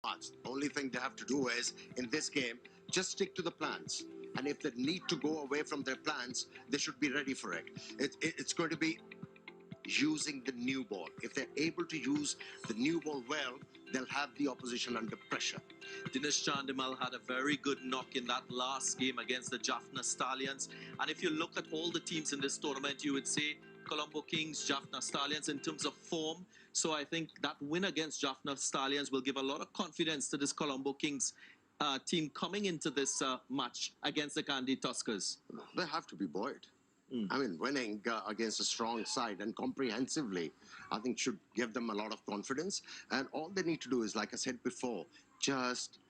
The only thing they have to do is, in this game, just stick to the plans. And if they need to go away from their plans, they should be ready for it. It's going to be using the new ball. If they're able to use the new ball well, they'll have the opposition under pressure. Dinesh Chandimal had a very good knock in that last game against the Jaffna Stallions. And if you look at all the teams in this tournament, you would say Colombo Kings, Jaffna Stallions in terms of form. So I think that win against Jaffna Stallions will give a lot of confidence to this Colombo Kings team coming into this match against the Kandy Tuskers. They have to be buoyed. I mean, winning against a strong side and comprehensively, I think should give them a lot of confidence. And all they need to do is, like I said before, just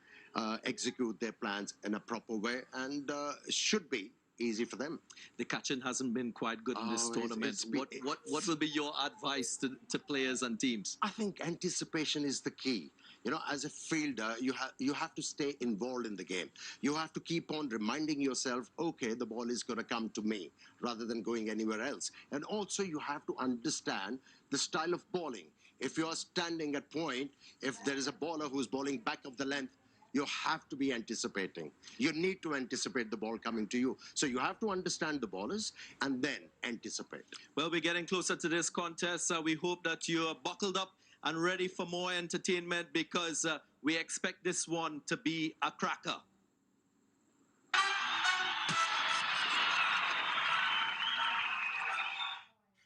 execute their plans in a proper way, and should be easy for them. The catching hasn't been quite good in this tournament. What will be your advice to players and teams? I think anticipation is the key. You know, as a fielder, you have to stay involved in the game. You have to keep on reminding yourself, okay, the ball is going to come to me, rather than going anywhere else. And also, you have to understand the style of bowling. If you are standing at point, if there is a bowler who's bowling back of the length, you have to be anticipating. You need to anticipate the ball coming to you. So you have to understand the bowlers and then anticipate. Well, we're getting closer to this contest. We hope that you're buckled up and ready for more entertainment, because we expect this one to be a cracker.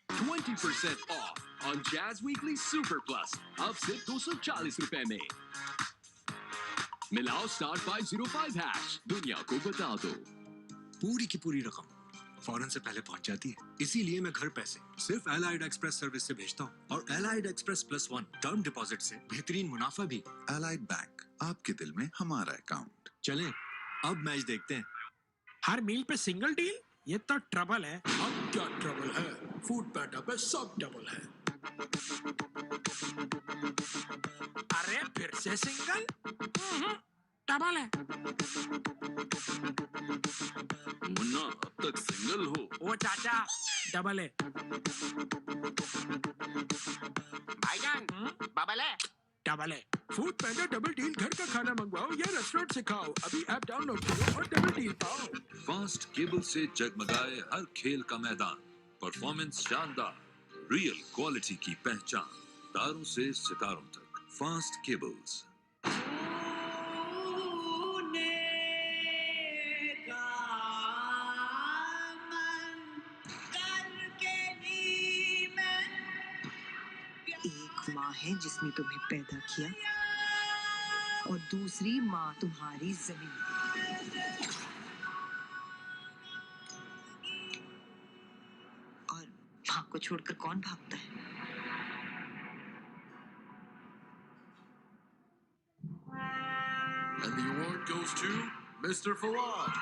20% off on Jazz Weekly Super Plus. अब सिर्फ 240 रुपए में मिलाओ *505 hash दुनिया को बता दो। पूरी की पूरी रकम फौरन से पहले पहुंच जाती है, इसीलिए मैं घर पैसे सिर्फ एलाइड एक्सप्रेस सर्विस से भेजता हूँ, और एलाइड एक्सप्रेस +1 टर्म डिपॉजिट से बेहतरीन मुनाफा भी। एलाइड बैंक, आपके दिल में हमारा अकाउंट। चलें, अब मैच देखते हैं। हर मील पे सिंगल डील, ये तो ट्रबल है। अब क्या ट्रबल है? फूड पैंडा पे सब डबल है। अरे फिर से सिंगल? डबल है। मुन्ना अब तक सिंगल हो। ओ चाचा, डबल है। भाईजान, बबल है। डबल है। फूड पैंडा डबल डील, घर का खाना मंगवाओ या रेस्टोरेंट से खाओ। अभी ऐप डाउनलोड करो और डबल डील पाओ। फास्ट केबल से जगमगाए हर खेल का मैदान, परफॉर्मेंस शानदार, रियल क्वालिटी की पहचान, तारों से सितारों तक, फास्ट केबल्स। एक माँ है जिसने तुम्हें पैदा किया, और दूसरी माँ तुम्हारी जमीन। और माँ को छोड़कर कौन भागता है? And the award goes to Mr. Fawad.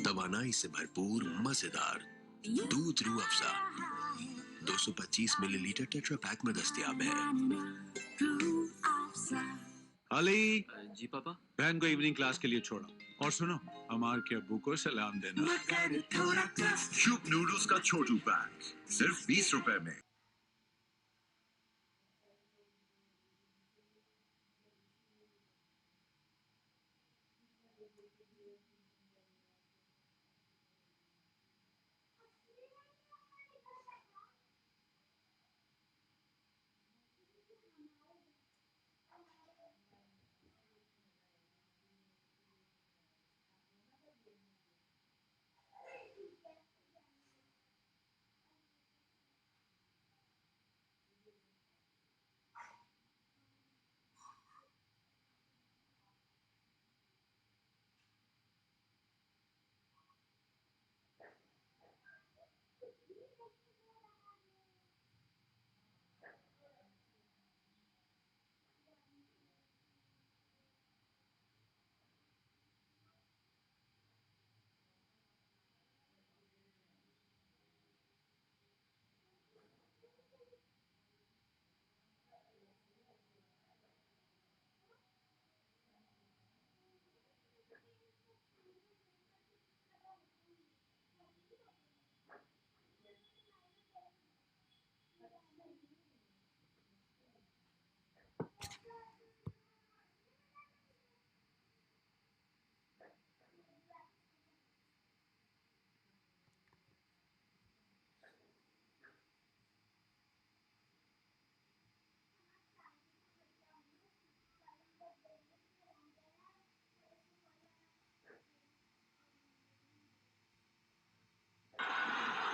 तवानाई से भरपूर मजेदार दूध Rooh Afza 225 millilitre tetra pack में दस्तयाब है। अली जी पापा। बहन को इवनिंग क्लास के लिए छोड़ा, और सुनो, अमार के अब्बू को सलाम देना। शुभ नूडल्स का छोटू पैक सिर्फ 20 रुपए में।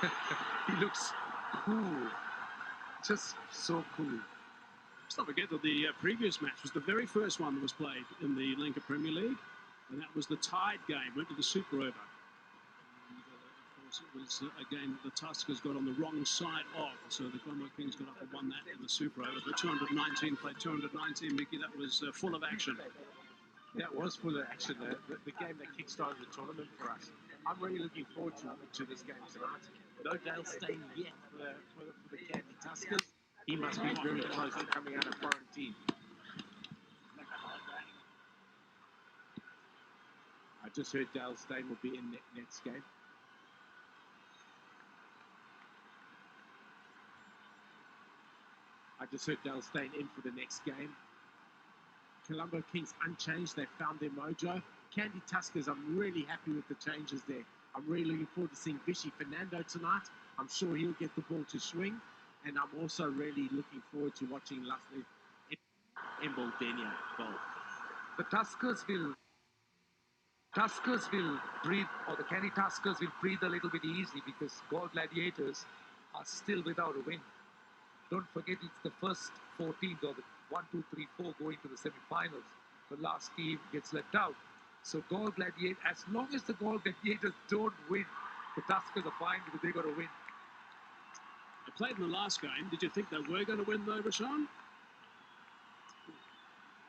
He looks cool. Just so cool. Let's not forget that the previous match was the very first one that was played in the Lanka Premier League, and that was the tied game, went to the super over. And, of course, it was a game that the Tuskers got on the wrong side of, so the Colombo Kings got up and won that in the super over. The 219 played 219, Mickey, that was full of action. Yeah, it was full of action. The game that kick-started the tournament for us. I'm really looking forward to this game tonight. No Dale Steyn yet for the Kandy Tuskers. He must be very close to coming out of quarantine. I just heard Dale Steyn will be in next game. I just heard Dale Steyn in for the next game. Colombo Kings unchanged. They found their mojo. Kandy Tuskers, I'm really happy with the changes there. I'm really looking forward to seeing Vichy Fernando tonight. I'm sure he'll get the ball to swing. And I'm also really looking forward to watching Lashley Embaldenia bowl. The Tuskers will breathe, or the Kandy Tuskers will breathe a little bit easy because Galle Gladiators are still without a win. Don't forget, it's the first 4 teams, or the 1, 2, 3, 4 going to the semi-finals. The last team gets left out. So Galle Gladiators, as long as the Galle Gladiators don't win, the Tuskers are fine because they got to win. They played in the last game. Did you think they were going to win though, Rashawn?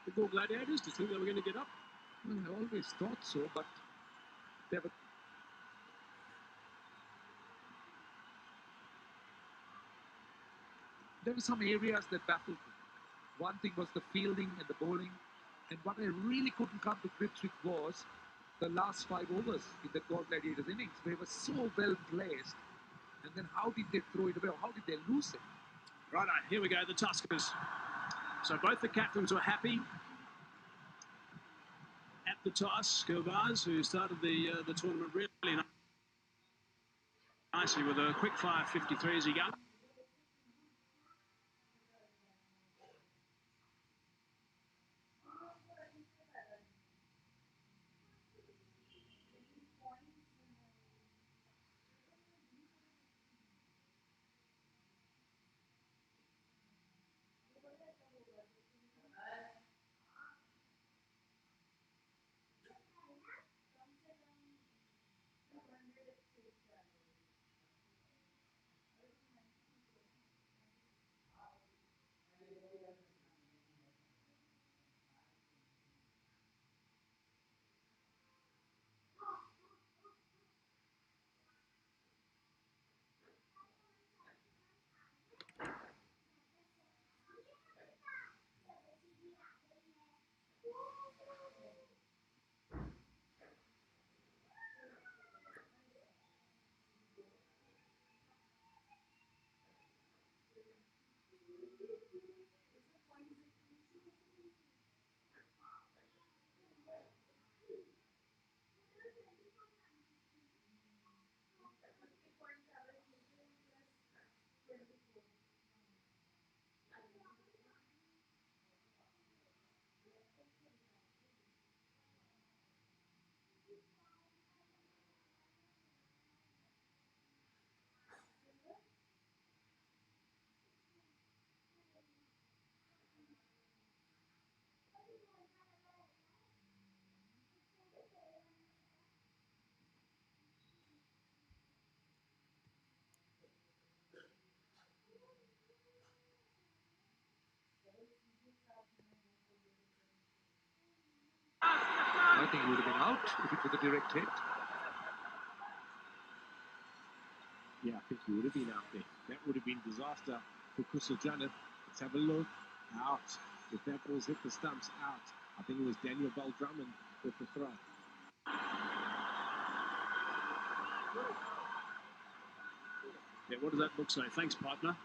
The Galle Gladiators, did you think they were going to get up? Well, I always thought so, but there were some areas that baffled me. One thing was the fielding and the bowling, and what I really couldn't come to grips with was the last 5 overs in the Galle Gladiators innings. They were so well placed, and then how did they throw it away, or how did they lose it? Right, here we go, the Tuskers. So both the captains were happy at the toss. Gilvaz, who started the tournament really nicely with a quick fire 53 as he got. I think he would have been out if it was a direct hit. Yeah, I think he would have been out there. That would have been disaster for Kusajanov. Let's have a look. Out. If that ball's hit the stumps, out. I think it was Daniel Drummond with the throw. Yeah, what does that look like? Thanks, partner.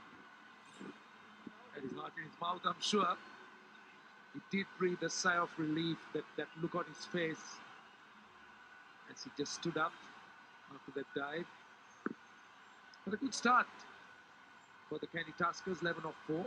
And his heart in his mouth, I'm sure. He did breathe a sigh of relief, that look on his face as he just stood up after that dive. But a good start for the Kandy Tuskers, 11 of 4.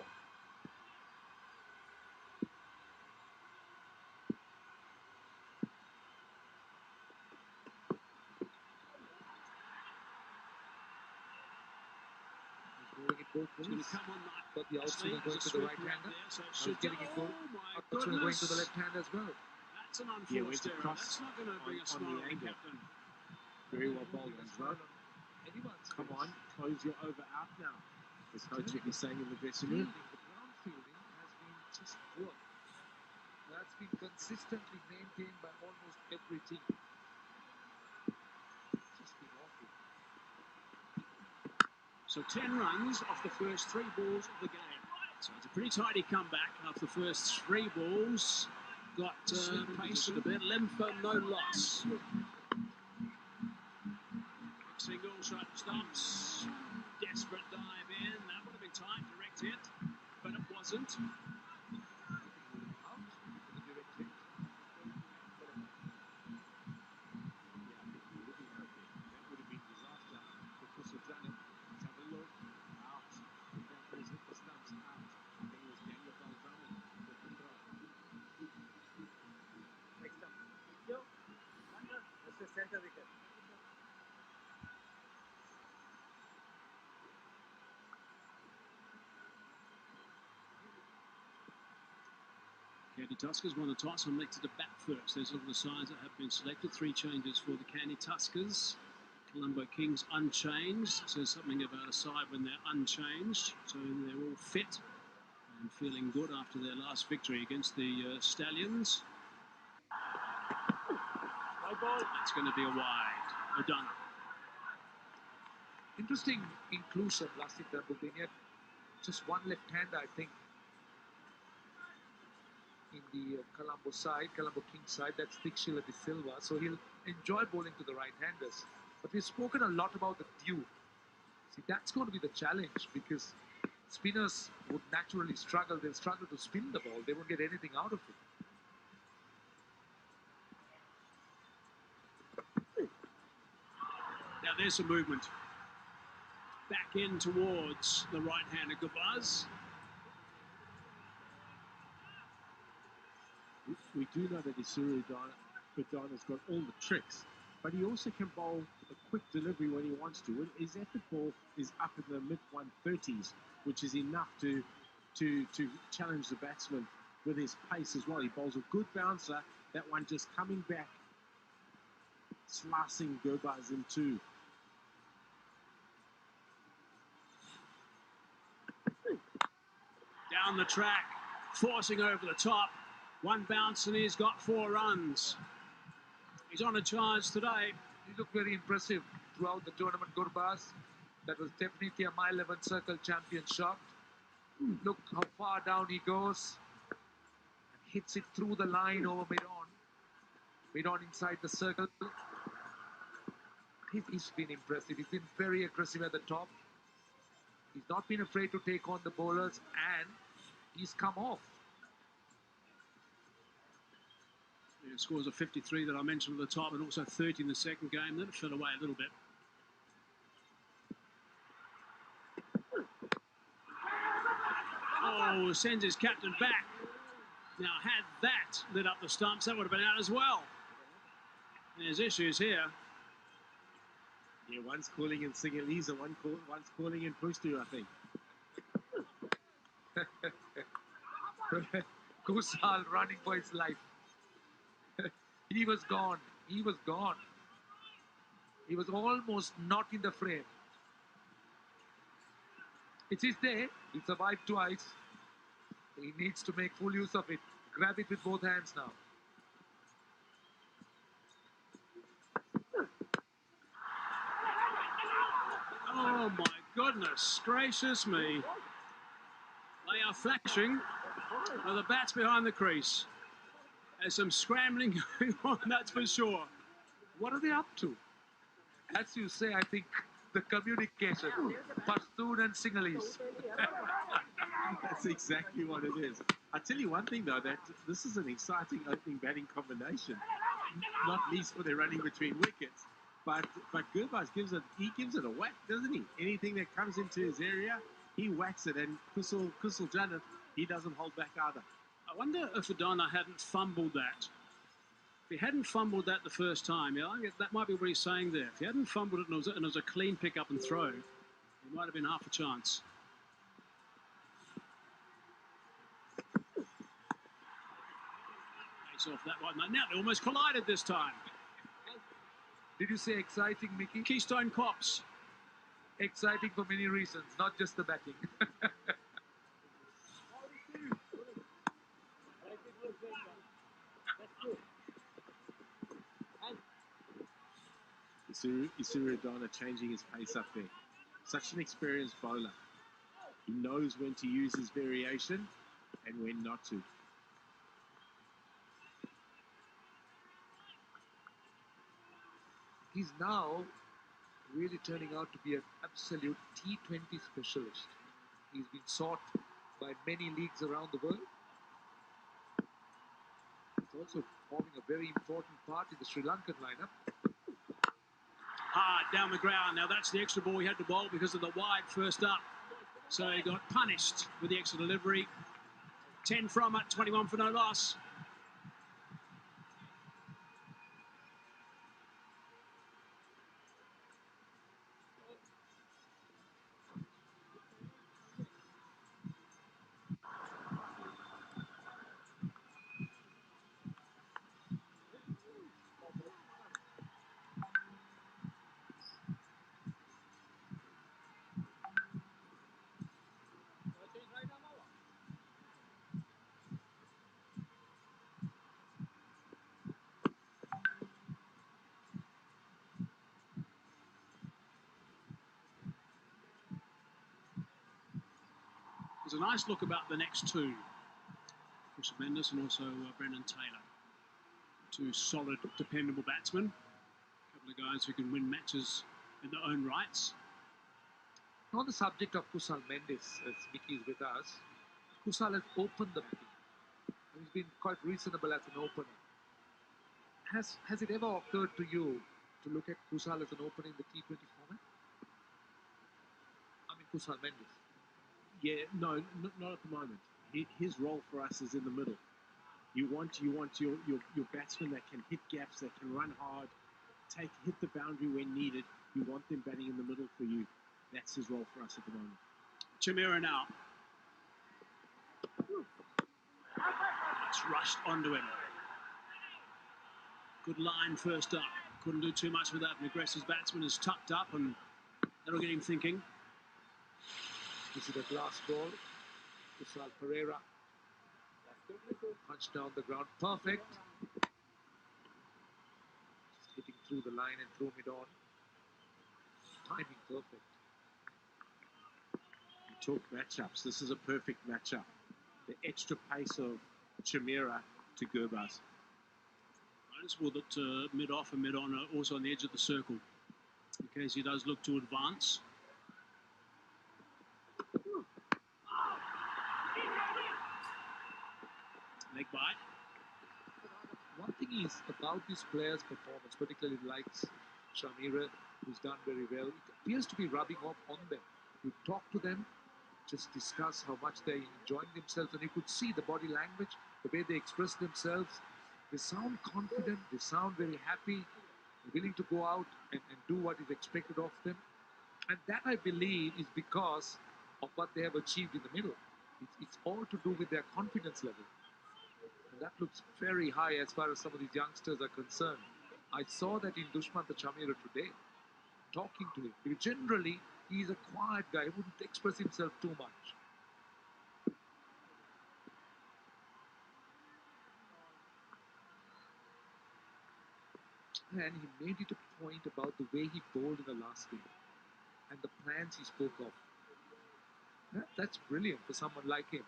both It's going moves. to come on But the outswinger going to the right-hander. So He's getting it good. Outswinger going to the left hand as well. That's an unforced error. That's not going to bring a smile on the captain. Very well bowled as well. Anyone's Come on, close your over out now. As Coach Vicky saying in the dressing room. The ground fielding has been just poor. That's been consistently maintained by almost every team. Just been awful. So 10 runs off the first 3 balls of the game. So it's a pretty tidy comeback after the first 3 balls. Got pace a bit, 11 for no loss. Single, shot stumps, desperate dive in. That would have been tight, direct hit, but it wasn't. Kandy Tuskers won the toss and elected to bat first. There's all the sides that have been selected. 3 changes for the Kandy Tuskers. Colombo Kings unchanged. Says something about a side when they're unchanged. So they're all fit and feeling good after their last victory against the Stallions. It's going to be a wide. Done. Interesting inclusion last in Dambulla. Just one left-hander, I think, in the Colombo side, Colombo Kings side. That's Thickshila de Silva. So he'll enjoy bowling to the right-handers. But we've spoken a lot about the dew. See, that's going to be the challenge because spinners would naturally struggle. They'll struggle to spin the ball. They won't get anything out of it. Now there's some movement. Back in towards the right-hander Gabaz. We do know that SRILANKA's got all the tricks, but he also can bowl a quick delivery when he wants to. His effort ball is up in the mid-130s, which is enough to challenge the batsman with his pace as well. He bowls a good bouncer, that one just coming back, slicing Gabaz in two. Down the track, forcing over the top. 1 bounce and he's got 4 runs. He's on a charge today. He looked very impressive throughout the tournament, Gurbaz. That was definitely a mile 11 circle champion shot. Look how far down he goes. And hits it through the line over mid-on. Mid-on inside the circle. He's been impressive. He's been very aggressive at the top. He's not been afraid to take on the bowlers and he's come off. Yeah, scores of 53 that I mentioned at the top and also 30 in the second game. Then it fell away a little bit. Oh, sends his captain back. Now, had that lit up the stumps, that would have been out as well. There's issues here. Yeah, one's calling in Singalese and one's calling in Pushtu, I think. Kusal running for his life. He was gone. He was gone. He was almost not in the frame. It's his day. He survived twice. He needs to make full use of it. Grab it with both hands now. Oh my goodness gracious me. They are flashing with the bats behind the crease. There's some scrambling going on, that's for sure. What are they up to? As you say, I think the communication, Pashtun and Sinhalese. That's exactly what it is. I tell you one thing though, that this is an exciting opening batting combination, not least for their running between wickets. But Gurbaz gives it a whack, doesn't he? Anything that comes into his area, he whacks it, and Kusal Janat, he doesn't hold back either. I wonder if Adana hadn't fumbled that. If he hadn't fumbled that the first time, yeah, I guess that might be what he's saying there. If he hadn't fumbled it and it was a clean pick up and throw, it might have been half a chance. off that one. Now they almost collided this time. Did you say exciting, Mickey? Keystone Cops. Exciting for many reasons, not just the batting. Isuru Donna changing his pace up there. Such an experienced bowler. He knows when to use his variation and when not to. He's now really turning out to be an absolute T20 specialist. He's been sought by many leagues around the world. He's also forming a very important part in the Sri Lankan lineup. Hard down the ground. Now that's the extra ball he had to bowl because of the wide first up. So he got punished with the extra delivery. 10 from it, 21 for no loss. There's a nice look about the next two. Chris Mendes and also Brendan Taylor. Two solid, dependable batsmen. A couple of guys who can win matches in their own rights. On the subject of Kusal Mendes, as Mickey is with us, Kusal has opened the batting. He's been quite reasonable as an opener. Has it ever occurred to you to look at Kusal as an opener in the T20 format? I mean, Kusal Mendes. Yeah, no, not at the moment. His role for us is in the middle. You want your batsmen that can hit gaps, that can run hard, hit the boundary when needed. You want them batting in the middle for you. That's his role for us at the moment. Chimera now. It's rushed onto him. Good line first up. Couldn't do too much with that. Aggressive batsman is tucked up and that'll get him thinking. This is a glass ball. Kusal Pereira punched down the ground. Perfect. Just hitting through the line and throw it on. Timing perfect. You talk matchups. This is a perfect matchup. The extra pace of Chimera to Gurbaz. Noticeable that mid-off and mid-on are also on the edge of the circle in case he does look to advance. Leg bite. One thing is about these players' performance, particularly likes Shamira, who's done very well, it appears to be rubbing off on them. You talk to them, just discuss how much they're enjoying themselves, and you could see the body language, the way they express themselves. They sound confident, they sound very happy, willing to go out and do what is expected of them. And that, I believe, is because of what they have achieved in the middle. It's all to do with their confidence level. And that looks very high as far as some of these youngsters are concerned. I saw that in Dushmantha Chamira today, talking to him. Because generally, he's a quiet guy, he wouldn't express himself too much. And he made it a point about the way he bowled in the last game and the plans he spoke of. That's brilliant for someone like him.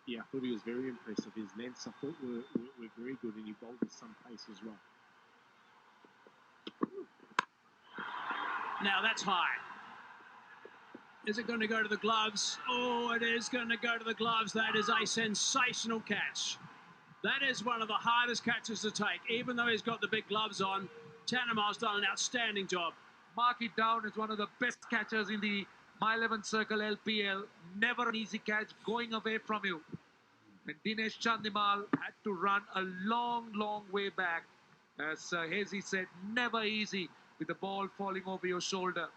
Yeah, I thought he was very impressive. His lengths, I thought, were very good, and he bowled with some pace as well. Now that's high. Is it going to go to the gloves? Oh, it is going to go to the gloves. That is a sensational catch. That is one of the hardest catches to take. Even though he's got the big gloves on, Tanamal's done an outstanding job. Mark it down as one of the best catchers in the My 11 Circle LPL. Never an easy catch going away from you. And Dinesh Chandimal had to run a long, long way back. As Hazy said, never easy with the ball falling over your shoulder.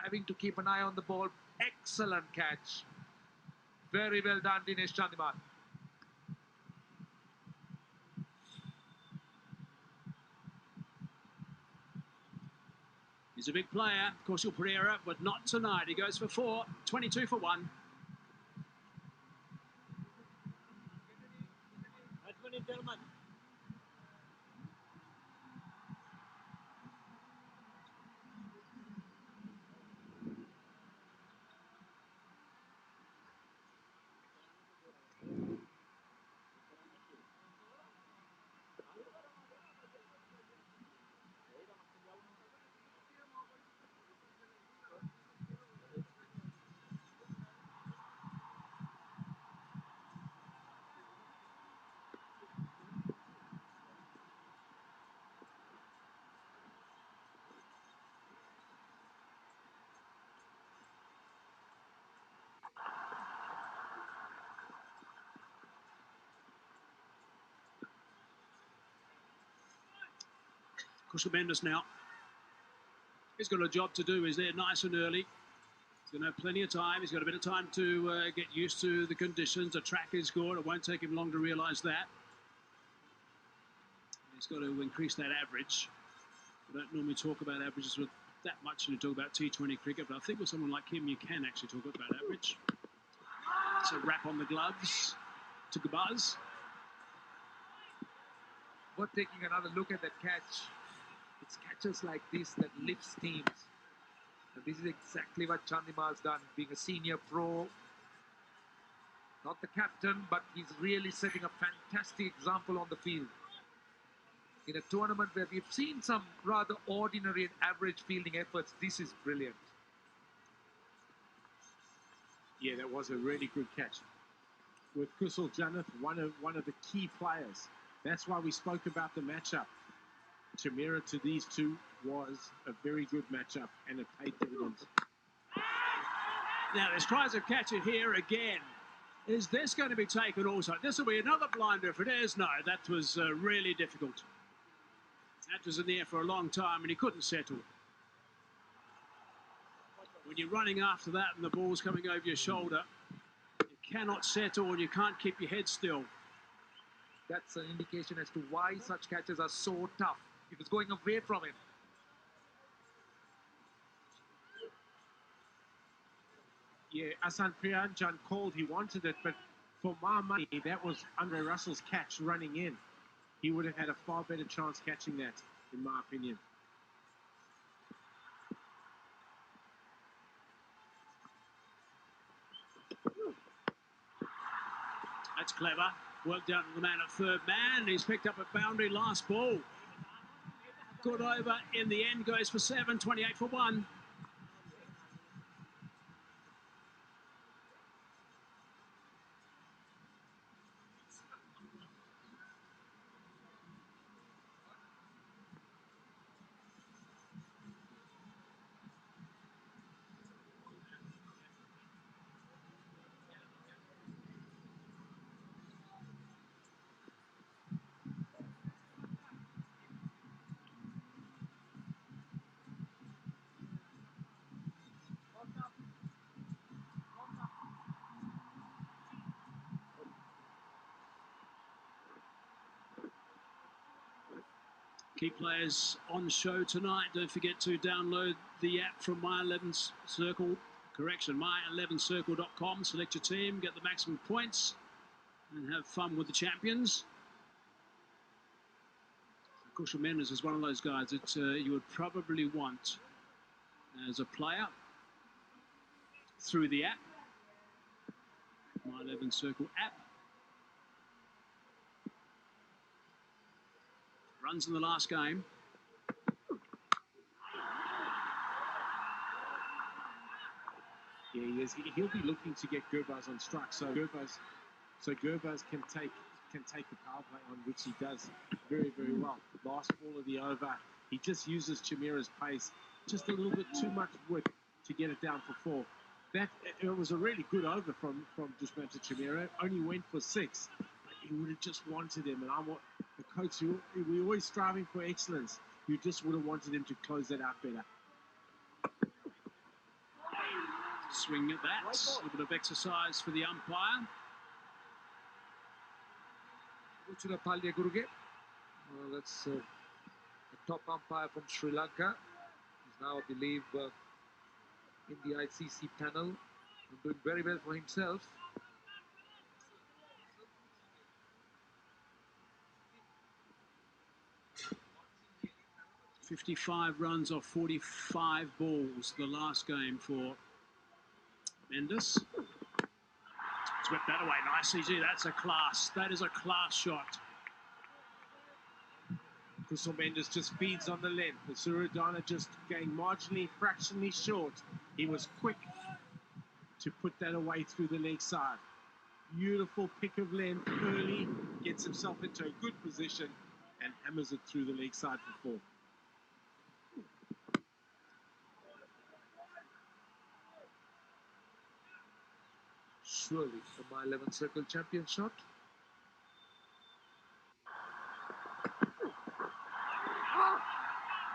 Having to keep an eye on the ball. Excellent catch. Very well done, Dinesh Chandimal. He's a big player. Of course, Pereira, but not tonight. He goes for 4, 22 for 1. Colombo now. He's got a job to do. He's there nice and early. He's going to have plenty of time. He's got a bit of time to get used to the conditions. The track is good. It won't take him long to realise that. He's got to increase that average. We don't normally talk about averages with that much when you talk about T20 cricket, but I think with someone like him, you can actually talk about average. It's a wrap on the gloves. Took a buzz. But taking another look at that catch, it's catches like this that lifts teams. And this is exactly what Chandimal's done, being a senior pro. Not the captain, but he's really setting a fantastic example on the field. In a tournament where we've seen some rather ordinary and average fielding efforts, this is brilliant. Yeah, that was a really good catch. With Kusal Janeth, one of the key players. That's why we spoke about the matchup. Chamira to these two was a very good matchup, and it paid dividends. Now, there's tries of catch it here again. Is this going to be taken also? This will be another blinder if it is. No, that was really difficult. That was in the air for a long time, and he couldn't settle. When you're running after that and the ball's coming over your shoulder, you cannot settle and you can't keep your head still. That's an indication as to why such catches are so tough. It was going away from him. Yeah, Asan Priyanjan called, he wanted it, but for my money, that was Andre Russell's catch running in. He would have had a far better chance catching that, in my opinion. That's clever. Worked out to the man at third man. He's picked up a boundary last ball. Good over in the end, goes for 7, 28 for 1. Key players on show tonight. Don't forget to download the app from My11 Circle. Correction, my11circle.com. Select your team, get the maximum points, and have fun with the champions. Kushal Mendes is one of those guys that you would probably want as a player through the app. My11 Circle app. Runs in the last game. Yeah, he is. He'll be looking to get Gurbaz on strike, so Gurbaz can take the power play on, which he does very, very well. Last ball of the over, he just uses Chamira's pace, just a little bit too much width to get it down for 4. It was a really good over from Dushmanta Chamira. Only went for 6. He would have just wanted him, and I want the coach. We're always striving for excellence. You just would have wanted him to close that out better. Swing at that. A little bit of exercise for the umpire. Well, that's a top umpire from Sri Lanka. Now, I believe, in the ICC panel, and doing very well for himself. 55 runs off 45 balls the last game for Mendes. Swept that away nicely. Gee, that's a class. That is a class shot. Kusal Mendes just feeds on the length. The Suradana just getting marginally, fractionally short. He was quick to put that away through the leg side. Beautiful pick of length early, gets himself into a good position and hammers it through the leg side for 4. Surely a mile 11 circle champion shot.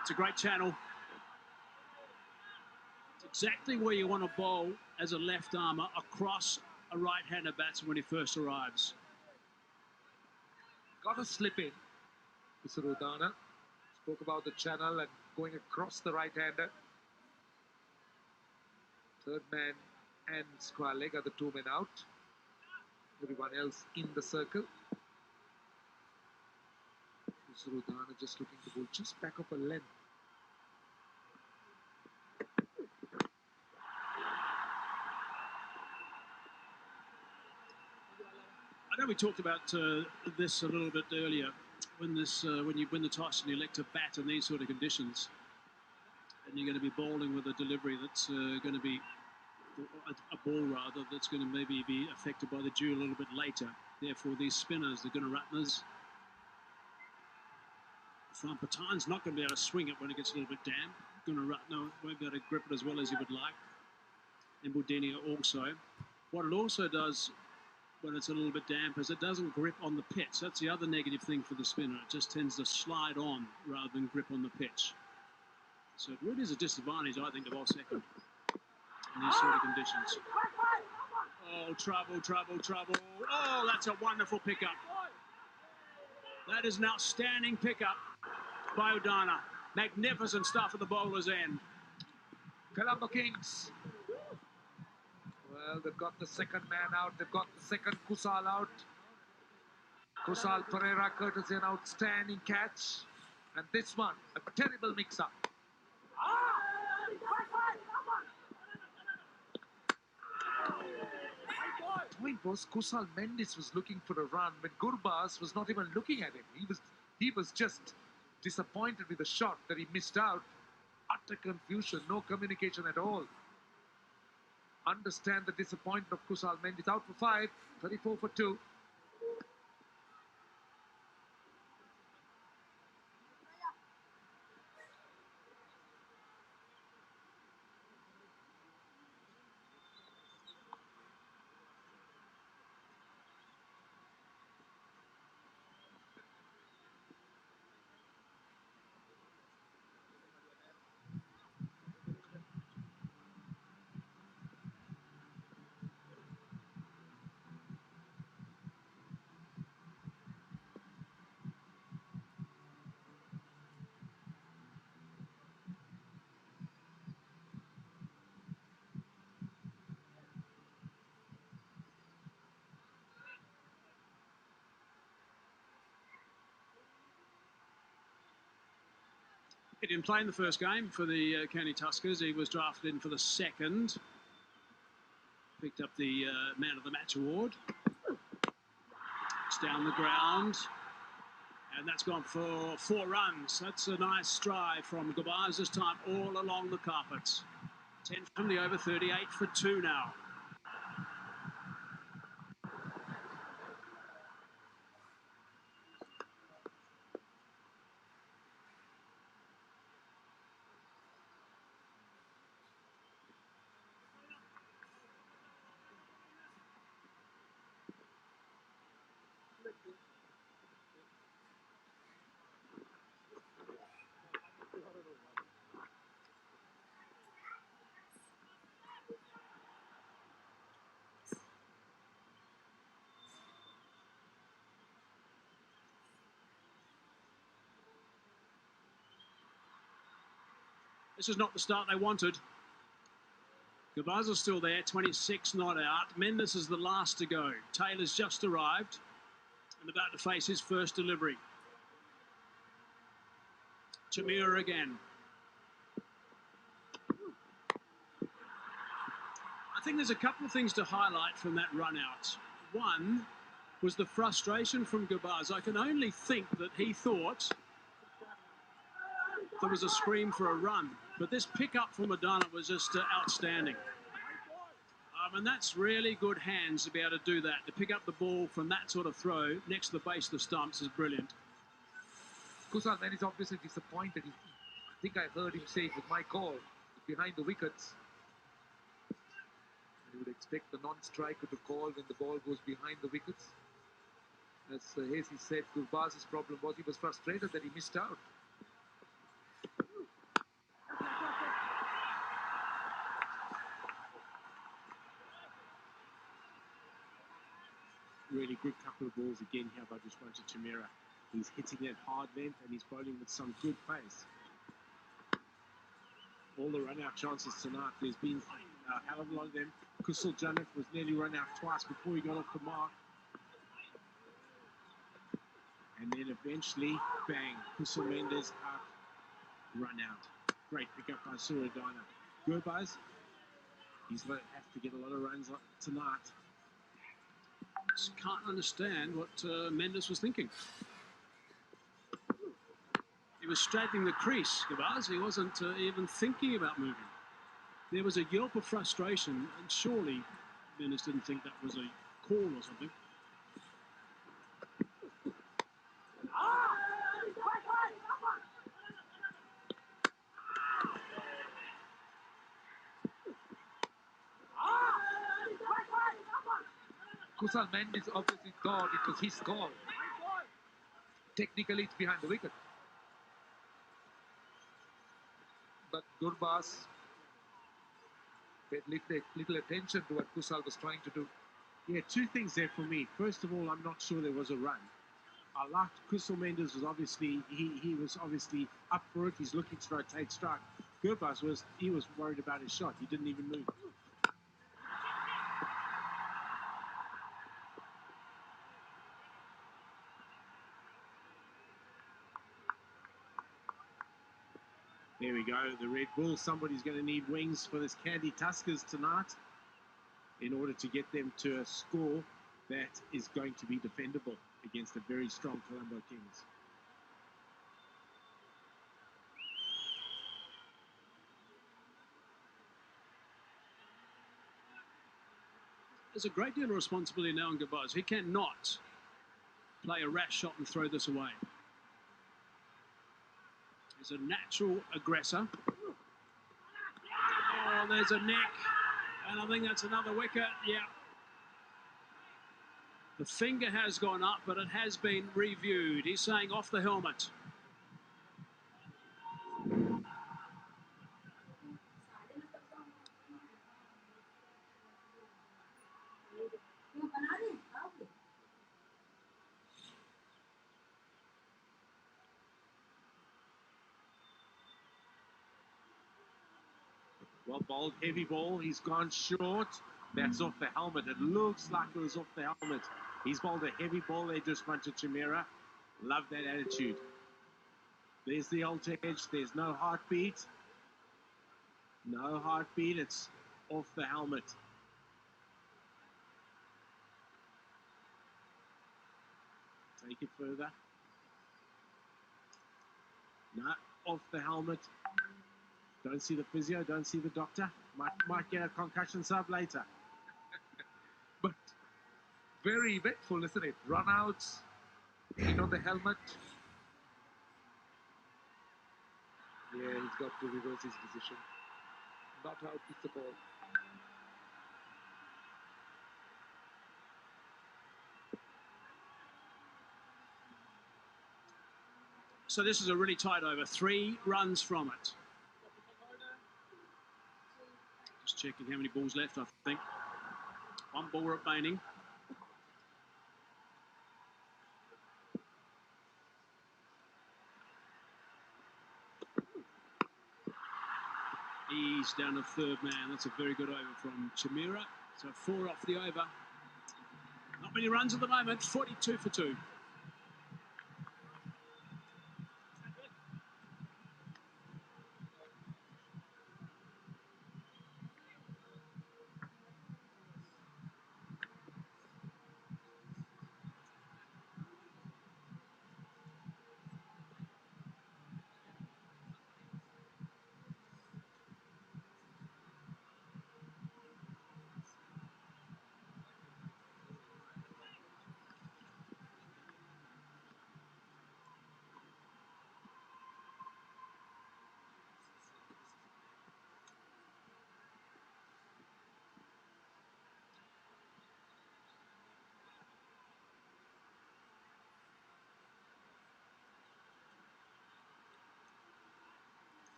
It's a great channel. It's exactly where you want to bowl as a left armour across a right-hander batsman when he first arrives. Got a slip in. Suradana spoke about the channel and going across the right-hander. Third man and SRILANKA are the 2 men out. Everyone else in the circle. Suradana just looking to bowl just back up a length. I know we talked about this a little bit earlier when you win the toss and you elect to bat in these sort of conditions, and you're going to be bowling with a delivery that's going to be a ball rather that's going to maybe be affected by the dew a little bit later. Therefore, these spinners, the Gunaratnas, Patan's not going to be able to swing it when it gets a little bit damp. Gunaratna won't be able to grip it as well as he would like, and Budinia also. What it also does when it's a little bit damp is it doesn't grip on the pitch. That's the other negative thing for the spinner. It just tends to slide on rather than grip on the pitch. So it really is a disadvantage, I think, to bowl second in these sort of conditions. Oh, trouble, trouble, trouble. Oh, that's a wonderful pickup. That is an outstanding pickup by Udana. Magnificent stuff at the bowler's end. Colombo Kings. Well, they've got the second man out. They've got the second Kusal out. Kusal Pereira, courtesy an outstanding catch. And this one, a terrible mix-up. The point was, Kusal Mendes was looking for a run when Gurbaz was not even looking at him. He was just disappointed with the shot that he missed out. Utter confusion, no communication at all. Understand the disappointment of Kusal Mendes. Out for 5, 34 for 2. He didn't play in the first game for the Kandy Tuskers. He was drafted in for the second. Picked up the Man of the Match award. It's down the ground. And that's gone for 4 runs. That's a nice stride from Gurbaz this time all along the carpets. 10 from the over, 38 for 2 now. This is not the start they wanted. Gabaza's still there, 26 not out. Mendes is the last to go. Taylor's just arrived and about to face his first delivery. Chamira again. I think there's a couple of things to highlight from that run out. One was the frustration from Gabaza. I can only think that he thought there was a scream for a run, but this pickup from Adana was just outstanding. And that's really good hands to be able to do that. To pick up the ball from that sort of throw next to the base of the stumps is brilliant. Kusal then is obviously disappointed. I think I heard him say it was my call, behind the wickets. You would expect the non-striker to call when the ball goes behind the wickets. As Hasey said, Gulbaz's problem was he was frustrated that he missed out. Really good couple of balls again here by Dushmancha Chamira. He's hitting that hard length and he's bowling with some good pace. All the run-out chances tonight, there's been a hell of a lot of them. Kusal Janif was nearly run out twice before he got off the mark. And then eventually, bang, Kusal Mendes out, run out. Great pick up by Suradana. Gurbaz, he's going to have to get a lot of runs tonight. Just can't understand what Mendes was thinking. He was straightening the crease, Gabaz. He wasn't even thinking about moving. There was a yelp of frustration, and surely Mendes didn't think that was a call or something. Kusal Mendes obviously thought it was his call. Technically, it's behind the wicket. But Gurbaz paid little attention to what Kusal was trying to do. Yeah, two things there for me. First of all, I'm not sure there was a run. I liked Kusal Mendes was obviously he was obviously up for it. He's looking to rotate strike. Gurbaz was worried about his shot. He didn't even move. There we go, the Red Bull. Somebody's going to need wings for this Kandy Tuskers tonight in order to get them to a score that is going to be defendable against a very strong Colombo Kings. There's a great deal of responsibility now on Gabaz. He cannot play a rash shot and throw this away. He's a natural aggressor. Oh, there's a neck. And I think that's another wicket. Yeah. The finger has gone up, but it has been reviewed. He's saying off the helmet. Well bowled, heavy ball. He's gone short. That's off the helmet. It looks like it was off the helmet. He's bowled a heavy ball there, Dushmancha Chamira. Love that attitude. There's the alt edge. There's no heartbeat. No heartbeat. It's off the helmet. Take it further. No, off the helmet. Don't see the physio, don't see the doctor. Might get a concussion sub later. But very eventful, isn't it? Run-outs, hit on the helmet. Yeah, he's got to reverse his decision. Not out with the ball. So this is a really tight over. 3 runs from it. Just checking how many balls left, I think. 1 ball remaining. He's down to third man. That's a very good over from Chimera. So 4 off the over. Not many runs at the moment. 42 for 2.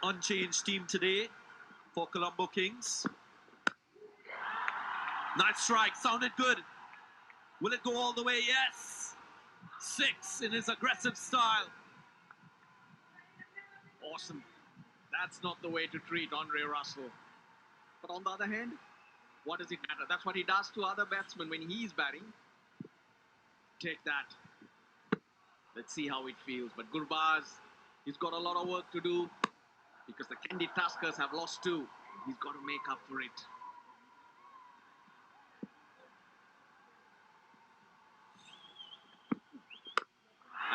Unchanged team today for Colombo Kings. Nice strike, sounded good. Will it go all the way? Yes! 6 in his aggressive style. Awesome. That's not the way to treat Andre Russell. But on the other hand, what does it matter? That's what he does to other batsmen when he's batting. Take that. Let's see how it feels. But Gurbaz, he's got a lot of work to do because the Kandy Tuskers have lost 2. He's got to make up for it.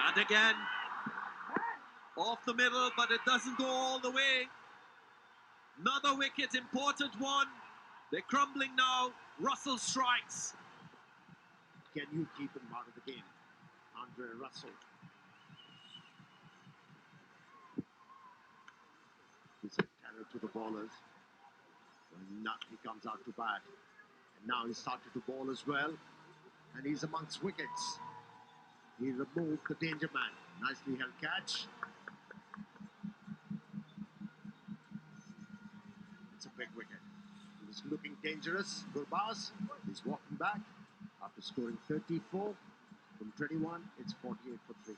And again, off the middle, but it doesn't go all the way. Another wicket, important one. They're crumbling now. Russell strikes. Can you keep him out of the game? Andre Russell. He's a terror to the bowlers. When not, he comes out to bat. And now he's started to bowl as well. And he's amongst wickets. He removed the danger man. Nicely held catch. It's a big wicket. He was looking dangerous. Gurbaz is walking back after scoring 34 from 21. It's 48 for 3.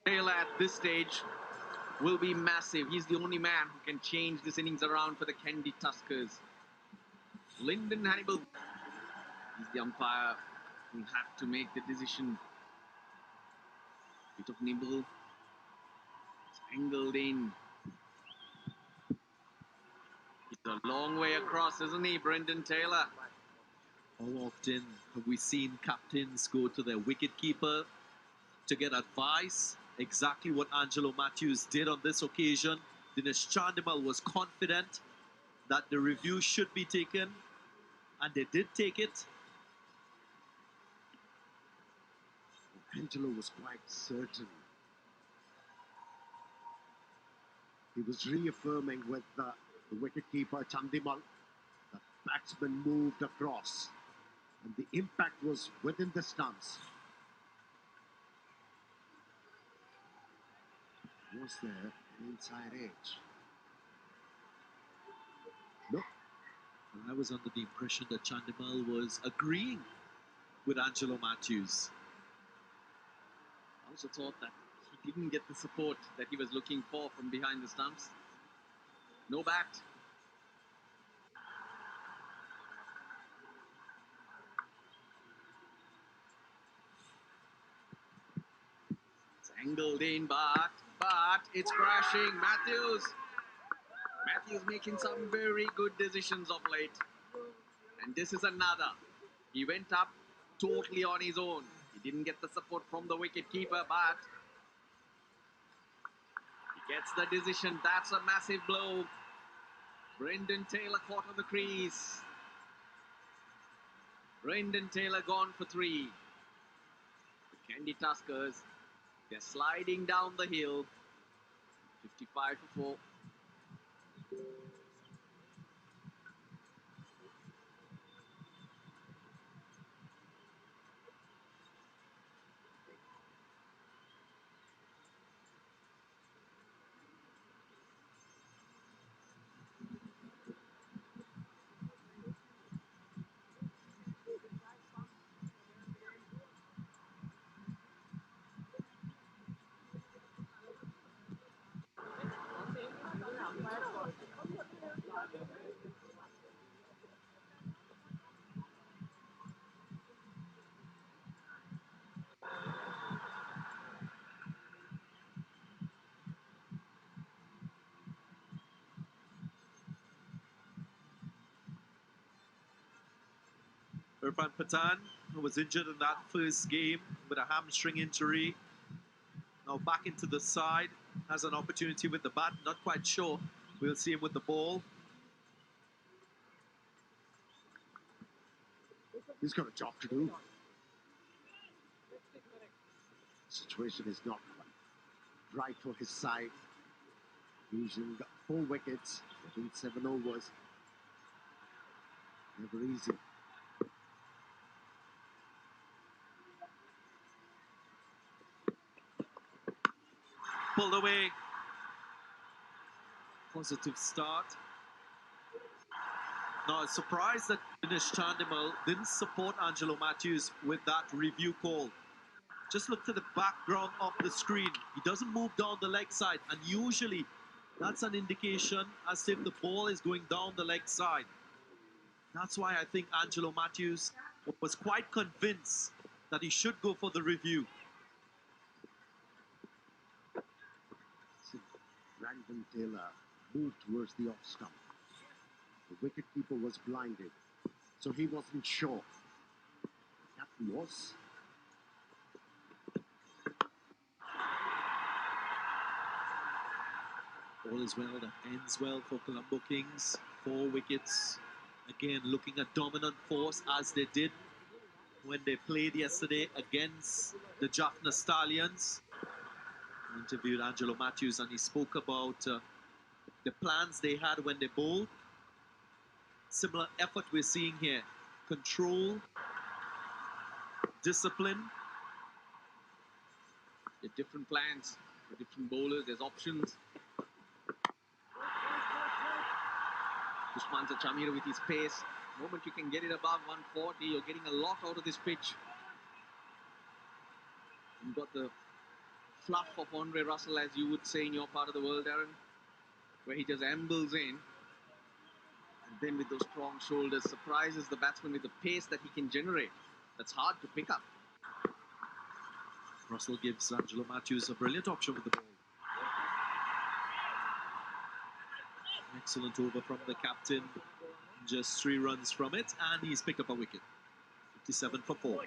Taylor at this stage will be massive. He's the only man who can change this innings around for the Kandy Tuskers. Lyndon Hannibal, he's the umpire, will have to make the decision. Bit of nibble. It's angled in. He's a long way across, isn't he, Brendan Taylor? How often have we seen captains go to their wicketkeeper to get advice? Exactly what Angelo Matthews did on this occasion. Dinesh Chandimal was confident that the review should be taken, and they did take it. Angelo was quite certain. He was reaffirming with the wicketkeeper Chandimal. The batsman moved across, and the impact was within the stumps. Was there an inside edge? No. I was under the impression that Chandimal was agreeing with Angelo Matthews. I also thought that he didn't get the support that he was looking for from behind the stumps. No bat. It's angled in, but it's crashing. Matthews making some very good decisions of late. And this is another. He went up totally on his own. He didn't get the support from the wicketkeeper, but he gets the decision. That's a massive blow. Brendan Taylor caught on the crease. Brendan Taylor gone for 3. The Kandy Tuskers, they're sliding down the hill. 55 for 4. Irfan Pathan, who was injured in that first game with a hamstring injury, now back into the side, has an opportunity with the bat. Not quite sure we'll see him with the ball. He's got a job to do. Situation is not right for his side. Losing 4 wickets in 7 overs. Never easy. Pulled away. Positive start. Now, I'm surprised that Dinesh Chandimal didn't support Angelo Matthews with that review call. Just look to the background of the screen. He doesn't move down the leg side, and usually that's an indication as if the ball is going down the leg side. That's why I think Angelo Matthews was quite convinced that he should go for the review. Brandon Taylor moved towards the off stump. The wicketkeeper was blinded, so he wasn't sure. The captain was. All is well that ends well for Colombo Kings. 4 wickets. Again, looking at dominant force as they did when they played yesterday against the Jaffna Stallions. I interviewed Angelo Matthews and he spoke about the plans they had when they bowled. Similar effort we're seeing here. Control, discipline. There are different plans for different bowlers. There's options. Dushman Chamira with his pace. The moment you can get it above 140, you're getting a lot out of this pitch. You got the fluff of Andre Russell, as you would say in your part of the world, Darren, where he just ambles in. And then with those strong shoulders, surprises the batsman with the pace that he can generate. That's hard to pick up. Russell gives Angelo Matthews a brilliant option with the ball. Excellent over from the captain. Just 3 runs from it, and he's picked up a wicket. 57 for 4.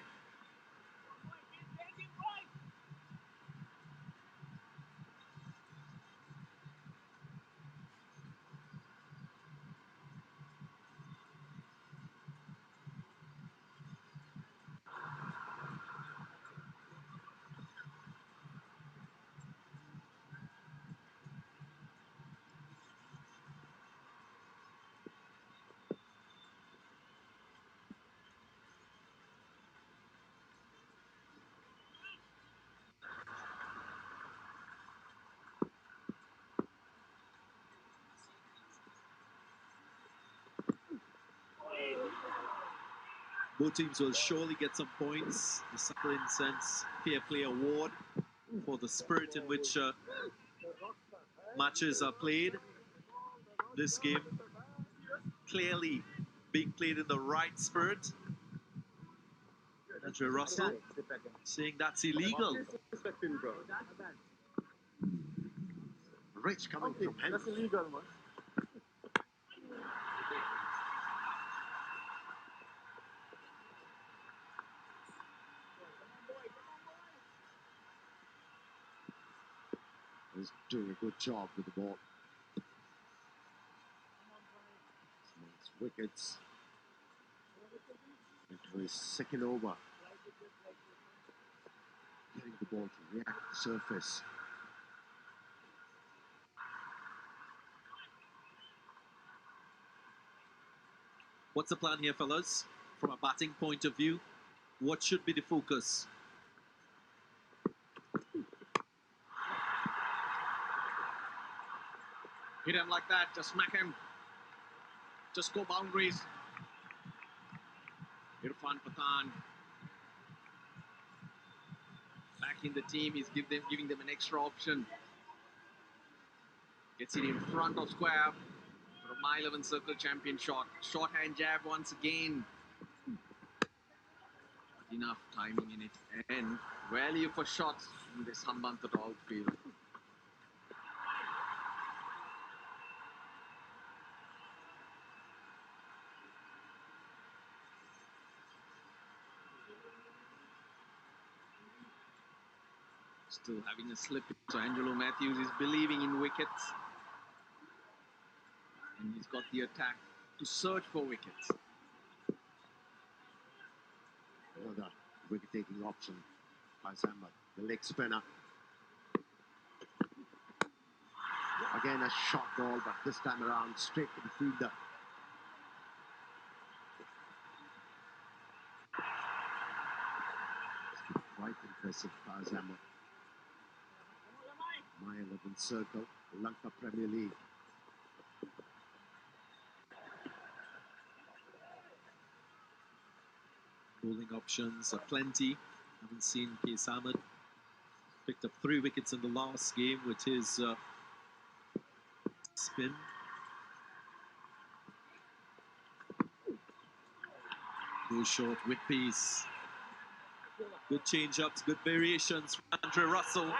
Both teams will surely get some points. The Supreme Sense Fair Play Award for the spirit in which matches are played. This game clearly being played in the right spirit. Andre Russell saying that's illegal. Rich coming from him. That's illegal, man. He's doing a good job with the ball. Nice wickets. Into his second over. Getting the ball to react to the surface. What's the plan here, fellas? From a batting point of view, what should be the focus? Hit him like that, just smack him. Just go boundaries. Irfan Pathan back in the team. He's giving them an extra option. Gets it in front of square for a My 11 circle champion shot. Shorthand jab once again. Not enough timing in it. And value for shots in this Hambantota outfield. Still having a slip. So Angelo Matthews is believing in wickets. And he's got the attack to search for wickets. Another wicket-taking option by Ahmed, the leg spinner. Again, a short ball, but this time around straight to the fielder. Quite impressive, Faz Ahmed. My 11 circle, Lanka Premier League. Bowling options are plenty. Haven't seen Pace Ahmed. Picked up 3 wickets in the last game with his spin. Go short with pace. Good change-ups, good variations from Andre Russell.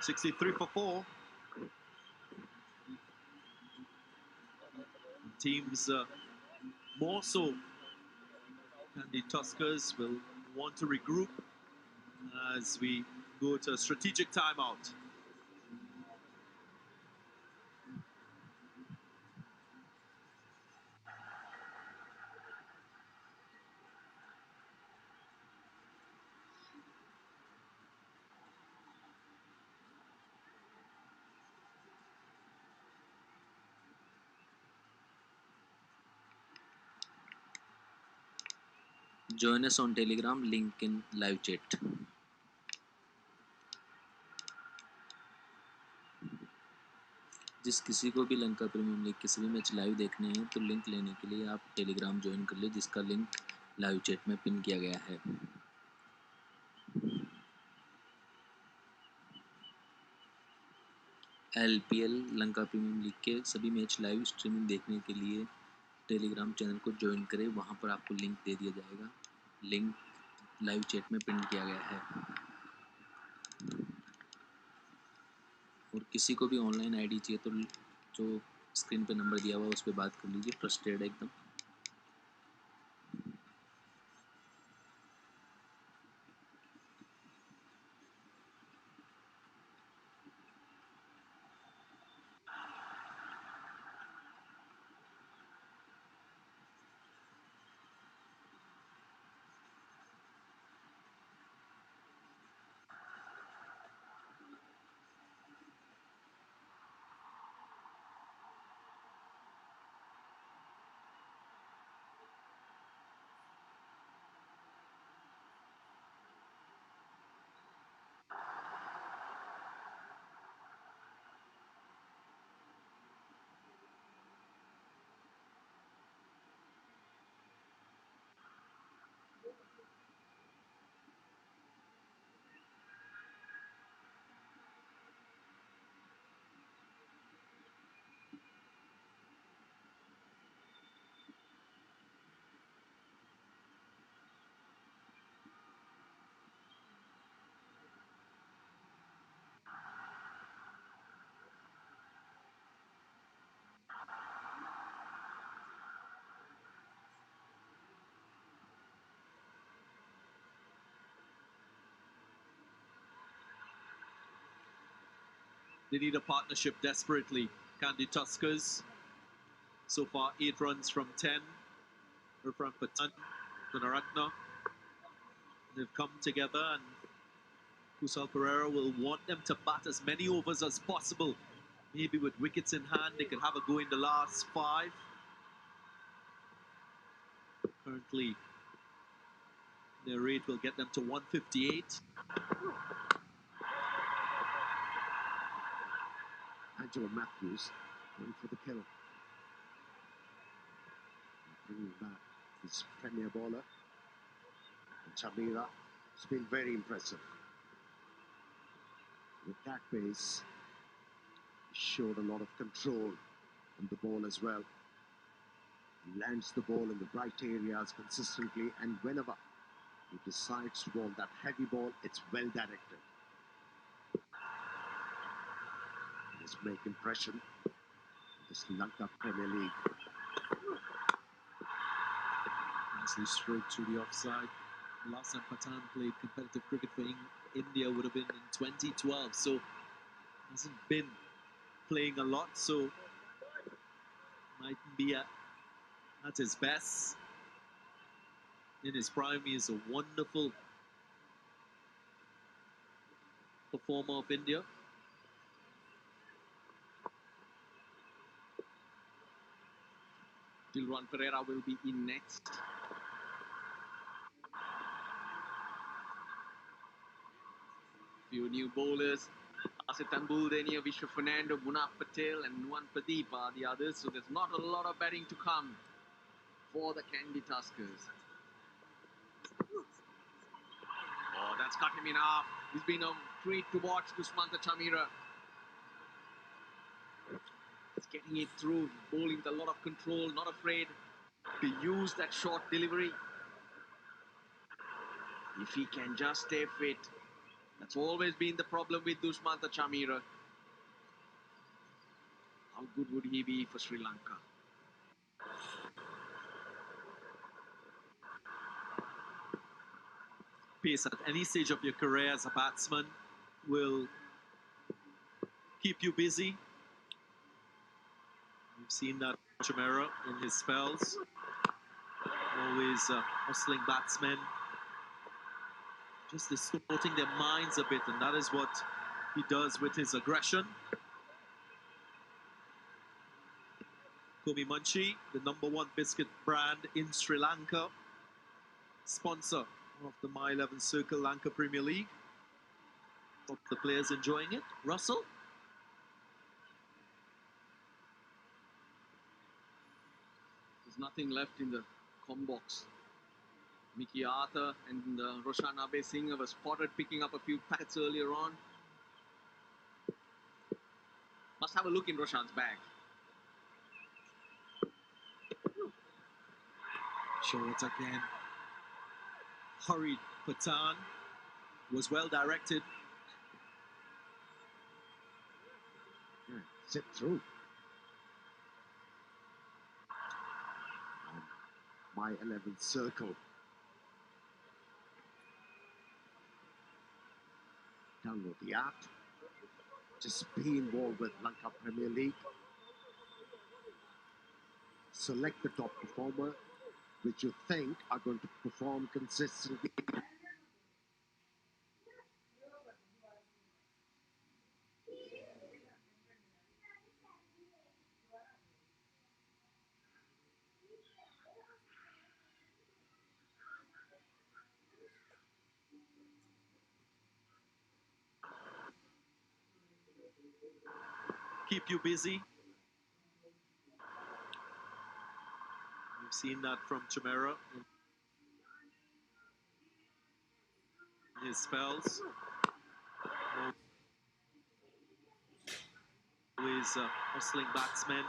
63 for 4. Teams more so. Kandy Tuskers will want to regroup as we go to a strategic timeout. Join us on Telegram, link in live chat. जिस किसी को भी Lanka premiere league किसी भी match live देखने हैं तो link लेने के लिए आप टेलीग्राम ज्वाइन कर ले, जिसका लिंक लाइव चैट में पिन किया गया है. LPL लंका प्रीमियर लीग के सभी मैच लाइव स्ट्रीमिंग देखने के लिए टेलीग्राम चैनल को ज्वाइन करें। वहां पर आपको लिंक दे दिया जाएगा। लिंक लाइव चैट में पिन किया गया है। और किसी को भी ऑनलाइन आईडी चाहिए तो जो स्क्रीन पे नंबर दिया हुआ है उस पर बात कर लीजिए। ट्रस्टेड है एकदम। They need a partnership desperately. Kandy Tuskers, so far 8 runs from 10. Irfan Pathan, Gunaratna. They've come together, and Kusal Pereira will want them to bat as many overs as possible. Maybe with wickets in hand, they could have a go in the last 5. Currently, their rate will get them to 158. Angelo Matthews going for the kill. Bringing back his premier bowler. Chamira has been very impressive. With that pace, he showed a lot of control on the ball as well. He lands the ball in the right areas consistently, and whenever he decides to bowl that heavy ball, it's well directed. Just make impression in this Lanka Premier League. Nicely stroked through the offside. The last time Pathan played competitive cricket for India would have been in 2012, so hasn't been playing a lot, so mightn't be at his best. In his prime, he is a wonderful performer of India. Dilruwan Pereira will be in next. Few new bowlers. Asit Dambulla, Vishwa Fernando, Munaf Patel and Nuwan Pradeep are the others. So there's not a lot of batting to come for the Kandy Tuskers. Oh, that's cut him in half. He's been a treat to watch, Dushmantha Chamira. He's getting it through, bowling with a lot of control, not afraid to use that short delivery. If he can just stay fit. That's always been the problem with Dushmantha Chamira. How good would he be for Sri Lanka? Pace at any stage of your career as a batsman will keep you busy. We've seen that Chamera in his spells. Always a hustling batsman. Just distorting their minds a bit, and that is what he does with his aggression. Komi Munchie, the #1 biscuit brand in Sri Lanka, sponsor of the My 11 Circle Lanka Premier League. Hope the players enjoying it. Russell? There's nothing left in the com box. Mickey Arthur and Roshan Abe Singh were spotted picking up a few packets earlier on. Must have a look in Roshan's bag. Short again. Hurried. Patan was well directed. Yeah, sit through. My 11th circle. Download the app. Just be involved with Lanka Premier League. Select the top performer, which you think are going to perform consistently. Keep you busy. You've seen that from Chimera in his spells. Always a hustling batsman.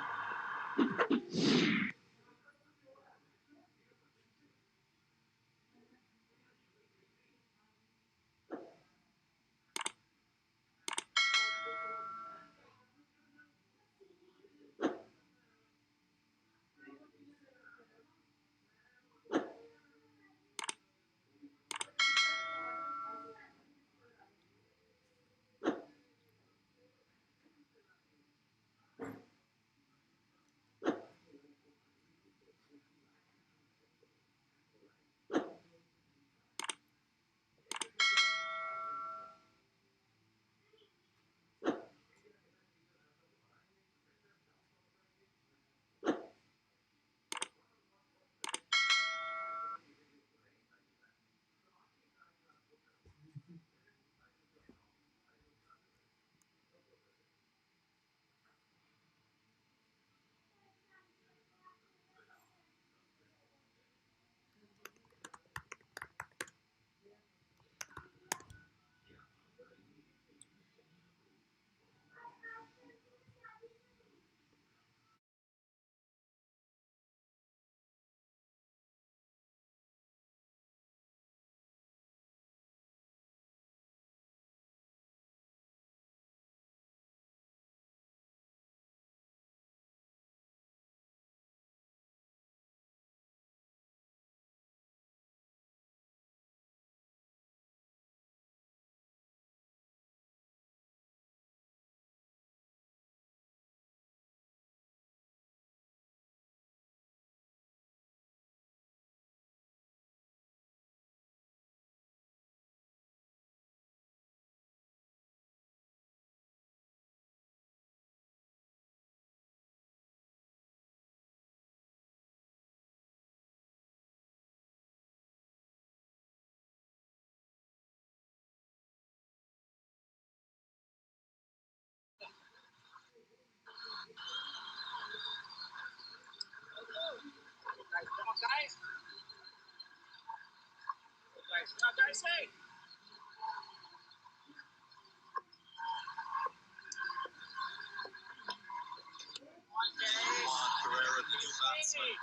Pereira, the new batsman.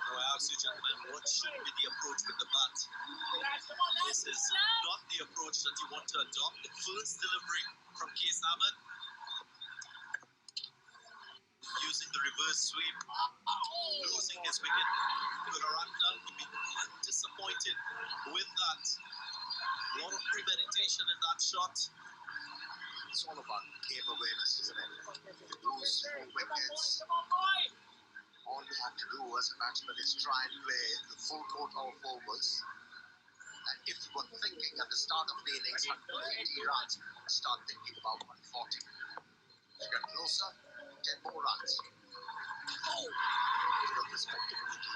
Now, I ask you, gentlemen, what should be the approach with the bat? This is not the approach that you want to adopt. The first delivery from Case Ahmed, using the reverse sweep, losing his wicket. Gunaratna will be disappointed with that. A lot of premeditation in that shot. It's all about game awareness, isn't it? You lose 4 wickets. All you have to do as a batsman is try and play the full court of overs. And if you were thinking at the start of the innings 180 runs, start thinking about 140. If you get closer, 10 more runs. Your respectability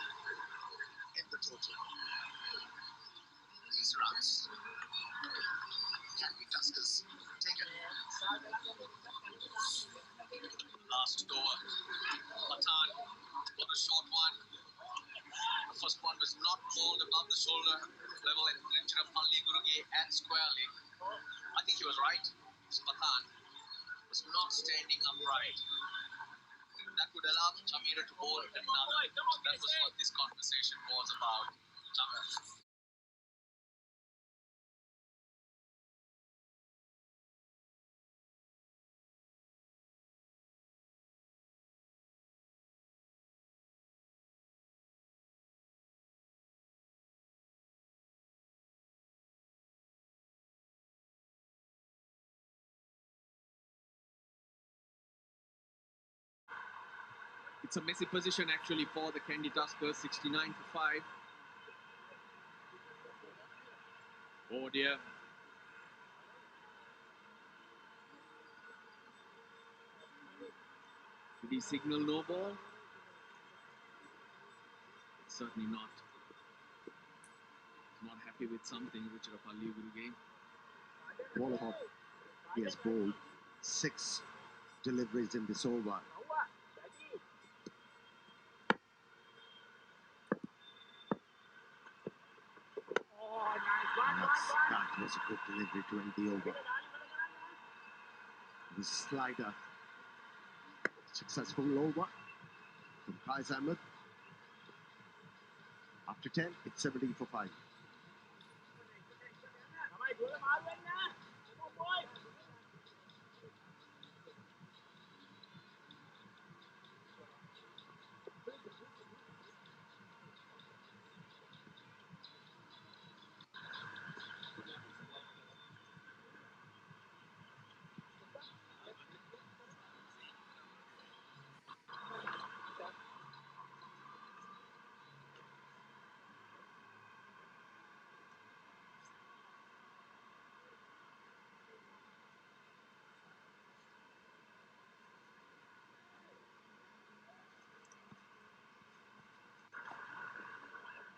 in the total. These runs can be Tuskers taken. Last over. Patan, what a short one. The first one was not bowled above the shoulder level and Palli Guruge and squarely. I think he was right. It's Patan. was not standing upright. That would allow Chamira to bowl another. That was what this conversation was about. It's a messy position actually for the Kandy Tuskers, 69 for 5. Oh dear. Did he signal no ball? Certainly not. He's not happy with something, Ruchirapalli Guruge. Ball hop. He has bowled 6 deliveries in this over. That was a good delivery to end the over. The slider. Successful over from Qais Ahmed. After 10, it's 17 for 5.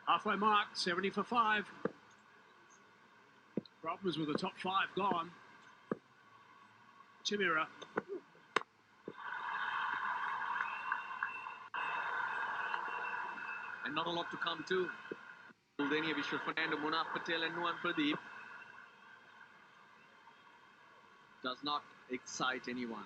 Halfway mark, 70 for 5. Problems with the top 5 gone. Chamira. And not a lot to come to. Uldenia Vishwa Fernando, Munaf Patel and Nuan Pradeep. Does not excite anyone.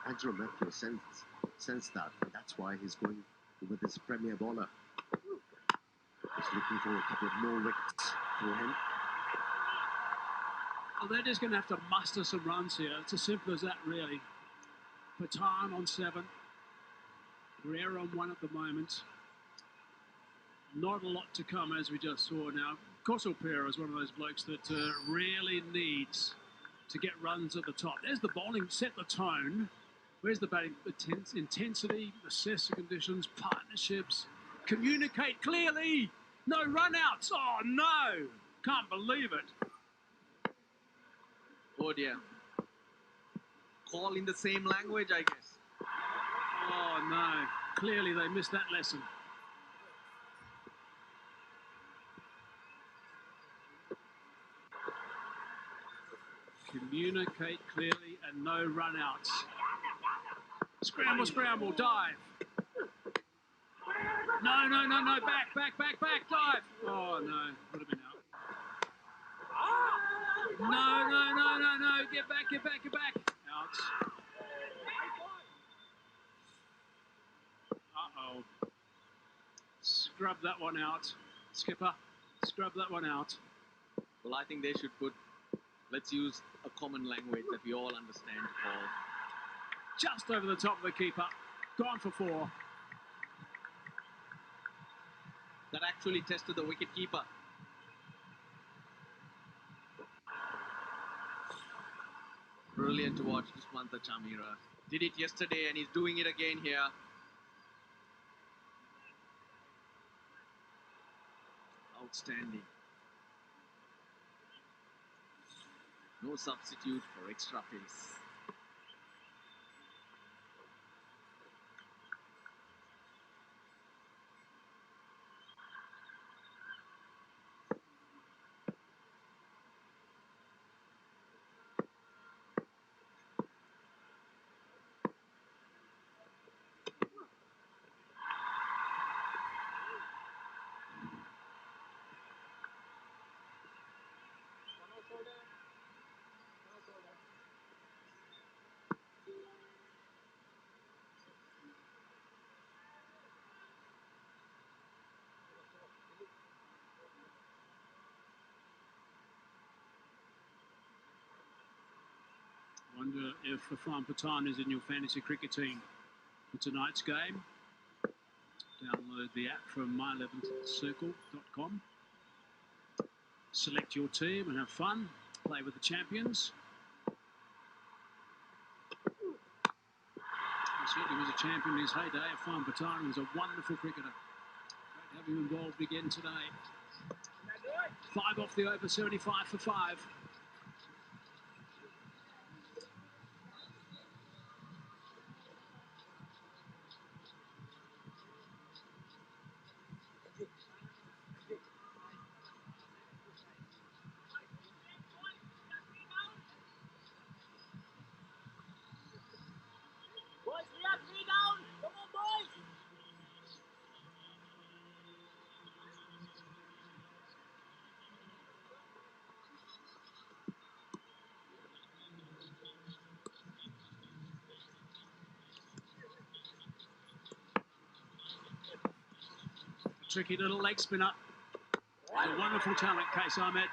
Angelo Metro sensed that, and that's why he's going with his premier bowler. He's looking for a couple of more wickets for him. Well, they're just going to have to muster some runs here. It's as simple as that, really. Patan on 7. Rare on 1 at the moment. Not a lot to come, as we just saw now. Kosopera is one of those blokes that really needs to get runs at the top. There's the bowling, set the tone. Where's the batting? Intensity, assess the conditions, partnerships, communicate clearly. No run-outs. Oh, no. Can't believe it. Oh, dear. Call in the same language, I guess. Oh, no. Clearly they missed that lesson. Communicate clearly and no run-outs. Scramble, scramble, dive. No, no, no, no, back, dive. Oh, no, would have been out. No, no, no, no, no, get back. Out. Uh-oh. Scrub that one out. Skipper, scrub that one out. Well, I think they should put, let's use a common language that we all understand, Paul. Just over the top of the keeper. Gone for 4. That actually tested the wicket keeper. Brilliant to watch Dushmantha Chamira. Did it yesterday and he's doing it again here. Outstanding. No substitute for extra pace. wonder if Afan Pathan is in your fantasy cricket team for tonight's game. Download the app from my11thcircle.com. Select your team and have fun. Play with the champions. He certainly was a champion in his heyday. Afan Pathan was a wonderful cricketer. Great to have him involved again today. 5 off the over, 75 for 5. Tricky little leg spinner. A wonderful talent, Case Ahmed.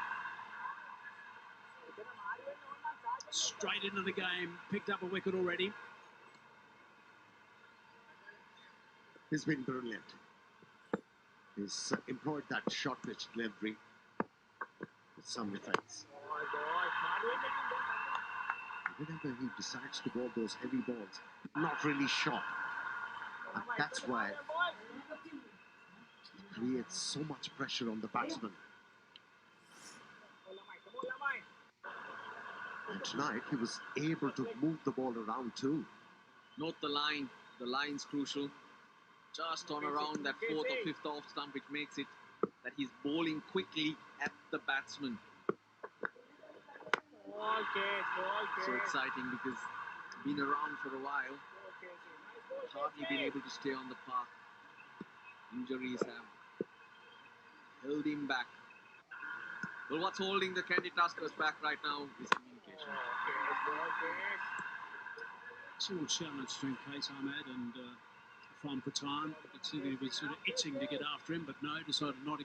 Straight into the game. Picked up a wicket already. He's been brilliant. He's employed that short pitch delivery with some effects. Whenever he decides to bowl those heavy balls, not really short. And that's why it creates so much pressure on the batsman. And tonight he was able to move the ball around too. Note the line. The line's crucial. Just on around that 4th or 5th off stump, which makes it that he's bowling quickly at the batsman. So exciting because been around for a while. Hardly been able to stay on the park. Injuries have held him back. Well, what's holding the Kandy Tuskers back right now is communication. Small challenge between Case Ahmed and Afan Pathan. You could see that he was sort of itching to get after him, but no, decided not to.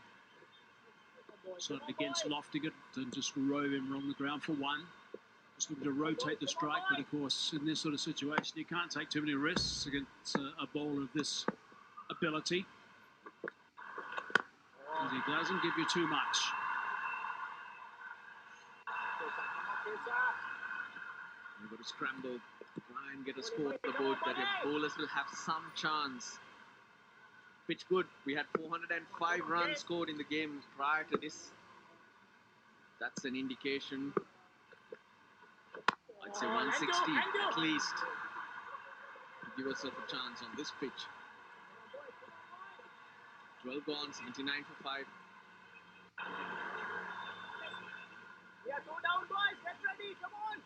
Decided against lofting it and just rove him on the ground for one. Just looking to rotate the strike, but of course, in this sort of situation, you can't take too many risks against a bowler of this ability. Because he doesn't give you too much. You've got to scramble, try and get a score at the board that your bowlers will have some chance. Pitch good. We had 405 runs scored in the game prior to this. That's an indication. I'd say 160 at least to give yourself a chance on this pitch. 12 gone, 79 for 5. Yeah, go down, boys. Get ready. Come on.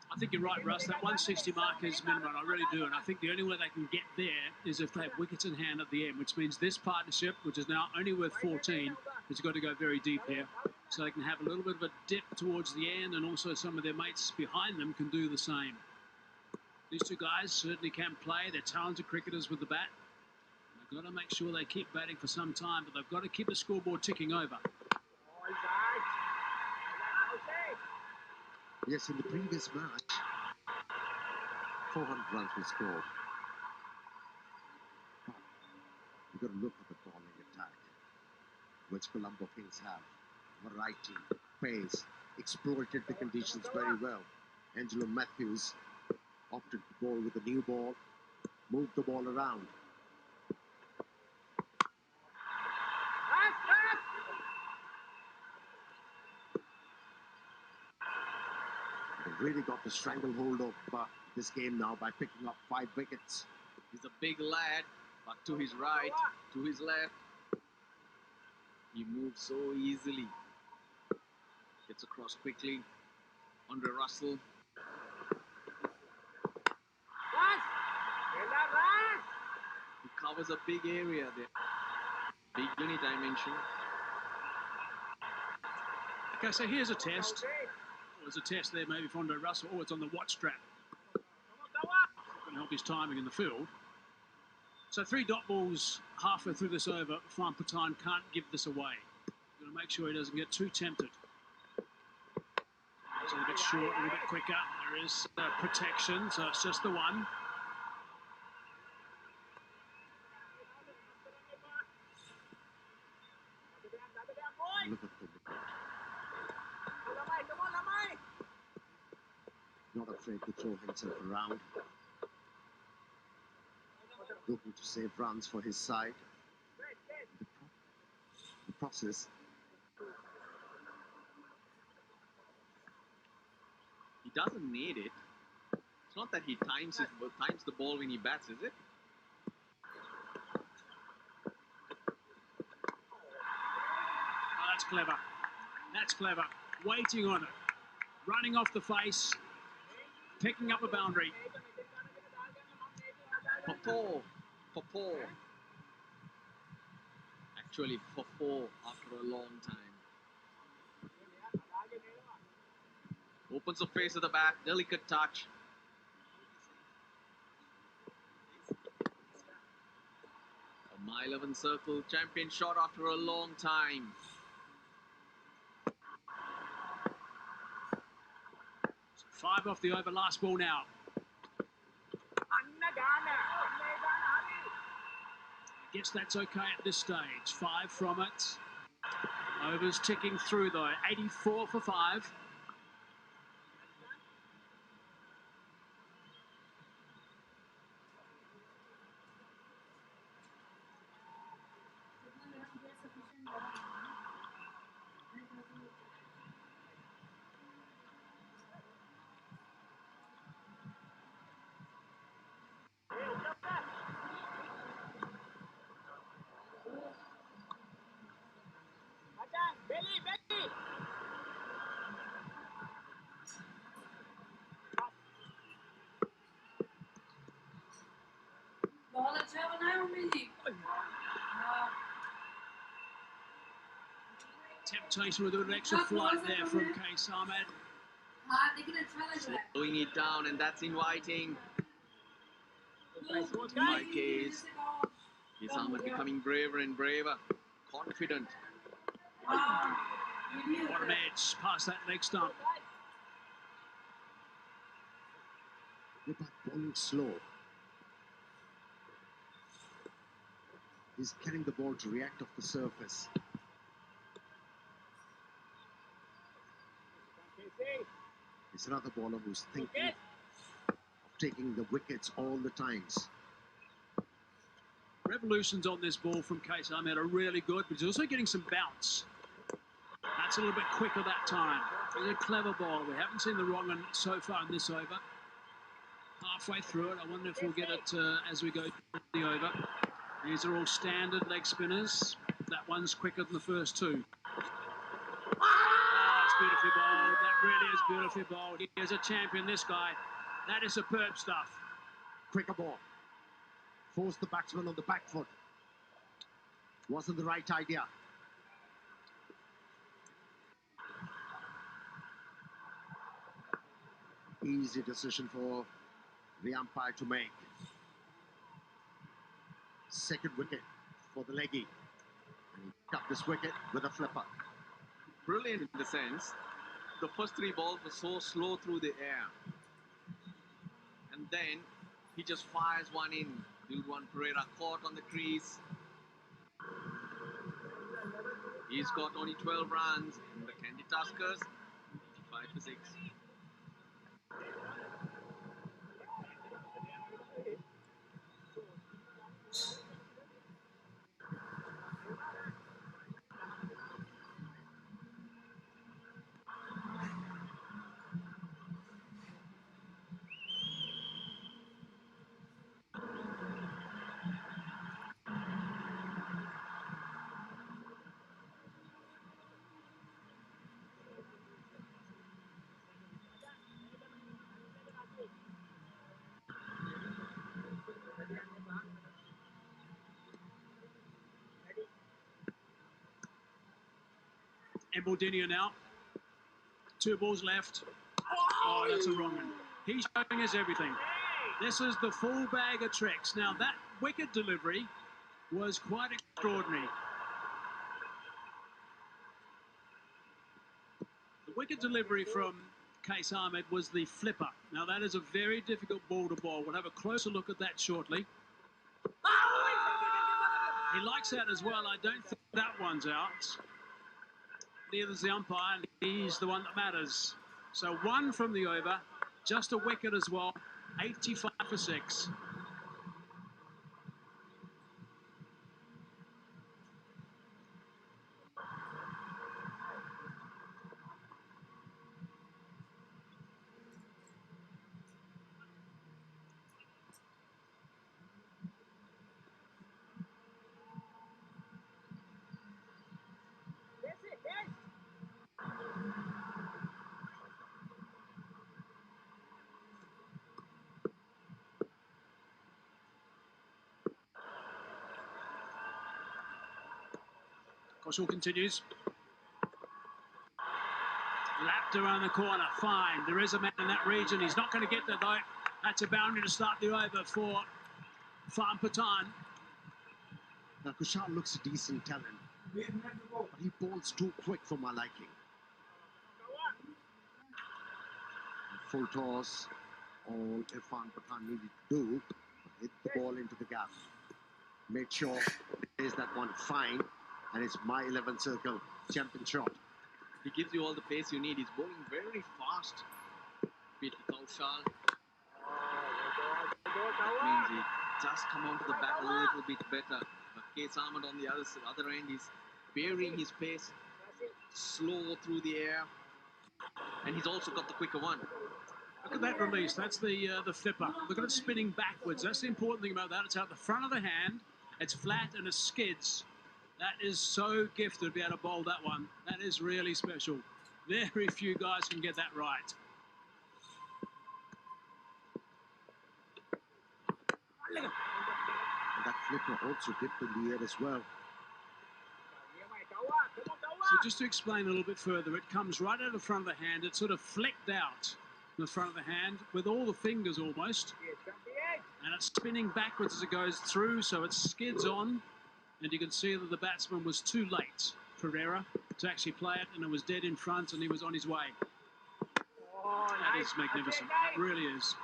I think you're right, Russ. That 160 mark is minimum. I really do. And I think the only way they can get there is if they have wickets in hand at the end, which means this partnership, which is now only worth 14, has got to go very deep here. So they can have a little bit of a dip towards the end, and also some of their mates behind them can do the same. These two guys certainly can play. They're talented cricketers with the bat. They've got to make sure they keep batting for some time, but they've got to keep the scoreboard ticking over. Yes, in the previous match, 400 runs were scored. But you've got to look at the bowling attack, which Colombo Kings have. Variety, pace, exploited the conditions very well. Angelo Matthews opted to bowl with a new ball, moved the ball around. Really got the stranglehold of this game now by picking up 5 wickets. He's a big lad, but to his right, to his left, he moves so easily. Gets across quickly. Andre Russell. He covers a big area there. Big unit dimension. Okay, so here's a test. There's a test there maybe for Andre Russell. Oh, it's on the watch strap. Going to help his timing in the field. So 3 dot balls halfway through this over. Fan Patan can't give this away. Got to make sure he doesn't get too tempted. It's a little bit short, a little bit quicker. There is protection, so it's just the one. Look at the not afraid to throw himself around. Looking to save runs for his side. The process. He doesn't need it. It's not that he times the ball when he bats, is it? Oh, that's clever. That's clever. Waiting on it. Running off the face. Picking up a boundary. For four. Actually, for 4 after a long time. Opens the face of the bat. Delicate touch. A mile 11 circle. Champion shot after a long time. So 5 off the over. Last ball now. I guess that's okay at this stage. 5 from it. Overs ticking through though. 84 for 5. Temptation with an extra flight there from Qais Ahmed. Slowing it down, and that's inviting. By Qais. Qais Ahmed becoming braver and braver. Confident. Bottom edge, past that leg stump. Look at bowling slow. He's getting the ball to react off the surface. It's another bowler who's thinking of taking the wickets all the times. Revolutions on this ball from Qais Ahmed are really good, but he's also getting some bounce. That's a little bit quicker that time. He's a clever ball. We haven't seen the wrong one so far in this over. Halfway through it, I wonder if we'll get it as we go to the over. These are all standard leg spinners. That one's quicker than the first 2. Oh, it's beautifully bowled. That really is beautifully bowled. He is a champion, this guy. That is superb stuff. Quicker ball. Forced the batsman on the back foot. Wasn't the right idea. Easy decision for the umpire to make. Second wicket for the leggy. And he cut this wicket with a flipper. Brilliant in the sense, the first 3 balls were so slow through the air. And then he just fires one in. Dilwan Pereira caught on the crease. He's got only 12 runs in the Kandy Tuskers. 85 for 6. Embodinia now. 2 balls left. Oh, that's a wrong one. He's showing us everything. This is the full bag of tricks. Now, that wicket delivery was quite extraordinary. The wicket delivery from Case Ahmed was the flipper. Now, that is a very difficult ball to bowl. We'll have a closer look at that shortly. He likes that as well. I don't think that one's out. Neither's the umpire, and he's the one that matters. So 1 from the over, just a wicket as well, 85 for 6. Koshal continues. Lapped around the corner, fine. There is a man in that region. He's not going to get there though. That's a boundary to start the over for Farm Patan. Now, Kushal looks a decent talent, but he bowls too quick for my liking. Full toss, all Irfan Pathan needed to do, hit the ball into the gap. Made sure there's that one fine, and it's my 11 circle champion shot. He gives you all the pace you need. He's bowling very fast. Peter Kaushal. That means he just come onto the bat a little bit better. But Case Ahmed on the other end is varying his pace, slow through the air, and he's also got the quicker one. Look at that release. That's the flipper. Look at it spinning backwards. That's the important thing about that. It's out the front of the hand. It's flat and it skids. That is so gifted to be able to bowl that one. That is really special. Very few guys can get that right. And that flipper also dipped in the air as well. So just to explain a little bit further, it comes right out of the front of the hand. It's sort of flicked out in the front of the hand with all the fingers almost. And it's spinning backwards as it goes through, so it skids on. And you can see that the batsman was too late, Pereira, to actually play it, and it was dead in front, and he was on his way. That is magnificent. It really is.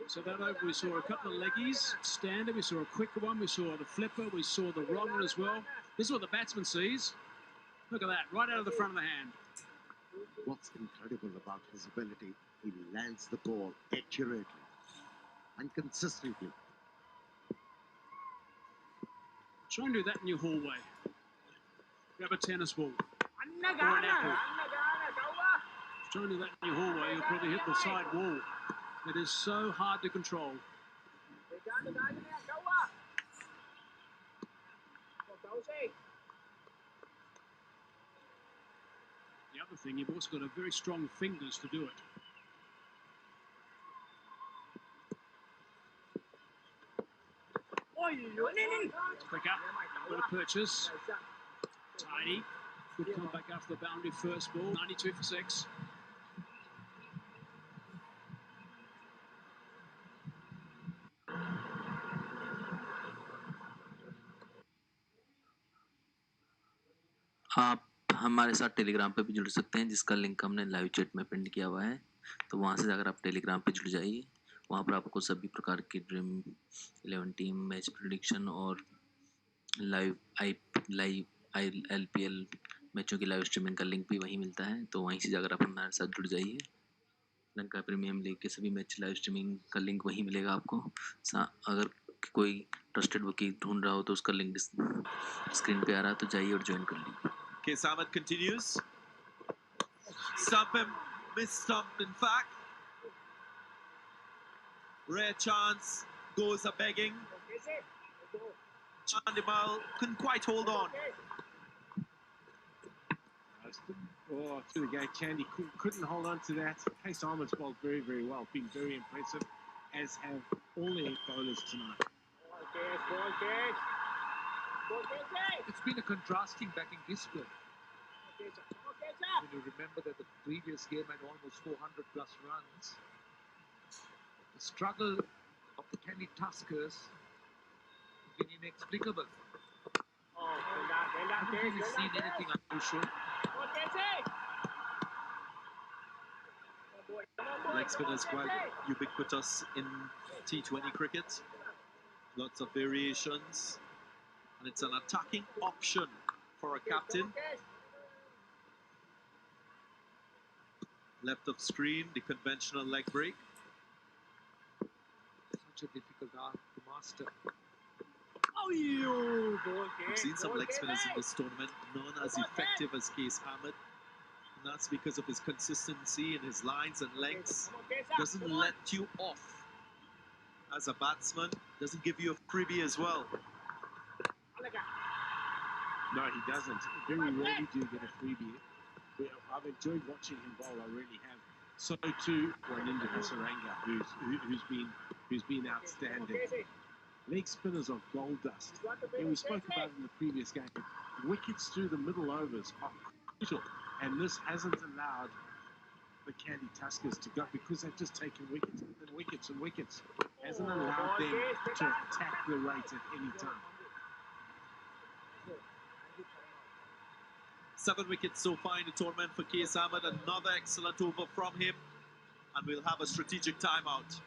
So that over, we saw a couple of leggies, standard, we saw a quicker one, we saw the flipper, we saw the wrong one as well. This is what the batsman sees. Look at that, right out of the front of the hand. What's incredible about his ability, he lands the ball accurately and consistently. Try and do that in your hallway. Grab a tennis ball or an apple. Try and do that in your hallway, you'll probably hit the side wall. It is so hard to control. The other thing, you've also got a very strong fingers to do it. Quick up, got a purchase. Tidy. Good comeback after the boundary first ball. 92 for 6. आप हमारे साथ Telegram पे भी जुड़ सकते हैं, जिसका link हमने लाइव चैट में पिन किया हुआ है। तो वहाँ से जाकर आप टेलीग्राम पे जुड़ जाइए। वहाँ पर आपको सभी प्रकार की ड्रीम 11 टीम मैच प्रेडिक्शन और लाइव LPL मैचों की लाइव स्ट्रीमिंग का लिंक भी वहीं मिलता है। तो वहीं से जाकर आप हमारे साथ जुड़ जाइए। लंका प्रीमियम लीग के सभी मैच लाइव स्ट्रीमिंग का लिंक वहीं मिलेगा आपको। अगर कोई ट्रस्टेड वकील ढूंढ रहा हो तो उसका लिंक स्क्रीन पे आ रहा है, तो जाइए और ज्वाइन कर लीजिए। Case Ahmed continues. Stump him, missed-stumped in fact. Rare chance, goes a begging. Chandimal couldn't quite hold on. Oh, through the gate, Kandy couldn't hold on to that. Case Ahmed's bowled very, very well, been very impressive, as have all the bowlers tonight. It's been a contrasting batting display. When you remember that the previous game had almost 400 plus runs, the struggle of the Kandy Tuskers has been inexplicable. I haven't really seen anything unusual. Leg spinners quite ubiquitous in T20 cricket. Lots of variations. And it's an attacking option for a captain. Left of screen, the conventional leg break. Such a difficult art to master. We've seen some leg spinners in this tournament, none as effective as Case Ahmed. And that's because of his consistency in his lines and lengths. Doesn't let you off as a batsman. Doesn't give you a freebie as well. No, he doesn't. Very rarely do you get a freebie. I've enjoyed watching him bowl. I really have. So too, Waninda SRILANKA, who's been outstanding. Leg spinners are gold dust. And we spoke about it in the previous game. Wickets through the middle overs are crucial, and this hasn't allowed the Kandy Tuskers to go because they've just taken wickets and wickets and wickets. Hasn't allowed them to attack the rate at any time. 7 wickets so far in the tournament for Case Ahmed. Another excellent over from him. And we'll have a strategic timeout.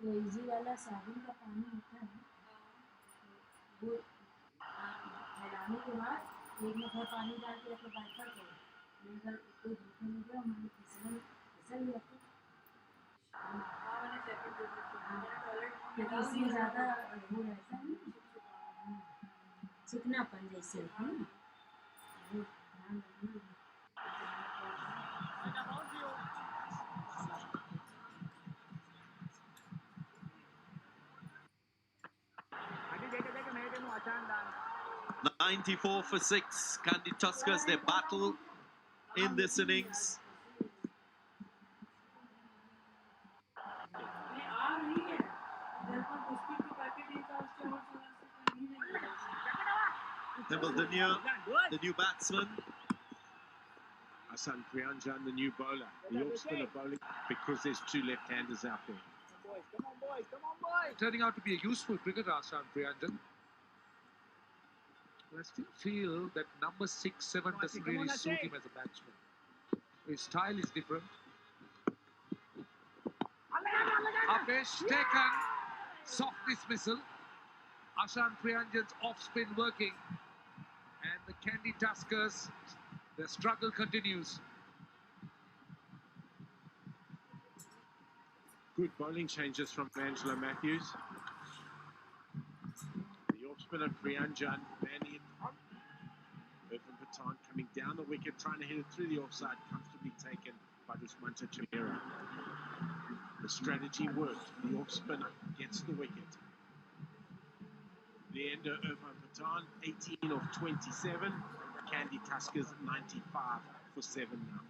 वो easy वाला साबुन का पानी होता है वो फैलाने के बाद एक मग्घा पानी डाल के अपने बाइक पर करो अगर कोई धोखे में गया हमारे फिसल गया तो क्योंकि इसमें ज़्यादा वो रहता है ना चिकनापन जैसे होता है ना वो ध्यान रखना 94 for 6. Kandy Tuskers, their battle in this innings. The new batsman. Hassan Priyanjan, the new bowler. The off spinner bowling because there's 2 left-handers out there. Come on, boys. Come on, boys. Turning out to be a useful cricketer, Hassan Priyanjan. I still feel that number 6, 7 doesn't really suit him as a batsman. His style is different. Apesh taken. Soft dismissal. Hassan Priyanjan's off-spin working. And the Kandy Tuskers, the struggle continues. Good bowling changes from Angelo Matthews. The off spinner Priyanjan manning in front. Irfan Pathan coming down the wicket, trying to hit it through the offside, comfortably taken by Dushmanta Chamera. The strategy worked. The off spinner gets the wicket. The ender Irfan Pathan, 18 of 27. Kandy Tuskers, 95 for 7 now.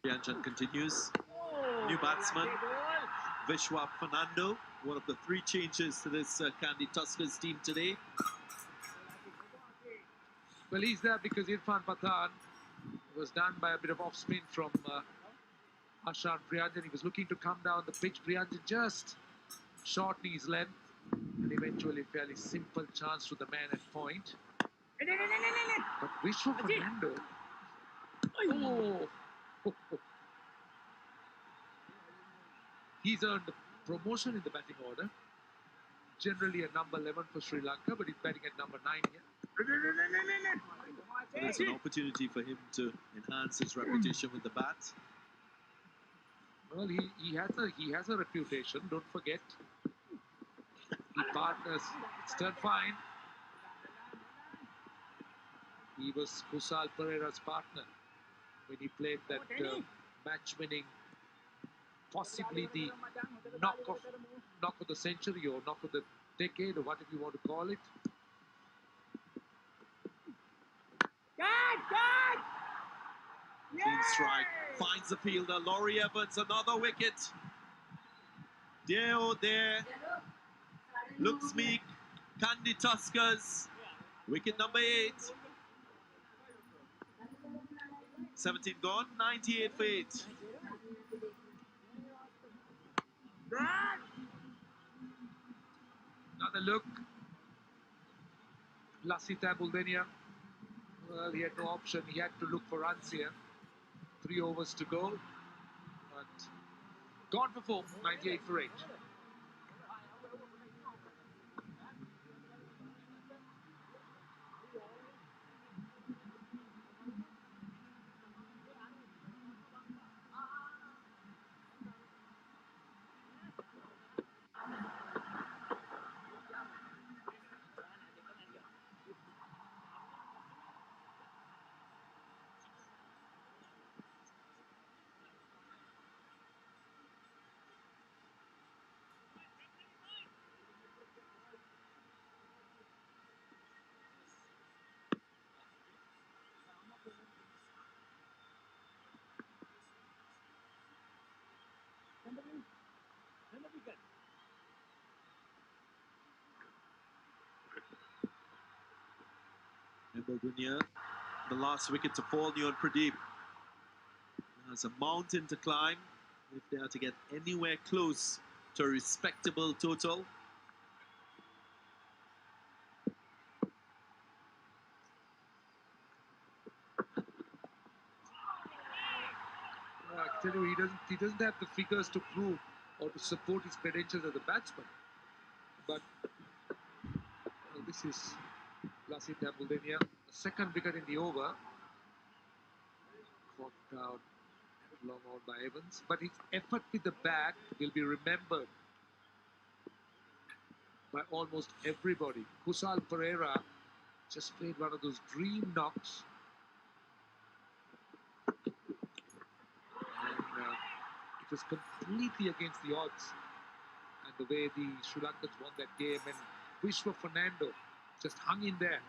Priyanjan continues. New batsman, Vishwa Fernando, one of the 3 changes to this Kandy Tuskers team today. Well, he's there because Irfan Pathan was done by a bit of off spin from Ashan Priyanjan. He was looking to come down the pitch. Priyanjan just shortening his length, and eventually fairly simple chance to the man at point. But Vishwa Fernando. Oh. He's earned promotion in the batting order. Generally a number 11 for Sri Lanka, but he's batting at number 9 here. So it's an opportunity for him to enhance his reputation with the bat. Well, he has a reputation. Don't forget, he partners. It's turned fine. He was Kusal Pereira's partner when he played that match-winning, possibly the knock of the century or knock of the decade or whatever you want to call it. Clean strike, finds the fielder, Laurie Evans, another wicket. There, oh there, looks meek, Kandy Tuskers, wicket number 8. 17 gone, 98 for 8. Another look. Lasita Buldenia. Well, he had no option. He had to look for runs here. 3 overs to go. But gone for 4, 98 for 8. Dunya, the last wicket to fall, Neon Pradeep. There's a mountain to climb if they are to get anywhere close to a respectable total. I tell you, he doesn't have the figures to prove or to support his credentials as a batsman. But well, this is Lasita Buldenia, the second wicket in the over. Caught down long on by Evans. But his effort with the bat will be remembered by almost everybody. Kusal Pereira just played one of those dream knocks. And it was completely against the odds. And the way the Sri Lankans won that game, and Vishwa Fernando just hung in there.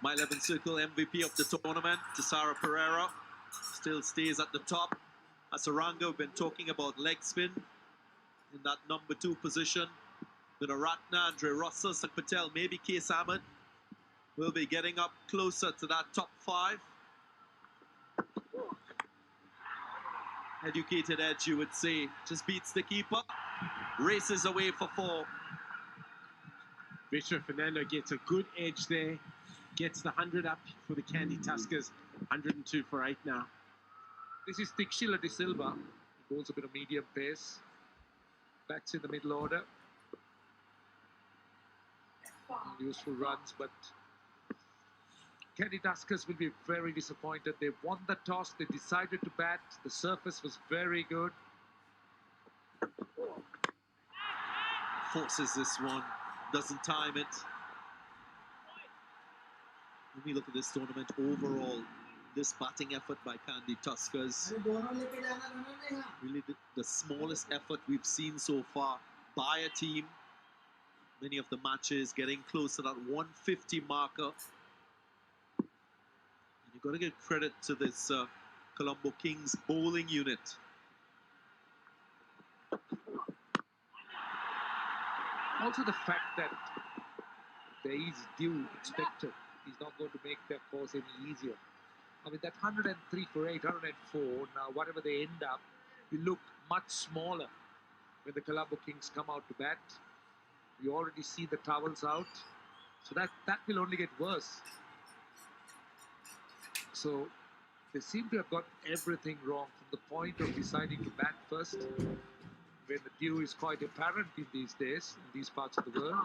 My 11 circle MVP of the tournament, Tisara Pereira, still stays at the top. Asaranga, we've been talking about leg spin in that number 2 position. Gunaratna, Andre Rossa, Sak Patel, maybe Case Ahmed. will be getting up closer to that top 5. Educated edge, you would say. Just beats the keeper. Races away for 4. Vishwa Fernando gets a good edge there. Gets the 100 up for the Kandy Tuskers. 102 for 8 now. This is Tixila de Silva. He bowls a bit of medium pace. Bats in the middle order. Useful runs, but Kandy Tuskers will be very disappointed. They won the toss. They decided to bat. The surface was very good. Forces this one. Doesn't time it. When we look at this tournament overall, this batting effort by Kandy Tuskers, really the smallest effort we've seen so far by a team. Many of the matches getting close to that 150 marker. And you've got to give credit to this Colombo Kings bowling unit. Also the fact that there is due expected is not going to make their cause any easier. I mean, that 103 for 8, 104, now whatever they end up, will look much smaller when the Colombo Kings come out to bat. You already see the towels out, so that will only get worse. So they seem to have got everything wrong from the point of deciding to bat first, when the due is quite apparent in these days, in these parts of the world.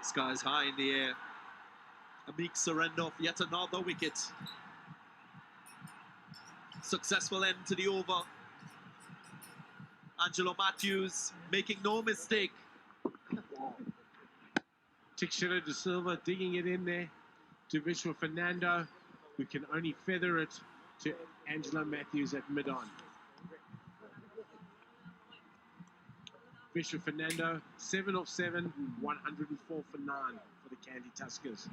Skies high in the air. A meek surrender of yet another wicket. Successful end to the over. Angelo Matthews making no mistake. Tixila de Silva digging it in there to Vishwa Fernando, who can only feather it to Angelo Matthews at mid-on. Vishwa Fernando, 7 off 7, 104 for 9 for the Kandy Tuskers.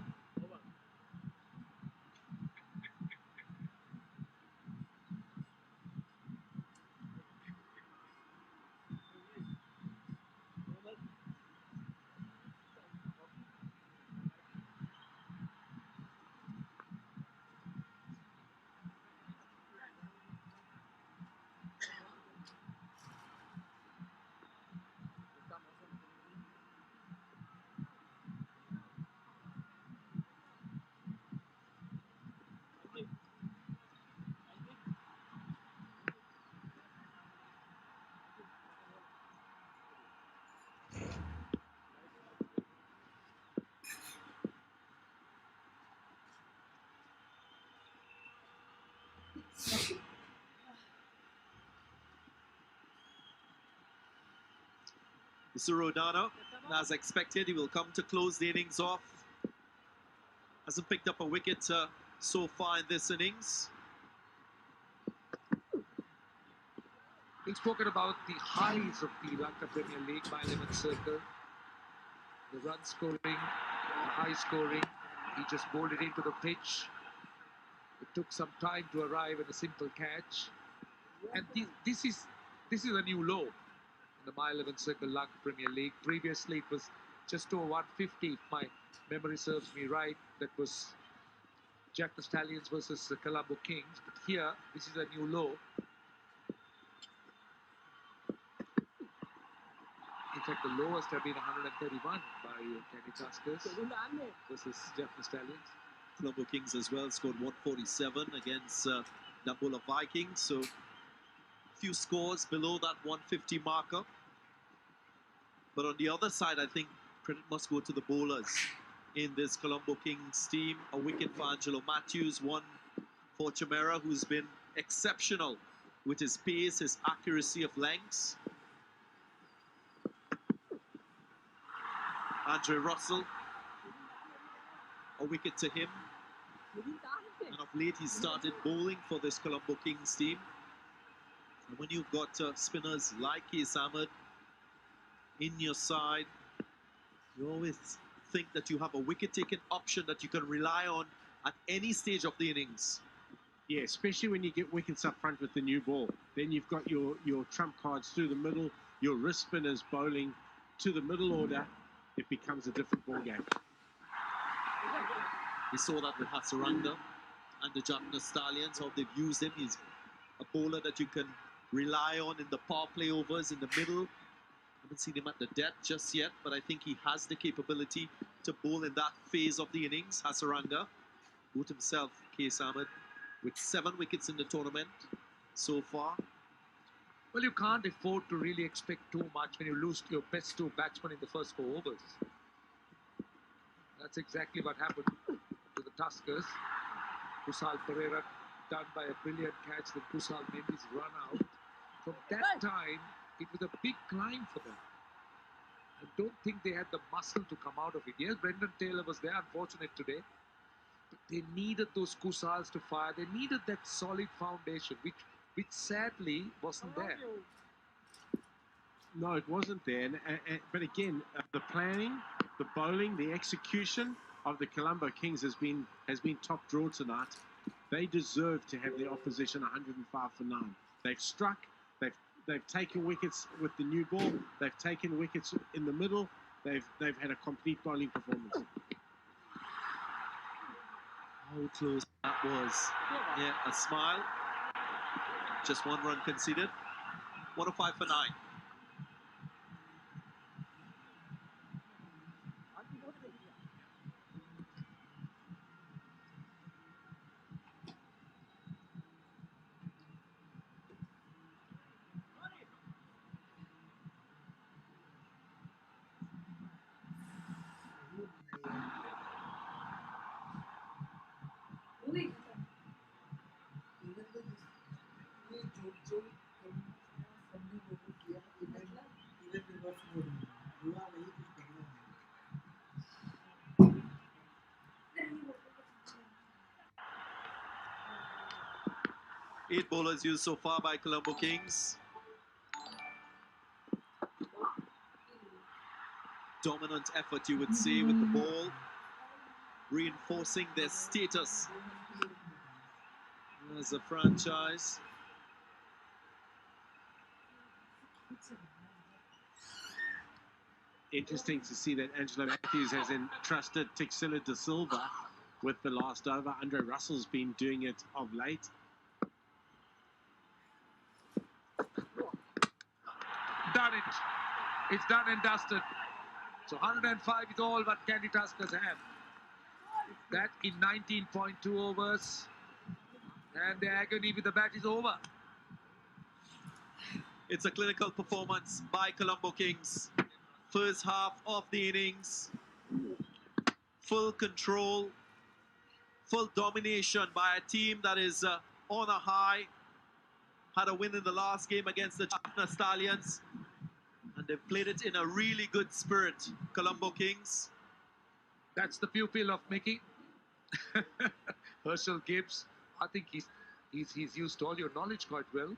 Mr. Rodano, as expected, he will come to close the innings off. Hasn't picked up a wicket so far in this innings. We've spoken about the highs of the Lanka Premier League by 11 circle. The run scoring, the high scoring. He just bowled it into the pitch. It took some time to arrive at a simple catch. And this is a new low in the My 11 Circle Lanka Premier League. Previously, it was just over 150, if my memory serves me right. That was Jaffna Stallions versus the Colombo Kings. But here, this is a new low. In fact, the lowest have been 131 by Kandy Tuskers versus Jaffna Stallions. Colombo Kings as well scored 147 against Dambulla Viking. So a few scores below that 150 marker. But on the other side, I think credit must go to the bowlers in this Colombo Kings team. A wicket for Angelo Matthews, one for Chimera, who's been exceptional with his pace, his accuracy of lengths. Andre Russell, a wicket to him. And of late, he started bowling for this Colombo Kings team. And when you've got spinners like Kees Ahmed in your side, you always think that you have a wicket-taking option that you can rely on at any stage of the innings. Yeah, especially when you get wickets up front with the new ball. Then you've got your trump cards through the middle, your wrist spinners bowling to the middle order. it becomes a different ball game. We saw that with SRILANKA and the Jaffna Stallions, how they've used him. He's a bowler that you can rely on in the power play overs in the middle. I haven't seen him at the depth just yet, but I think he has the capability to bowl in that phase of the innings. SRILANKA, Boot himself, K.S. Ahmed, with 7 wickets in the tournament so far. Well, you can't afford to really expect too much when you lose your best 2 batsmen in the first 4 overs. That's exactly what happened to the Tuskers. Kusal Pereira done by a brilliant catch, then Kusal Mendy's run out. From that time, it was a big climb for them. I don't think they had the muscle to come out of it. Yes, Brendan Taylor was there, unfortunate today. But they needed those Kusals to fire. They needed that solid foundation, which sadly wasn't there. No, it wasn't there. But again, the planning, the bowling, the execution of the Colombo Kings has been top draw tonight. They deserve to have the opposition 105 for 9. They've struck. They've taken wickets with the new ball. They've taken wickets in the middle. They've had a complete bowling performance. How close that was. Yeah, a smile. Just 1 run conceded. 105 for 9. 8 bowlers used so far by Colombo Kings. Dominant effort, you would say, with the ball, reinforcing their status as a franchise. Interesting to see that Angelo Matthews has entrusted Tixila De Silva with the last over. Andre Russell's been doing it of late. Done it. It's done and dusted. So 105 is all what Kandy Tuskers have. That in 19.2 overs. And the agony with the bat is over. It's a clinical performance by Colombo Kings. First half of the innings. Full control. Full domination by a team that is on a high. Had a win in the last game against the Jaffna Stallions. And they've played it in a really good spirit, Colombo Kings. That's the pupil of Mickey. Herschel Gibbs. I think he's used all your knowledge quite well.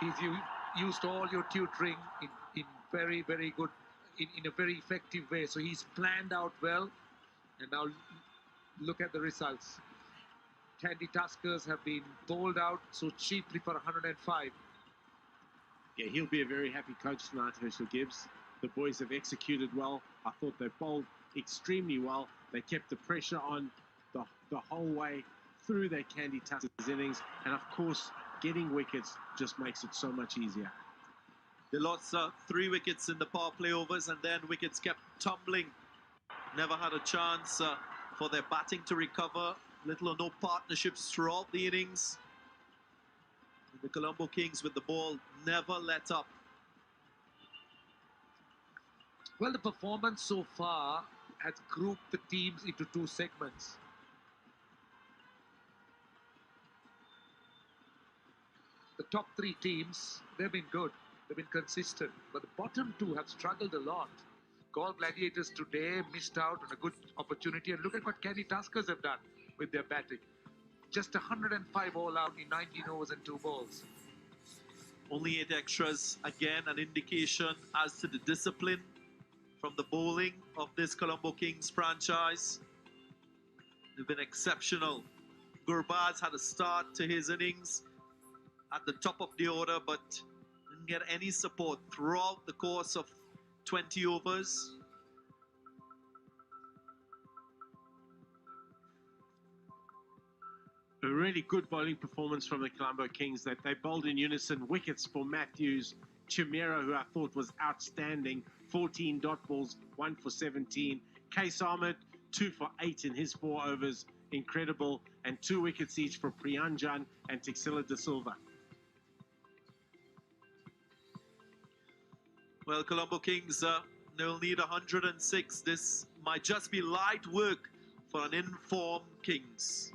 He's used all your tutoring in very, very good, in a very effective way. So he's planned out well. And now look at the results. Kandy Tuskers have been bowled out so cheaply for 105. Yeah, he'll be a very happy coach tonight, Herschel Gibbs. The boys have executed well. I thought they bowled extremely well. They kept the pressure on the whole way through their Kandy Tuskers innings. And of course, getting wickets just makes it so much easier. They lost 3 wickets in the power play overs, and then wickets kept tumbling. Never had a chance for their batting to recover. Little or no partnerships throughout the innings. And the Colombo Kings with the ball never let up. Well, the performance so far has grouped the teams into 2 segments. The top 3 teams, they've been good. They've been consistent. But the bottom 2 have struggled a lot. Galle Gladiators today missed out on a good opportunity. And look at what Kandy Tuskers have done with their batting. Just 105 all out in 19 overs and 2 balls. Only 8 extras. Again, an indication as to the discipline from the bowling of this Colombo Kings franchise. They've been exceptional Gurbaz had a start to his innings at the top of the order, but didn't get any support throughout the course of 20 overs. A really good bowling performance from the Colombo Kings, that they bowled in unison. Wickets for Matthews, Chimera, who I thought was outstanding, 14 dot balls, 1 for 17. Case Ahmed, 2 for 8 in his 4 overs, incredible, and 2 wickets each for Priyanjan and Tixila de Silva. Well, Colombo Kings, they'll need 106. This might just be light work for an informed Kings.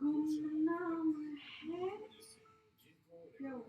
गुमनाम है क्यों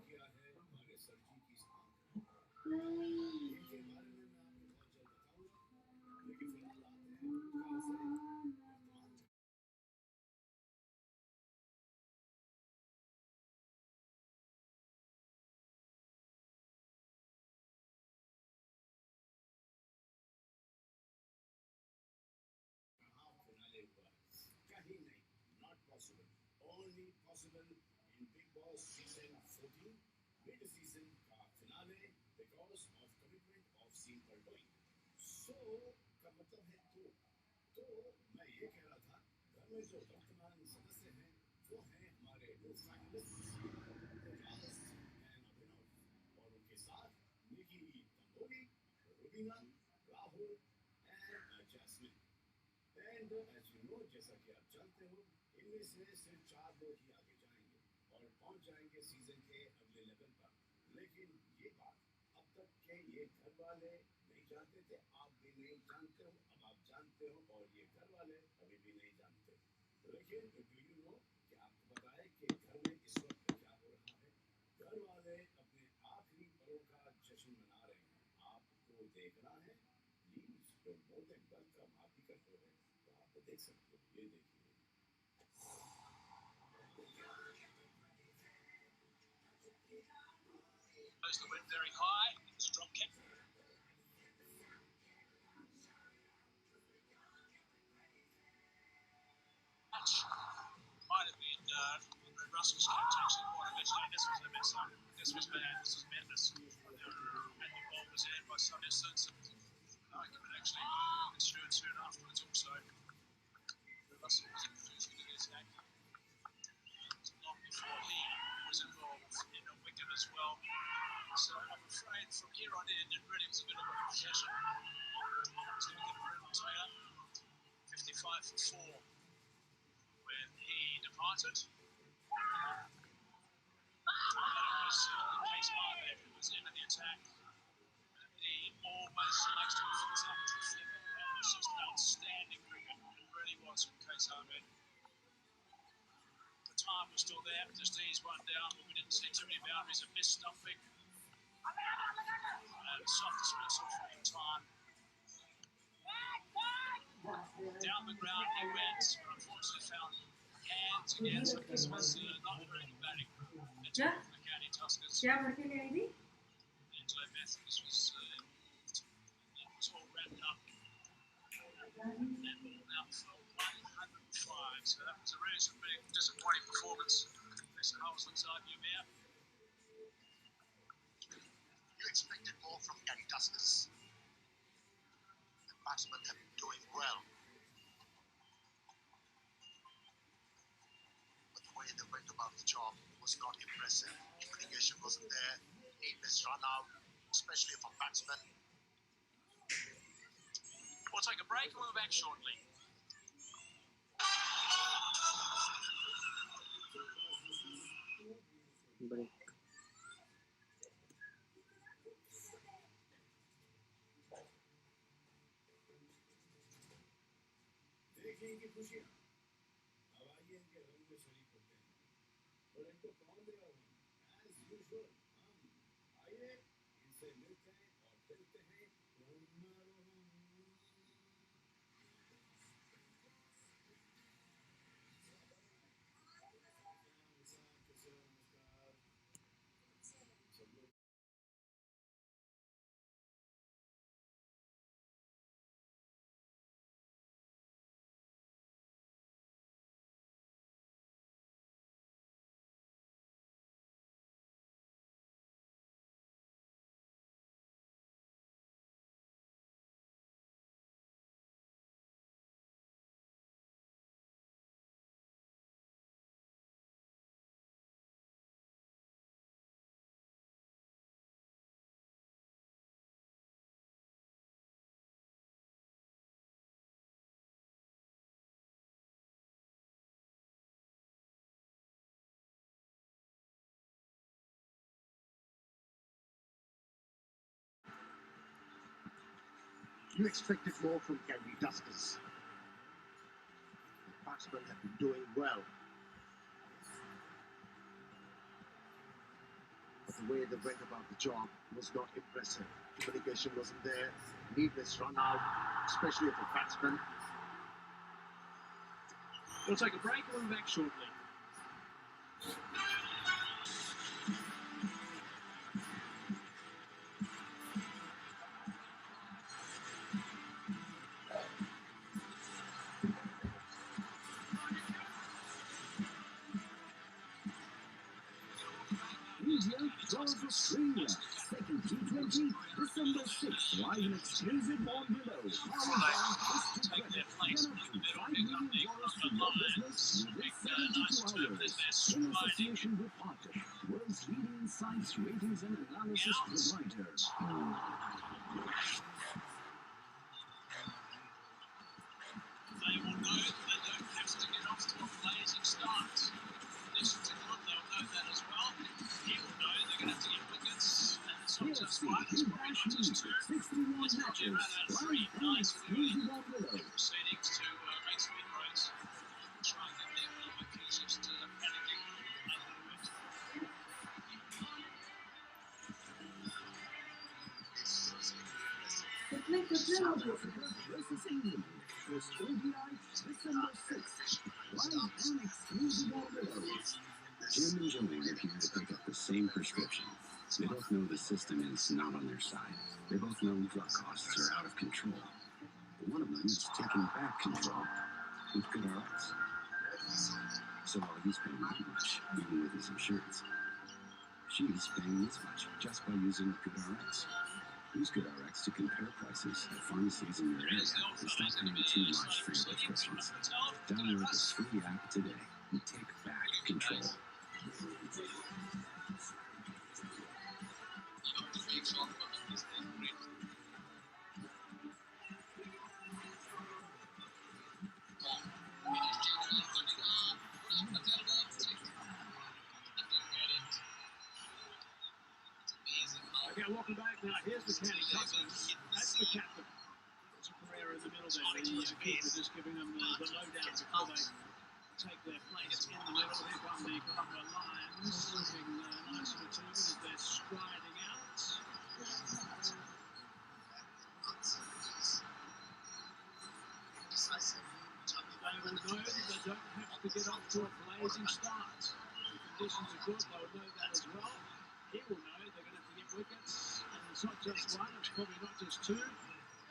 Goes the wind very high. It's a drop kick. Might have been Russell's catch actually quite a bit. This was a mess up. This was bad. This was madness. And the ball was in by some distance. And I could actually ensured soon afterwards also. Russell was infusing in his neck. Long before he was involved in a wicket as well. So I'm afraid from here on in, it really was a bit of a possession. So look at Brendan Taylor, 55 for 4 when he departed. That was the case Marvin who was into the attack. He almost likes to fix up to the flip. That was just outstanding cricket. It really was from Case Marvin. The time was still there, just eased one down, but we didn't see too many boundaries of missed stumping. And soft dismissal from time. Down the ground he went, but unfortunately found hands again, so this was not very good batting. It's for the Kandy Tuskers. Angelo Matthews was involved. That was all wrapped up. And ball now fell 105, so that was a really disappointing performance. Mr. Howells looks argue there. You expected more from Kandy Tuskers. The batsmen have been doing well. But the way they went about the job was not impressive. Communication wasn't there. Needless run out, especially from batsmen. We'll take a break and we'll be back shortly. Break. देखें कि खुशियाँ अब आइए इनके रंग में शरीक होते हैं और इनको कौन देगा as usual हम आइए इनसे मिलते हैं और खेलते हैं You expected more from Kandy Tuskers. The batsmen have been doing well. But the way they went about the job was not impressive. Communication wasn't there. Needless run out, especially for batsmen. We'll take a break and we'll be back shortly. India draws Australia. Second T20, December 6th. Live and exclusive on below. Take their place with a bit of pick up the front of the lines. Big nice term as they're striding. Association with Arctic, world's leading insights, ratings and analysis provider. They will know that they don't have to get off to a blazing start. This is good, they'll know that as well. He will know they're going to have to get wickets. And it's not just one, it's probably not just two. It's probably around 3 nice proceedings to make some inroads. Try and get their IQs just panicking a little bit. Versus England. First ODI, December 6th. Live and exclusive on below. Jim is only here to pick up the same prescription. They both know the system is not on their side. They both know drug costs are out of control. One of them is taking back control with GoodRx. So while he's paying that much, even with his insurance, she's paying this much just by using GoodRx. Use GoodRx to compare prices at pharmacies in your area and stop paying too much for your prescriptions. Download the free app today and take back control. Okay, welcome back. Now, here's the Kandy Tuskers. That's the captain. It's a Pereira in the middle there. The keeper just giving them the lowdown before they take their place in the middle. Here come the Colombo Lions, looking nice and determined as they're striding out. They will know that they don't have to get off to a blazing start. The conditions are good, they'll know that as well. He will know they're going to have to get wickets, and it's not just one, it's probably not just two,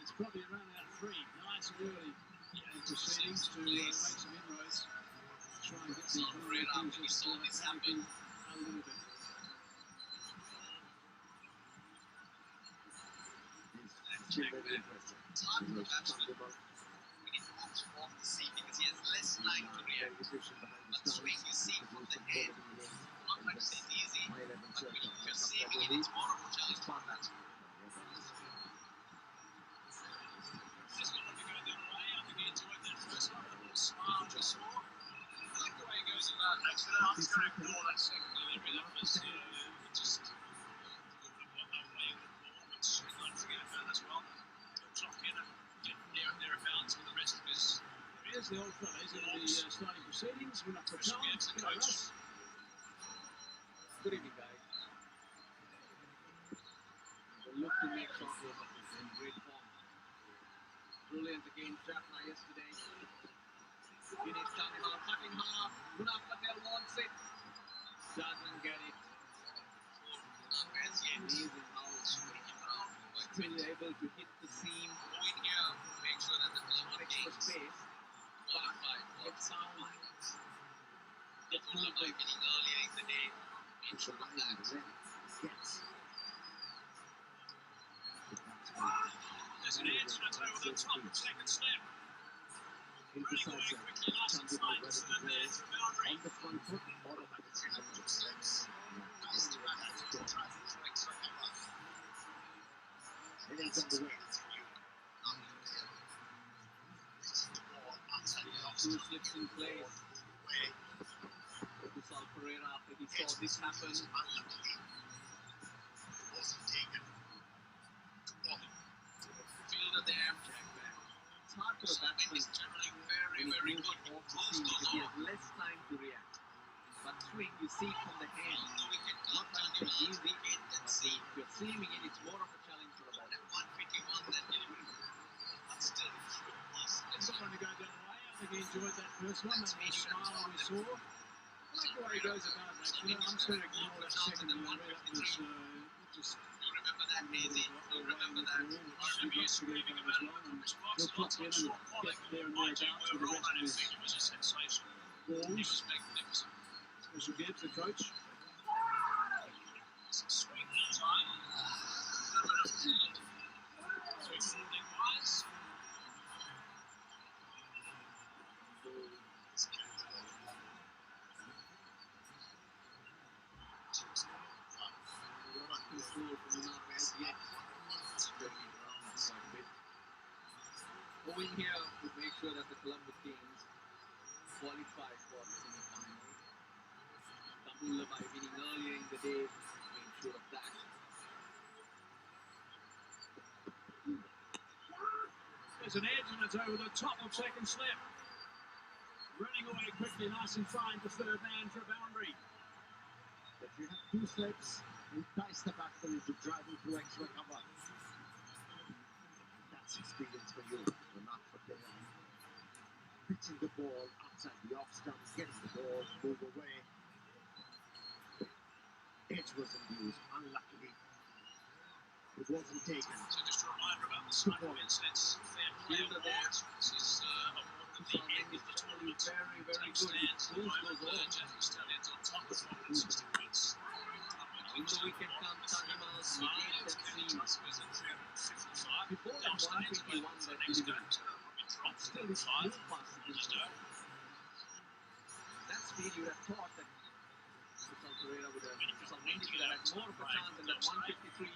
it's probably around about three. Nice and early proceedings to make some inroads, try and get the things just panicking a little bit. Because he has less time to react. But swing you see from the head, not like it's easy, but when you're saving it, it's more of a challenge for that. Just got to go the other way. I think he enjoyed that first one. A little smile he saw. I like the way he goes about it. Actually, I was going to ignore that second delivery. That was just what they're playing the ball, but I'd like to get about as well. He'll drop in and get thereabouts with the rest of his. Here's the old fella. He's in the starting proceedings. We're not for time. Good evening, guys. The look to make shot was in great form. Brilliant against Jaffna yesterday. Finished down in our cutting half. Munaf Patel wants it. Doesn't get it. Amazing how still able to hit the seam. Going here, make sure that the extra space. But it sounds Dambulla by winning earlier in the day. Made sure of that. There's an edge that's over the top of second slip. Running away quickly, nice and tight, and there's the boundary. On the front foot, all of that is it is underway. Two slips in place. Kusal Pereira, after he saw this happen. Fielder there. It's hard for a batsman. He's generally very, very good. Off the seam because he has less time to react. But swing, you see it from the hand. Not like it's easy. If you're seaming it, it's more of a challenge for a bowler. 151 then delivery. But still, He's trying to go down the way. I think he enjoyed that first one. That was smile we saw. I like the way he goes about it, actually. I'm just going to ignore that second delivery. That was just... You remember that, Maisie? You remember that? Should be screaming about it from his box. He'll pop in and get there and thereabouts with the rest of his It was a sensation. balls. He was magnificent. Special Gibbs, the coach. Swing time. Swing fielding wise. Going here to make sure that the Colombo Kings qualify for the semi-final. Dambulla by winning earlier in the day made sure of that. There's an edge and it's over the top of second slip. Running away quickly, nice and fine to third man for a boundary. If you have two slips, entice the batsman into driving through extra cover. That's experience for you, but not for them. Pitching the ball outside the off stump, getting the ball, move away. Edge chance wasn't used. Unluckily, it wasn't taken. So just a reminder about the side events. That's fair play award. This is awarded at the end of the tournament. Very, very Top good. stands at the moment. Jaffna Stallions on top with 460 points. On the wicket comes Tandimal, negates that Kandy scene. Tuskers at 355. Before that Now Stallions 121 went for that the he next did, game. So it dropped to still it's 5. good pass. That speed, you would have thought that Kusal Pereira would have, Kusal Mendy would have had more of a chance than that 153.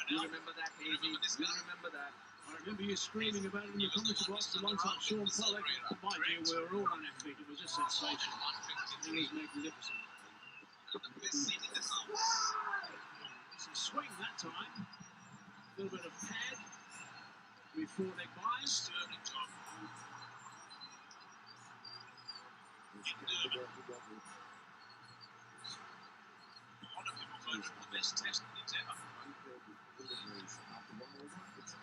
You remember that, Hazy? You remember that? I remember you screaming about it in the commentary box alongside Sean Pollock. Mind you, we were all on our feet. It was just sensational. It was magnificent. Some swing that time. A little bit of pad before they buy. Sterling job. A lot of people voted for the best test innings ever.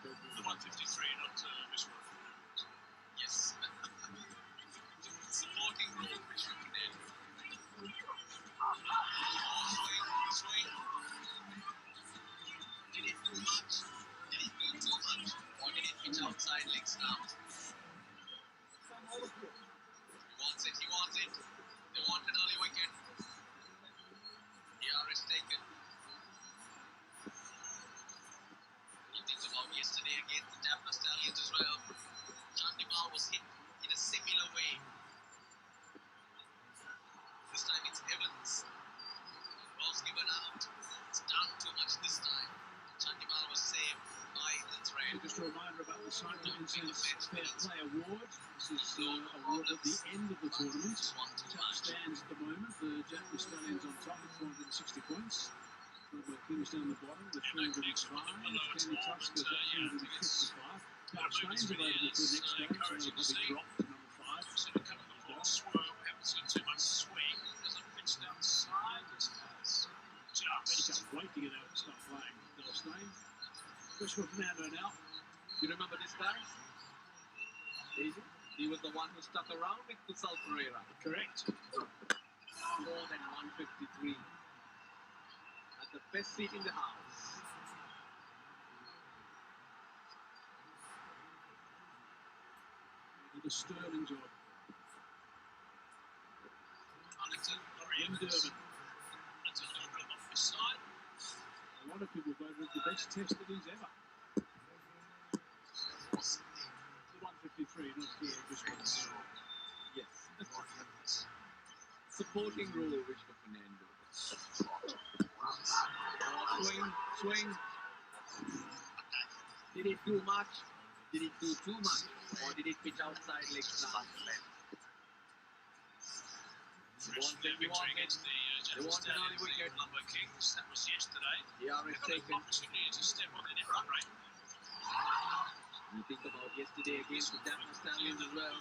The 153, not Vishwa. Yes. Supporting role, Vishwa Fernando. Swing. Did it do much? Did it do too much? Or did it pitch outside leg stump? He wants it. They want an early wicket. DRS taken. You think about yesterday against the Jaffna Stallions as well. Chandimal was hit in a similar way. This time it's Evans. Ball's given out. It's done too much this time. Chandimal was saved by the thread. Just a reminder about the Side Events Fair Play Award. This is award at the end of the tournament. Top stands at the moment. The Jaffna Stallions on top with 460 points. Colombo Kings down the bottom with 305. Kandy Tuskers at 355. Top stands available for the next game, so they'll probably drop to number 5. Seen a couple of balls swirl. We haven't seen too much swing. There's a pitch outside. This has They can't wait to get out and start playing. They'll stay. Vishwa Fernando now. You remember this guy? Hazy? He was the one who stuck around with Kusal Pereira. Correct. More than 153. At the best seat in the house. The Sterling job. Huntington, In Durban. That's a little bit off the side. A lot of people voted the best test innings ever. The 153, not the Vishwa. Yes. Supporting role, Vishwa Fernando. Swing. Did it do much? Did it do too much? Or did it pitch outside leg stump? Fresh their victory against the Jaffna Stallions, the Colombo Kings. That was yesterday. DRS They've got an taken. opportunity to step on their run rate. You think about yesterday against the Jaffna Stallions as well.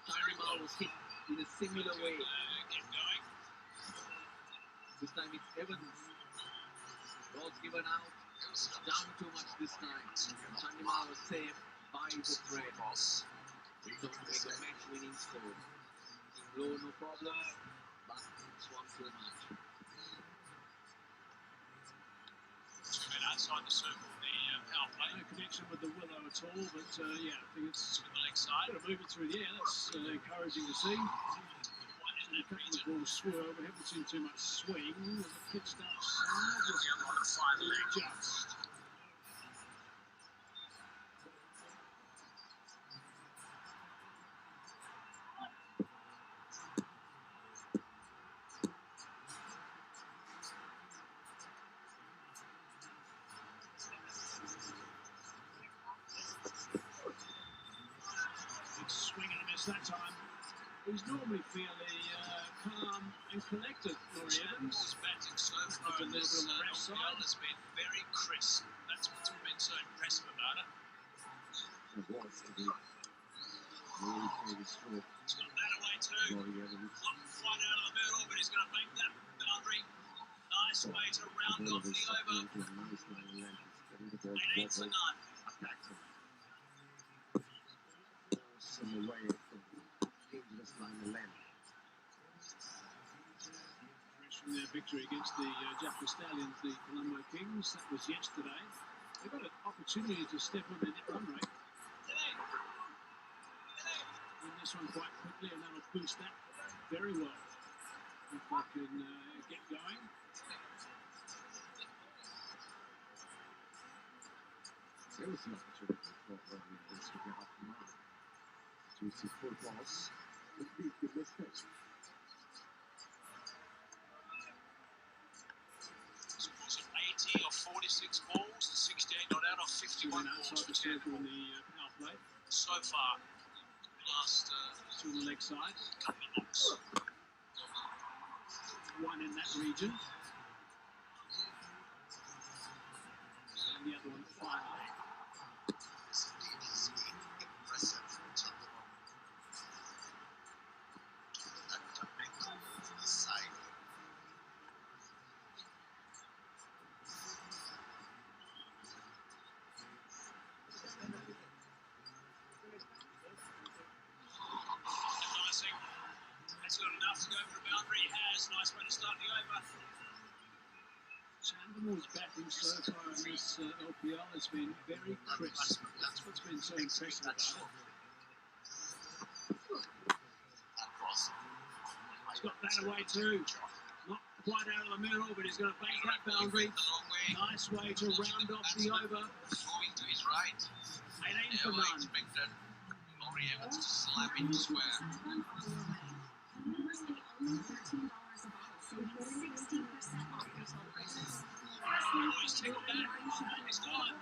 Tandimal was hit in a similar way. Get going. This time it's Evans. Ball's given out. Down too much this time. Chandimal was saved by the thread. It's going to make a match-winning score. Low, no problems, but swung too much. 2 men outside the circle, the power play. No connection with the willow at all, but yeah, I think it's To the leg side. got to move it through the air. That's encouraging to see. One in A that couple of region. balls swirl. We haven't seen too much swing. Was it pitched outside? The other one inside the leg. Just. It's swing and a miss that time. He's normally fairly calm and collected, Laurie Evans. His batting so It's far a in little this bit on the left LPL side. has been very crisp. That's what's been so impressive about it. It's got that away too. Flight out of the middle, but he's going to make that boundary. Nice way to round off the over. 8 for none. Fresh from their victory against the Jaffna Stallions, the Colombo Kings. That was yesterday. They've got an opportunity to step on their net run rate. Win this one quite quickly, and that'll boost that very well if they can get going. There was an opportunity for Gladiators to get up now. Juicy full balls. The Viiking missed it. Scores of 80 or 46 balls, 68 not out of 51 balls. Outside the circle on the power play. So far, last to the leg side. Couple of knocks. One in that region. And the other one finally. This indeed has been impressive from Tuskers. That angle to the side. That's got enough to go for a boundary. He has. Nice way to start the over. Chandler's batting so far in this LPL has been very crisp. That's what's been so impressive about it. He's got that away too. Not quite out of the middle, but he's going to bank that boundary. Nice way to round off the over. Moving to his right. 18 for none. Expected. Laurie Evans to slam into square. He's tickled that. He's gone.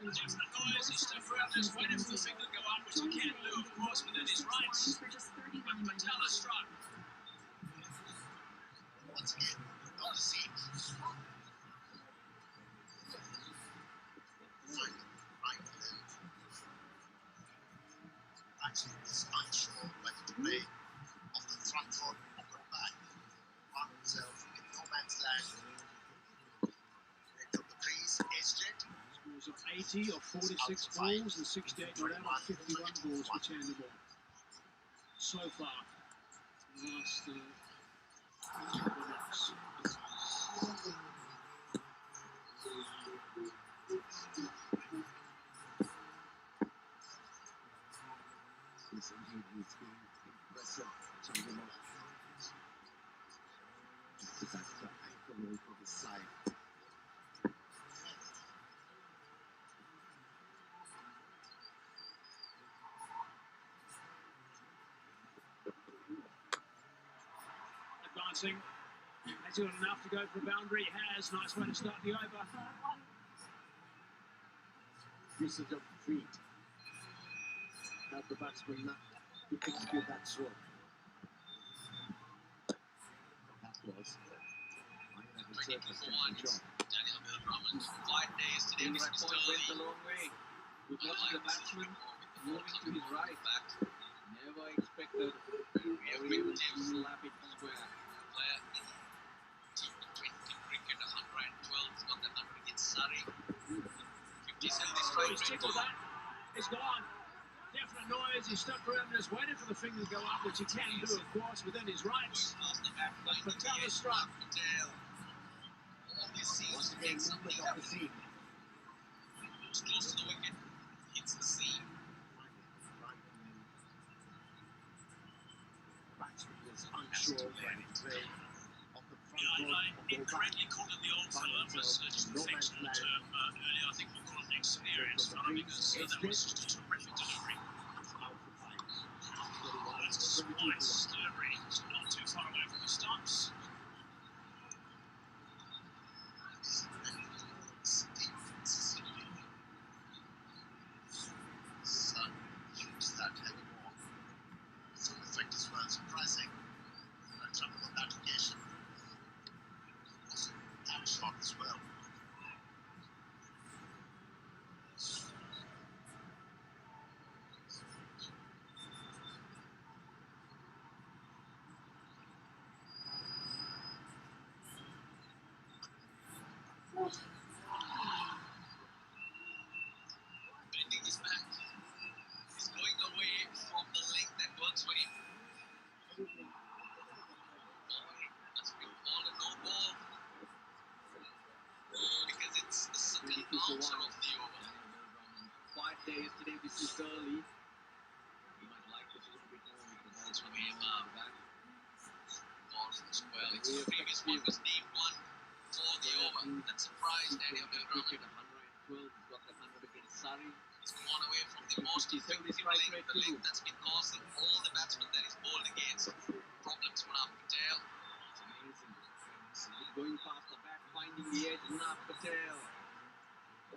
Definite noise. He stepped around this, waiting for the finger to go up, which he can do, of course, within his rights. But Matella struck. Once again, not a seat. Right then. Actually, it's unsure whether to play off the front foot or go back. Found himself in no man's land. They took the trees, edged it. Scores of 80 or 46 balls and 68 not out of 51 balls for Chandler. So far, the last couple of knocks. This indeed has been impressive. Chandler. Just about to ankle roll for the side. Advancing. Has he got enough to go for a boundary? He has. Nice way to start the over. Usage of feet. Help the batsman not to execute that throw. That was Daniel Milgram, 5 days today. This is still went a long way. We're watching the batsman moving to his right. Never expected Laurie Evans to slap it square. Player in T20 cricket, 112. He's got the 100 against Surrey. 57 He's tickled that. It's gone. Definite noise. He stuck around and just waited for the finger to go up, which he can do, of course, within his rights. But Matella struck. once again movement of the seam. Moves close to the wicket. Hits the seam. Batsman was unsure when he played off the front Yeah, foot I or go incorrectly back. called it the old fella. It was just an affectionate term earlier. I think we'll call it the experienced fella because that was just a terrific delivery. That's a nice delivery. It's not too far away from the stumps. Son shoots that heavy ball. Some effect as well, surprising. Trouble on that occasion. Also, that shot as well. assist early. He might like this a little bit more with the balls from him back. Balls from the square. It's the previous one was named one for the over. That surprised Danny of the cricket. 112. He's got that 100 against Surrey. He's gone away from the most effective length, the length that's been causing all the batsmen that he's bowled against problems. Munaf Patel. It's amazing. He's going past the bat, finding the edge. Munaf Patel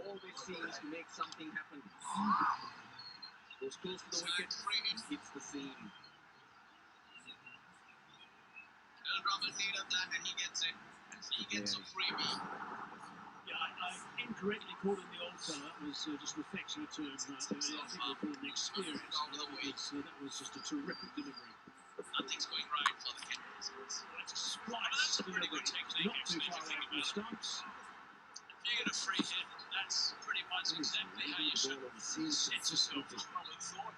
always seems to make something happen. Goes close to the wicket, hits the seam. Drummond needed that and he gets it. He gets a freebie. Yeah, I incorrectly called him the old fella. It was just an affectionate term. I think we called him the experience. That was just a terrific delivery. Nothing's going right for the Kandies. It's a splice. That's a pretty good technique, actually, if you think about the stumps. If you get a free hit, that's pretty much exactly how you should set yourself, I would have thought.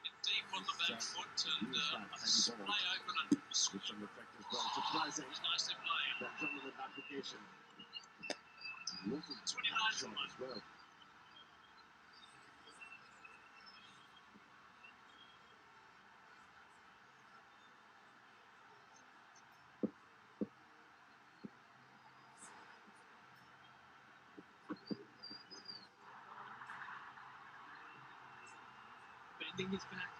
Get deep on the back foot and play open and switch on the effect as well. Surprising. It's nicely played. That dominant application. 29 for 1 as well. Bending his back.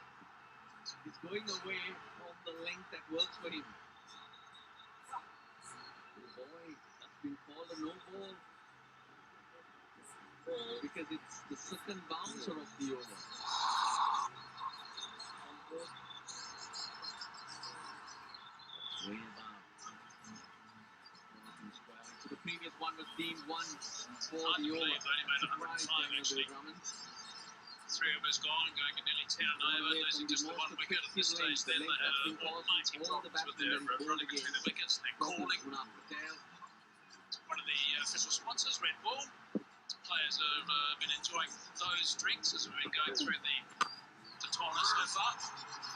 He's going away from the length that works for him. Oh boy, that's been called a no ball. Because it's the second bouncer of the over. Way above. So the previous one was deemed one for the over. They only made 105 actually. 3 overs gone, going to nearly 10 over, losing just the 1 wicket at this stage. Then they had almighty problems with their running between the wickets. They're calling. One of the official sponsors, Red Bull. Players have been enjoying those drinks as we've been going through the tournament so far.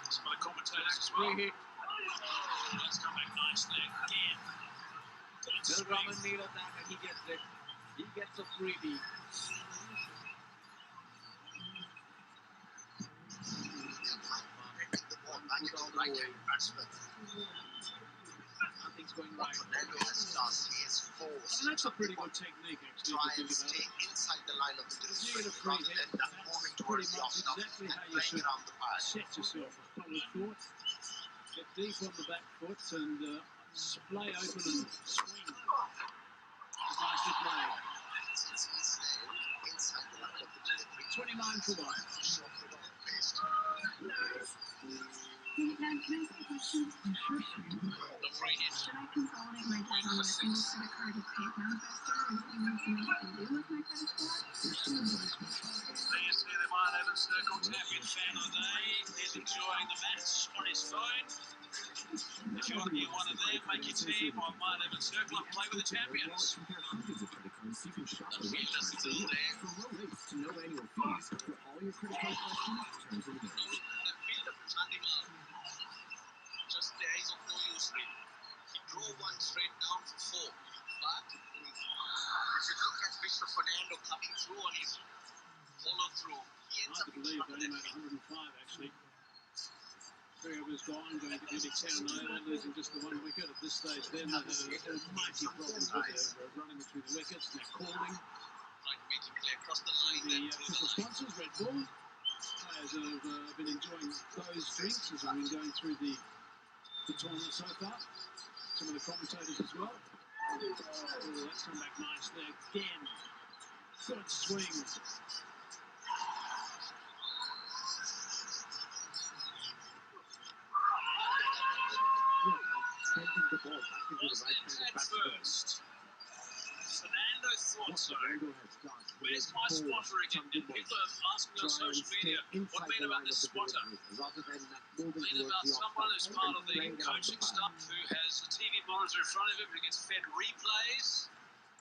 Some of the commentators as well. Oh, that's come back nicely again. Bill Drummond needed that and he gets it. He gets a freebie. Nothing's going right. Fernando has lost. He is forced. That's a pretty good technique, actually. Try and stay inside the line of the delivery rather than moving towards the off stump exactly and how you playing should around the pad. set yourself. I would have thought. Get deep on the back foot and play open and swing. Nicely played. 29 for 1. Dad, can I ask a question? Sure, sweetie. The free hit. Should I consolidate my debt on a single credit card to pay it down faster? Or is there anything I can do with my credit score? There you see the Mine Evans Circle champion fan of the day. He's enjoying the match on his phone. If you want to be one of them, make your team on Mine Evans Circle and play with the champions. The fielder still there. To no annual fees for all your credit card questions, terms and The fielder for Chandimal. Just the eyes of no use straight. He drove one straight down for 4. But if you look at Mr. Fernando coming through on his follow through, he ends Hard up to believe they only made 105 actually. 3 overs gone, going to nearly 10 over, losing just the 1 wicket at this stage. Then they had almighty problems with their running between the wickets. They're calling. Trying to make it clear across the line. The official sponsors, Red Bull. Players have been enjoying those drinks as we've been going through the tournament so far. Some of the commentators as well. Oh, that's come back nicely again. Good swing. sending the ball back into the right hand of first. Fernando thought so. Where's my spotter again? And people are asking on social media, what mean about this spotter? Mean about someone who's part of the coaching staff who has a TV monitor in front of him who gets fed replays.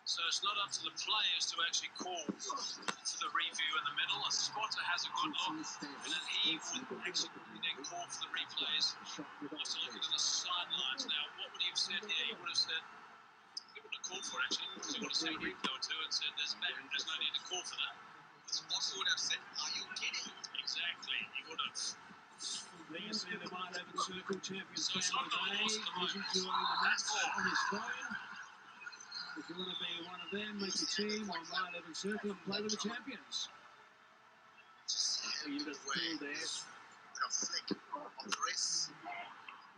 So it's not up to the players to actually call for the review in the middle. A spotter has a good look, and then he would actually then call for the replays. Also looking at the sidelines. Now, what would he have said here? He would have said, he wouldn't have called for it actually. He would have said he go to and said, there's no need to call for that. Spotter would have said, "Are you kidding?" Exactly. He would have. There you see the wide open circle champions So it's fan not the today. loss at the Vision moment. joining the match That's on his phone. If you want to be one of them, make your team on wide open circle and play with the champions. Just helping away with a flick of the wrist.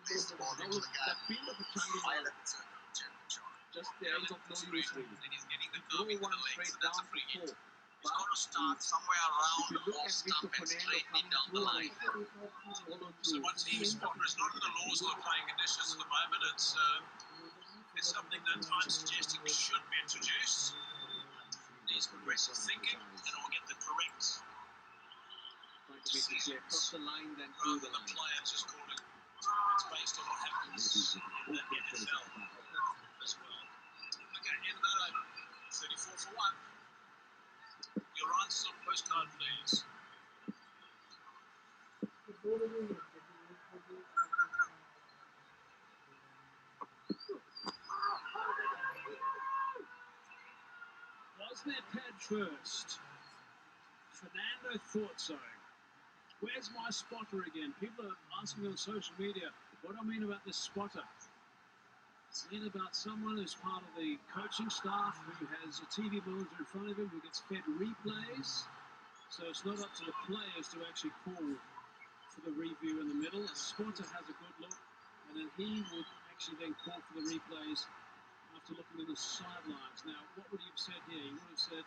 Placed the ball into the gap. Violent championship. Just the age of no use really. And he's getting the No curve into one the leg, straight so that's down a free to hit. four. He's got to start somewhere around If you look off at stump Victor and Fernando straighten it coming down the through line. follow So through. my team spotter is not in the laws of the playing conditions at the moment. It's something that I'm suggesting should be introduced. Needs progressive thinking and will get the correct Trying to make it clear, cross the line then through rather the than the line. player just call it. It's based on what happens in the NFL as well. Okay, end that over. 34 for 1. Your answers on postcard, please. Was there pad first? Fernando thought so. Where's my spotter again? People are asking on social media, what do I mean about this spotter? I mean about someone who's part of the coaching staff who has a TV monitor in front of him who gets fed replays. So it's not up to the players to actually call for the review in the middle. A spotter has a good look, and then he would actually then call for the replays after looking at the sidelines. Now, what would he have said here? He would have said,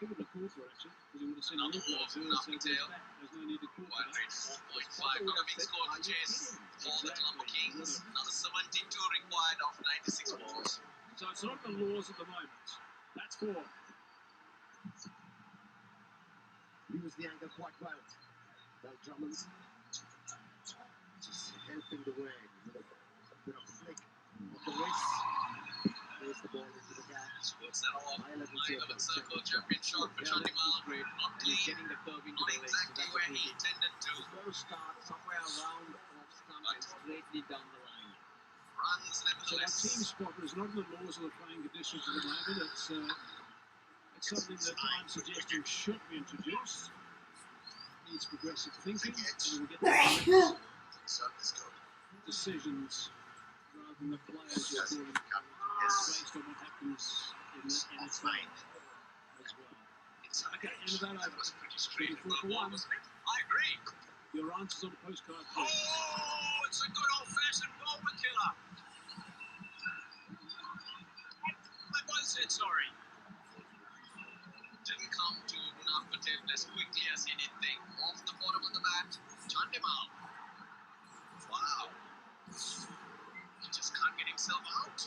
he would have called for it actually, because he would have seen Another replay. ball He from would have said, Nuppertail. there's no need to call for Wide that. rate 4.5. Not a big score to chase for the Colombo Kings. Another 72 required of 96 balls. So it's not the laws at the moment. That's 4. Used the angle quite well. Well, Drummond's just helping the way with a bit of a flick of the wrist. Plays the ball into the gap. What's that all? 9-11 circle champion shot for Chandy Mal. Not And he's clean. getting the curve into Not the leg. So exactly that's where what he intended to. He's got to start somewhere around off stump and straightly down the line. Runs So our nevertheless. team spotter is not in the laws of the playing conditions at the moment. It's something that I'm suggesting should be introduced. Needs progressive thinking, and we'll get the correct decisions rather than the players recording based on what happens in the NFL as well. Okay, end of that over. That was pretty straight. 34 for 1. I agree. Your answers on the postcard, please. Oh, it's a good old-fashioned bowler killer. I both said sorry. Didn't come to Munaf Patel as quickly as he did think. Off the bottom of the bat, Chandy Mal. Wow. He just can't get himself out.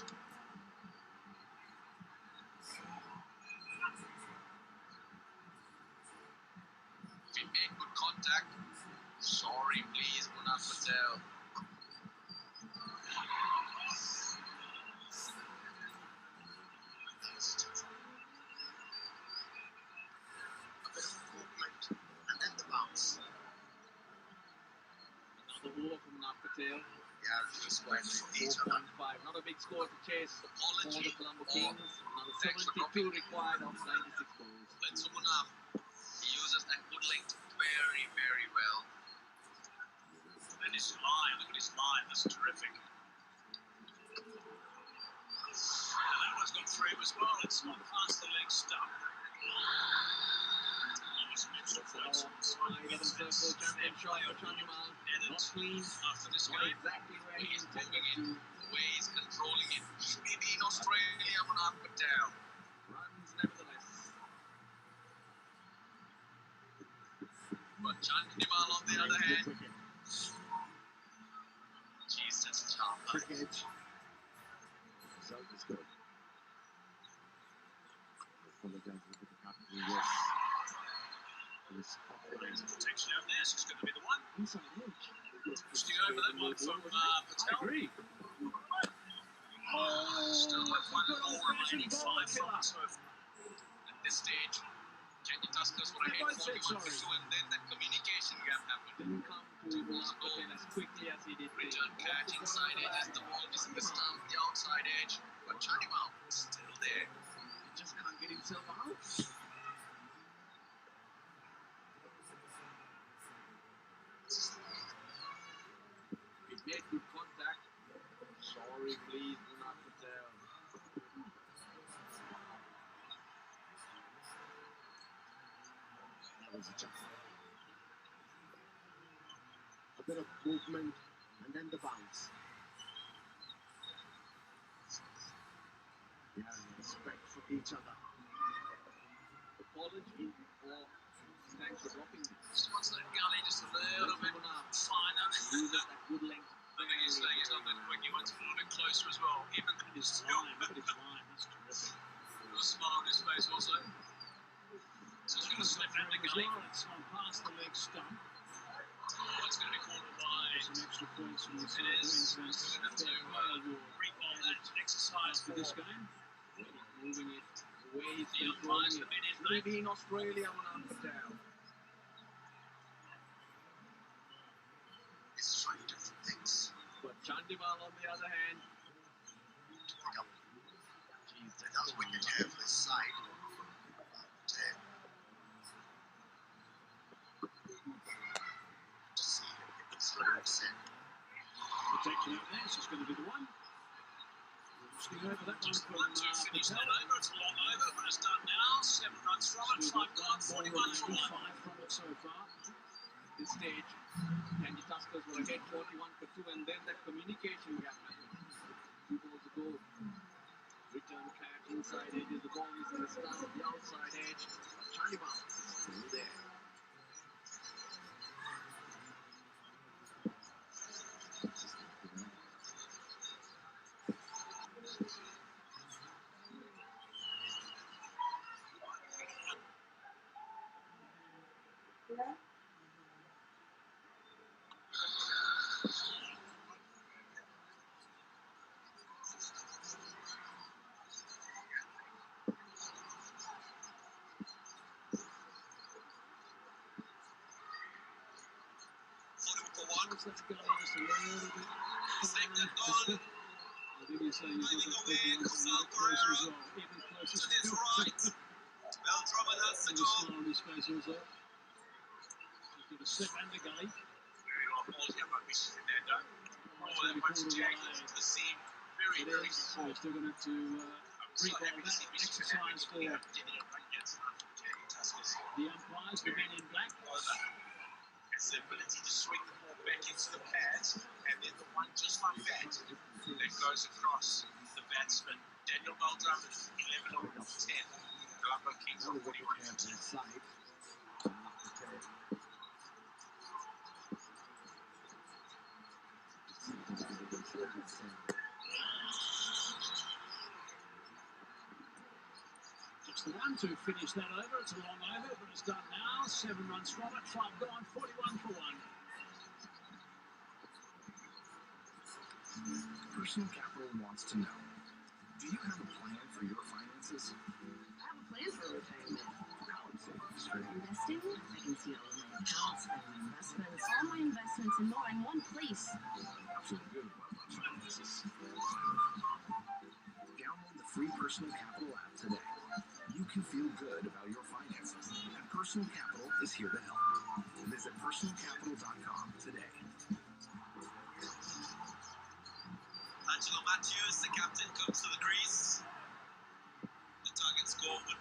If he made good contact, sorry please, Munaf Patel. A bit of movement and then the bounce. Another ball from Nuppertail. Yeah, just went for each other. 4.5. Not a big score to chase for Apology the Colombo or Kings. Another thanks for 72 required of 96 balls. Let's Munaf. He uses that good length very, very well. And his line, look at his line, that's terrific. And that one's got through as well. It's not past the leg stump. Circle champion shot for Chandy Mal. Not clean. After this Not game, exactly where he he's intended moving to. it, the way he's controlling it. He may be in Australia, Munaf Patel. Runs nevertheless. But Chandy Mal on the other hand, jeez, that's tough. Quick edge. Result is good. Apologize for the captain. Yes. He's offline. Protection out there, so it's going to be the one. Inside edge. Pushing over that one from Patel. Agree. Still with one ball remaining, 5 for at this stage. Kenny Tuskers for a hit, 41 for 2, and then that communication gap happened. Didn't come to Nuppertail as quickly as he did. Return catch inside edge as the ball is in the stump, the outside edge. But Chandy Mal still there. He just can't get himself out. was a jump. A bit of movement and then the bounce. Yeah, respect for each other. Apology or thanks for dropping me. Just wants that Galle just a little bit finer. That good length. I think he's saying it's not that quick. He wants a little bit closer as well. Even His line, look at his line. He's terrific. with a smile on his face also. So he's going to slip that to Galle. It's gone past the leg stump. Oh, it's going to be called wide. Some extra points from the It is. We're going to have to recall that exercise for for this game. Moving it away. the umpires have been in, mate. Maybe in Australia on Undertale. It's slightly different things. But Chandimal on the other hand. Another wicket here for this side. To see if it's like said. Protection out there, so it's going to be the one. Sting over that one from Finish that over. It's a long over, but it's done now. 7 runs from it. 5 gone. 41 for 1. 5 from it so far. At this stage, Kandy Tuskers were ahead 41 for 2, and then that communication gap happened. 2 balls ago. Return catch inside edge. The ball is in the start of the outside edge. But Chandimal still there. Yeah. Let's go just a little bit. I think he's saying he's not that quick. He wants to get closer as well. Even closer To his still. right. Beltrama has to There's a go. smile on his face also. He's got a slip and the gully. Very well balled here by Viiking Fernando. Oh, that one's jagged into the seam. Very, very good So ball. we're still going to have to recall that exercise for the umpires, the men in black. It's the ability to swing the ball back into the pads, and then the one just like that goes across the batsman. Daniel Beltrama, 11 of 10. Colombo Kings on 41 for 10. Just the one to finish that over. It's a long over, but it's done now. 7 runs from it, 5 gone, 41 for 1. Personal Capital wants to know, do you have a plan for your finances? I have a plan for retirement. How savings, right? Investing? I can see all of my accounts and my investments, all my investments and more in one place. I'm feeling good about my finances. Download the free Personal Capital app today. You can feel good about your finances, and Personal Capital is here to help. Visit personalcapital.com today. Angelo Matthews, the captain, comes to the crease. The target score would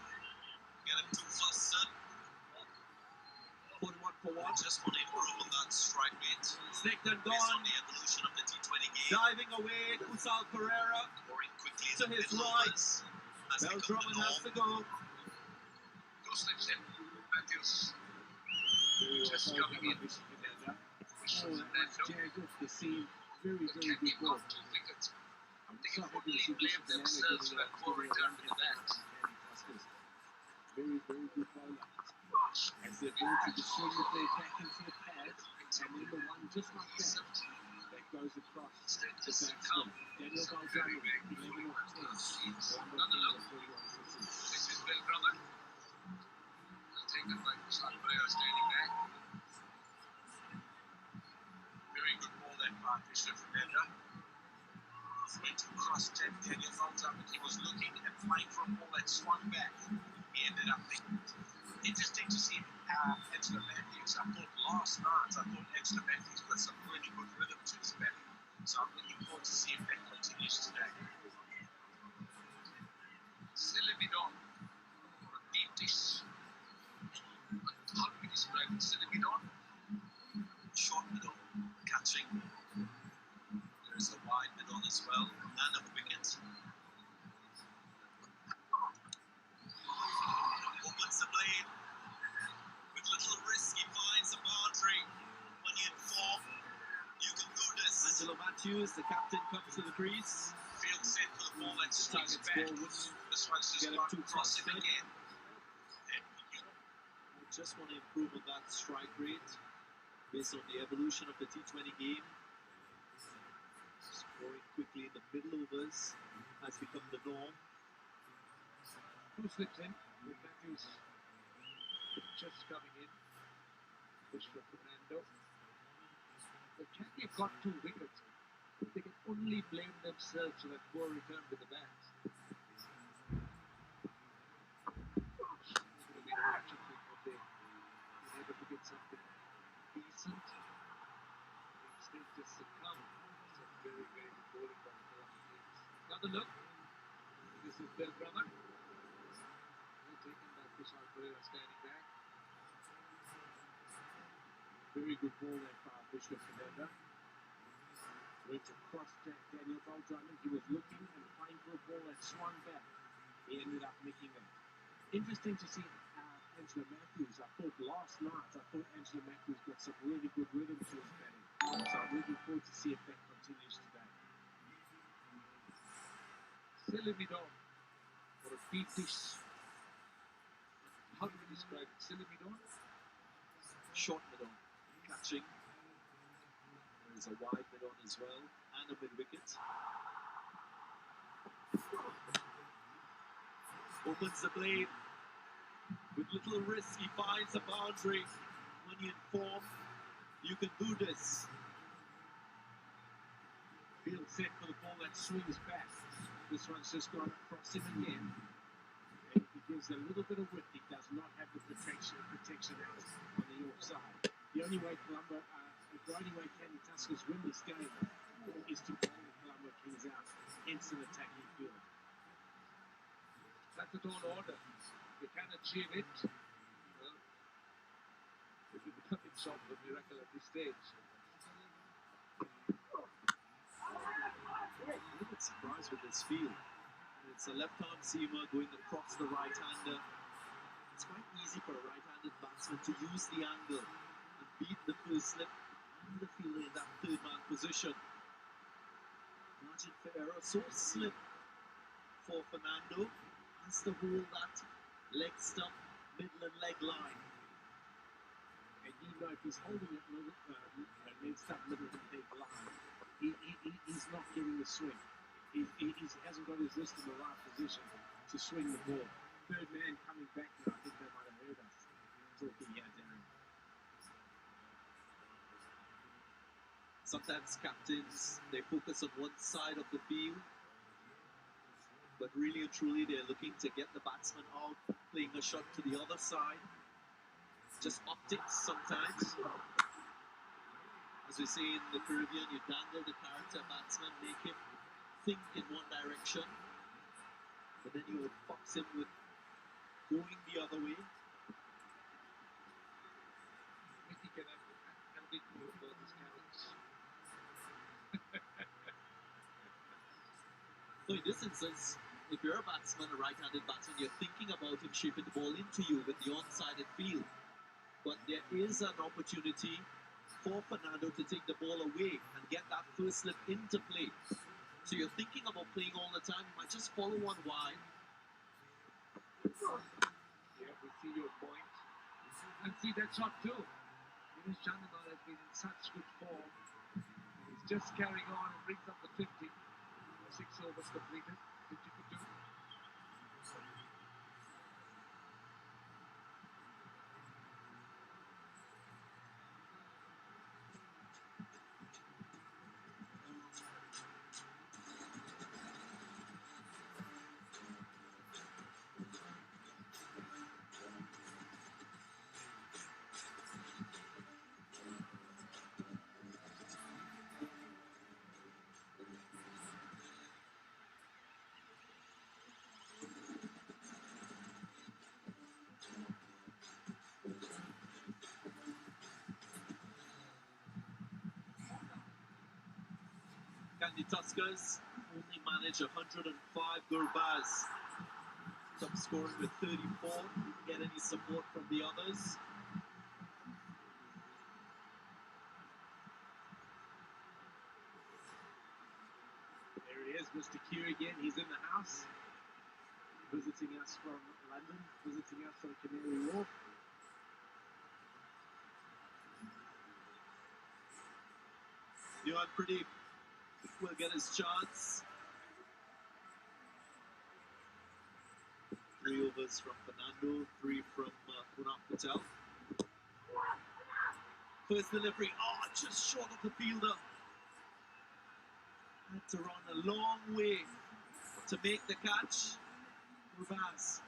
get him too flustered. 41 for 1. Just want to improve on that strike rate. Snicked and Based on gone. the evolution of the T20 game. Diving away, Kusal Pereira. Scoring quickly To in the his middle right. overs has become the Beltrama has norm. to go. Go slips in. Matthews. Just coming in. Oh, that's jagged off the seam. Very, very good ball. I'm so happy to see this themselves for that poor return to the bat. Very, very good bowler. As they're going to the swing the ball back into the pad, and then the one just like that goes across the batsman. Daniel Beltrama, 11 of 10. Colombo Kings, 41 for 2. This is Beltrama. Taken by Kusal Pereira standing back. Very good ball that by Viiking Fernando. Went across Daniel Beltrama, but he was looking and flying for a ball that swung back. He ended up thinking. Interesting to see Angelo Matthews. I thought last night, Angelo Matthews got some really good rhythm to his batting. So I'm looking forward to seeing if that continues today. Still a bit on for a deep dish. How do we Matthews, the captain, comes to the crease. Field set for the ball that swings Target's back. ball wouldn't This one's just get him gone too across him flustered. again. I just want to improve on that strike rate based on the evolution of the T20 game. Scoring quickly in the middle overs has become the norm. Who slips in with Matthews just coming in? Push for Fernando. But Kandy have got 2 wickets. They can only blame themselves for that poor return with the bats. Could have been a match up if they were able to get something decent. Instead, just succumb. Some very, very good bowling by the Colombo Kings. Another look. This is their brother. Well taken by Kushal Pereira standing back. Very good ball there by Vishnu Fernanda. Went across Daniel Baldraman. He was looking and trying for a ball that swung back. He ended up making it. Interesting to see Angela Matthews. I thought last night, Angela Matthews got some really good rhythm to his batting. So I'm looking forward to see if that continues today. Silly Midon. Or a deep dish. How do we describe it? Silly Midon? Short mid-on, catching. There's a wide mid-on as well, and a mid-wicket. Opens the blade. With little risk, he finds a boundary. When you inform, you can do this. Field set for the ball that swings back. This one's just gone across him again. And he gives a little bit of width. He does not have the protection out on the offside. The only way Kandy Tuskers win this game is to bowl the Colombo Kings out. Hence an attacking field. That's a tall order. They can achieve it. Well, it will become short of a miracle at this stage. I'm a bit surprised with this field. It's a left-arm seamer going across the right-hander. It's quite easy for a right-handed batsman to use the angle and beat the first slip and the fielder in that third-man position. Margin for error so slim for Fernando has to hold that leg stump, middle and leg line. And even though if he's holding it leg stump, middle and leg line, he's not getting the swing. He hasn't got his wrist in the right position to swing the ball. Third man coming back now, I think they might have heard us talking here, Darren. Sometimes captains, they focus on one side of the field, but really and truly they're looking to get the batsman out, playing a shot to the other side. Just optics sometimes. As we say in the Caribbean, you dangle the character batsman, make him think in one direction, but then you would fox him with going the other way. Vicky can have been cool about this challenge. So in this instance, if you're a batsman, a right-handed batsman, you're thinking about him shaping the ball into you with the on-sided field. But there is an opportunity for Fernando to take the ball away and get that first slip into play. So you're thinking about playing all the time, you might just follow one wide. Yeah, we see your point. And see that shot too. Dinesh Chandimal has been in such good form. He's just carrying on and brings up the 50. 6 overs completed, 50 for 2. Kandy Tuskers only manage 105 Gurbaz. Top scoring with 34. Didn't get any support from the others. Mr. Q again. He's in the house, visiting us from London, visiting us from Canary Wharf. Yuan Pradeep will get his chance. 3 overs from Fernando, 3 from Kunal Patel. First delivery, just short of the fielder. Had to run a long way to make the catch. Gurbaz.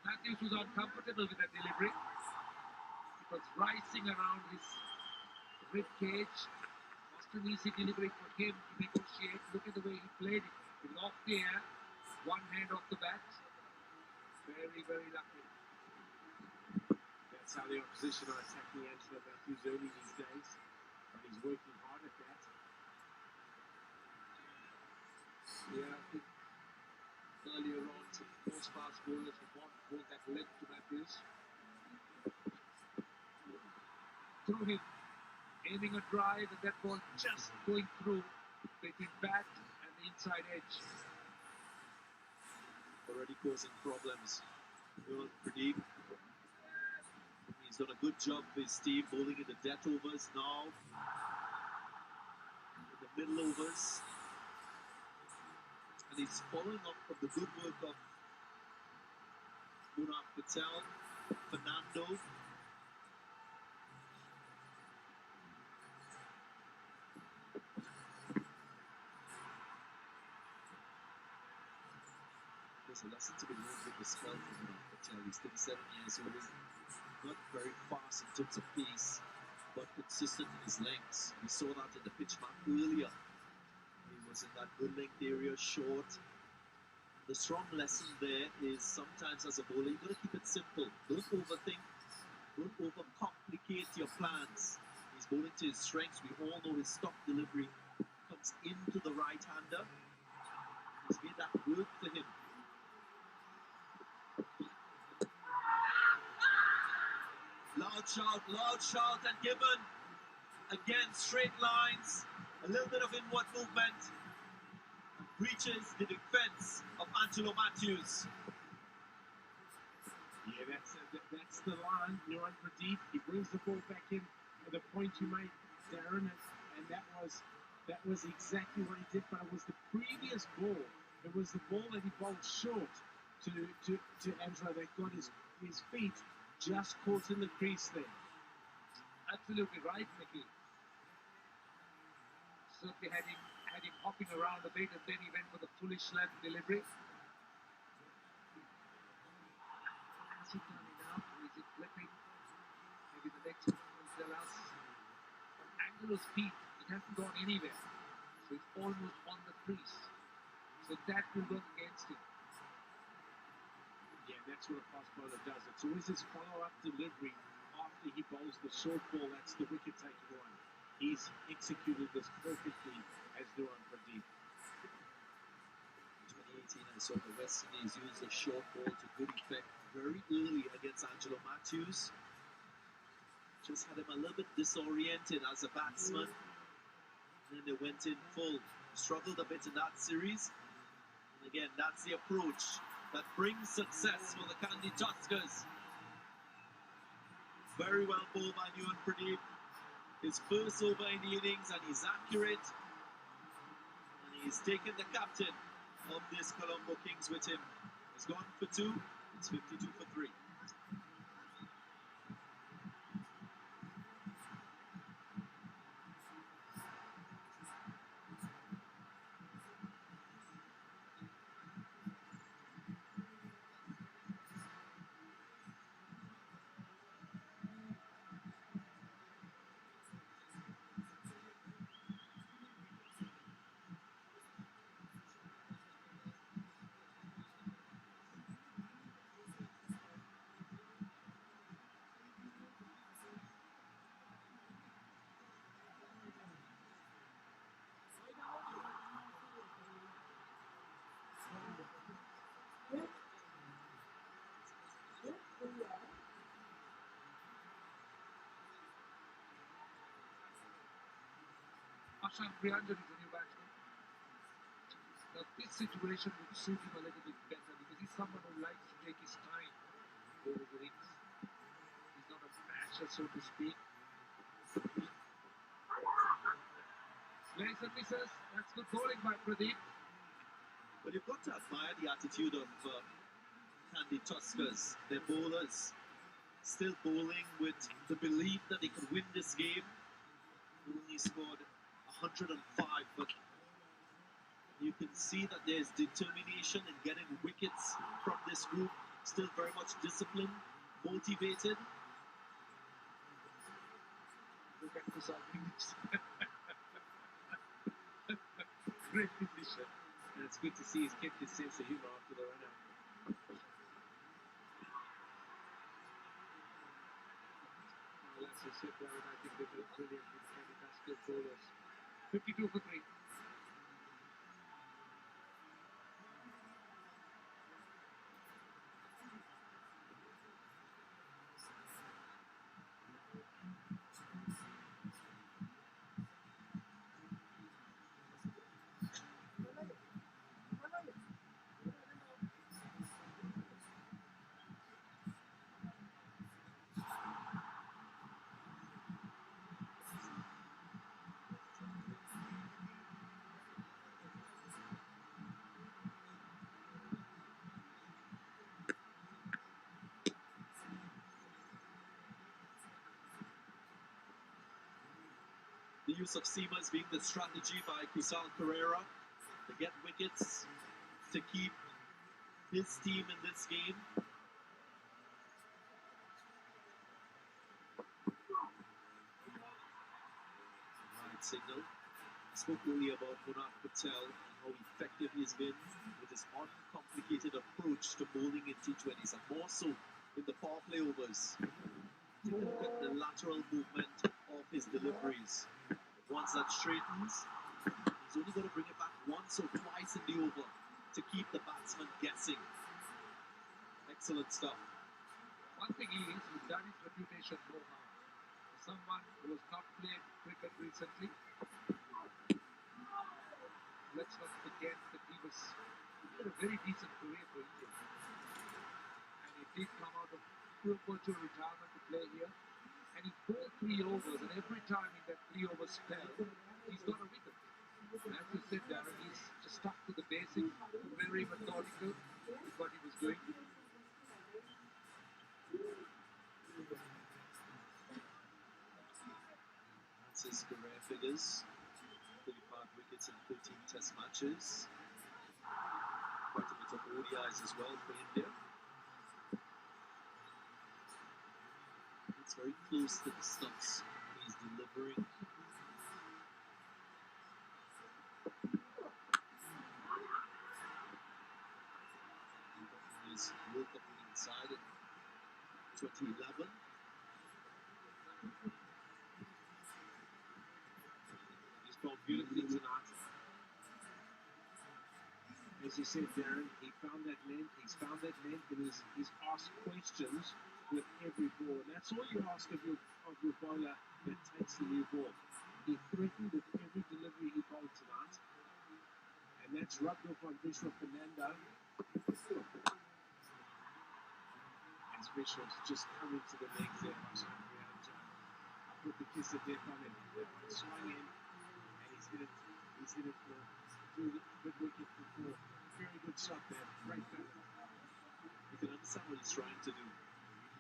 Matthews was uncomfortable with that delivery. It was rising around his rib cage. Not an easy delivery for him to negotiate. Look at the way he played it. It was off the air, one hand off the bat. Very, very lucky. That's how the opposition are attacking Angelo Matthews early these days. But he's working hard at that. Yeah, I think earlier on, some most fast bowlers would want ball that length to Matthews. Through him, aiming a drive, and that ball just going through between bat and the inside edge. Already causing problems. Yuan Pradeep. He's done a good job with his team bowling in the death overs now. In the middle overs. And he's following up from the good work of Kunal Patel, Fernando. There's a lesson to be learned with the spell from Kunal Patel. He's 37 years old. Not very fast in terms of pace, but consistent in his lengths. We saw that in the pitch mark earlier. He was in that good length area, short. The strong lesson there is sometimes as a bowler, you've got to keep it simple. Don't overthink. Don't overcomplicate your plans. He's bowling to his strengths. We all know his stop delivery comes into the right-hander. He's made that work for him. Loud shout, and given. Again, straight lines, a little bit of inward movement. Breaches the defense of Angelo Matthews. Yeah, that's the line. Yuan Pradeep, he brings the ball back in at the point you made, Darren, and that was exactly what he did. But it was the previous ball. It was the ball that he bowled short to Angelo that got his feet just caught in the crease there. Absolutely right, Mickey. Certainly had him hopping around a bit, and then he went for the foolish slant delivery. Has he done enough, or is he flipping? Maybe the next one will tell us. On Angelo's feet, it hasn't gone anywhere. So it's almost on the crease. So that will work against him. Yeah, that's what a fast bowler does. It's always his follow-up delivery after he bowls the short ball. That's the wicket-taking one. He's executed this perfectly as Yuan Pradeep. In 2018, I saw the West Indies use a short ball to good effect very early against Angelo Matthews. Just had him a little bit disoriented as a batsman. And then they went in full. Struggled a bit in that series. And again, that's the approach that brings success for the Kandy Tuskers. Very well bowled by Yuan Pradeep. His first over in the innings, and he's accurate. And he's taken the captain of this Colombo Kings with him. He's gone for 2. It's 52 for 3. Ashram 300 is a new batsman. Not This situation would suit him a little bit better because he's someone who likes to take his time over the rings. He's not a basher, so to speak. Plays and misses. That's good bowling by Pradeep. But you've got to admire the attitude of Kandy Tuskers. Their bowlers still bowling with the belief that they could win this game. They only scored 105, but you can see that there's determination in getting wickets from this group. Still very much disciplined, motivated. Look at this English. Great finisher. And it's good to see he's kept his sense of humour after the run out. Well, as I said, Darren, I think they've been brilliant with Kandy Tuskers bowlers. 52 for 3. The use of seamers being the strategy by Kusal Carrera to get wickets, to keep his team in this game. Right signal. I spoke earlier about Munaf Patel and how effective he's been with his uncomplicated approach to bowling in T20s, and more so in the power play overs. Take a look at the lateral movement of his deliveries. Once that straightens, he's only going to bring it back once or twice in the over to keep the batsman guessing. Excellent stuff. One thing is, he's done his reputation no harm. For someone who has not played cricket recently, let's not forget that he had a very decent career for India. And he did come out of virtual retirement to play here. And he bowled 3 overs, and every time in that 3 over spell, he's got a wicket. And as you said, Darren, he's just stuck to the basics, very methodical with what he was doing. That's his career figures. 35 wickets in 13 test matches. Quite a bit of ODIs as well for India. It's very close to the stumps he's delivering. His World Cup winning side in 2011. He's bowled beautifully tonight. As you said, Darren, he found that length, he's found that length, and he's asked questions with every ball. And that's all you ask of your bowler that takes the new ball. He threatened with every delivery he bowled tonight. And that's rubbed off on Vishwa Fernando. As Vishwa's just coming to the legs there, I put the kiss of death on him. Swung in, and he's hit it for through the good wicket for 4. Very good shot there, great batter. You can understand what he's trying to do.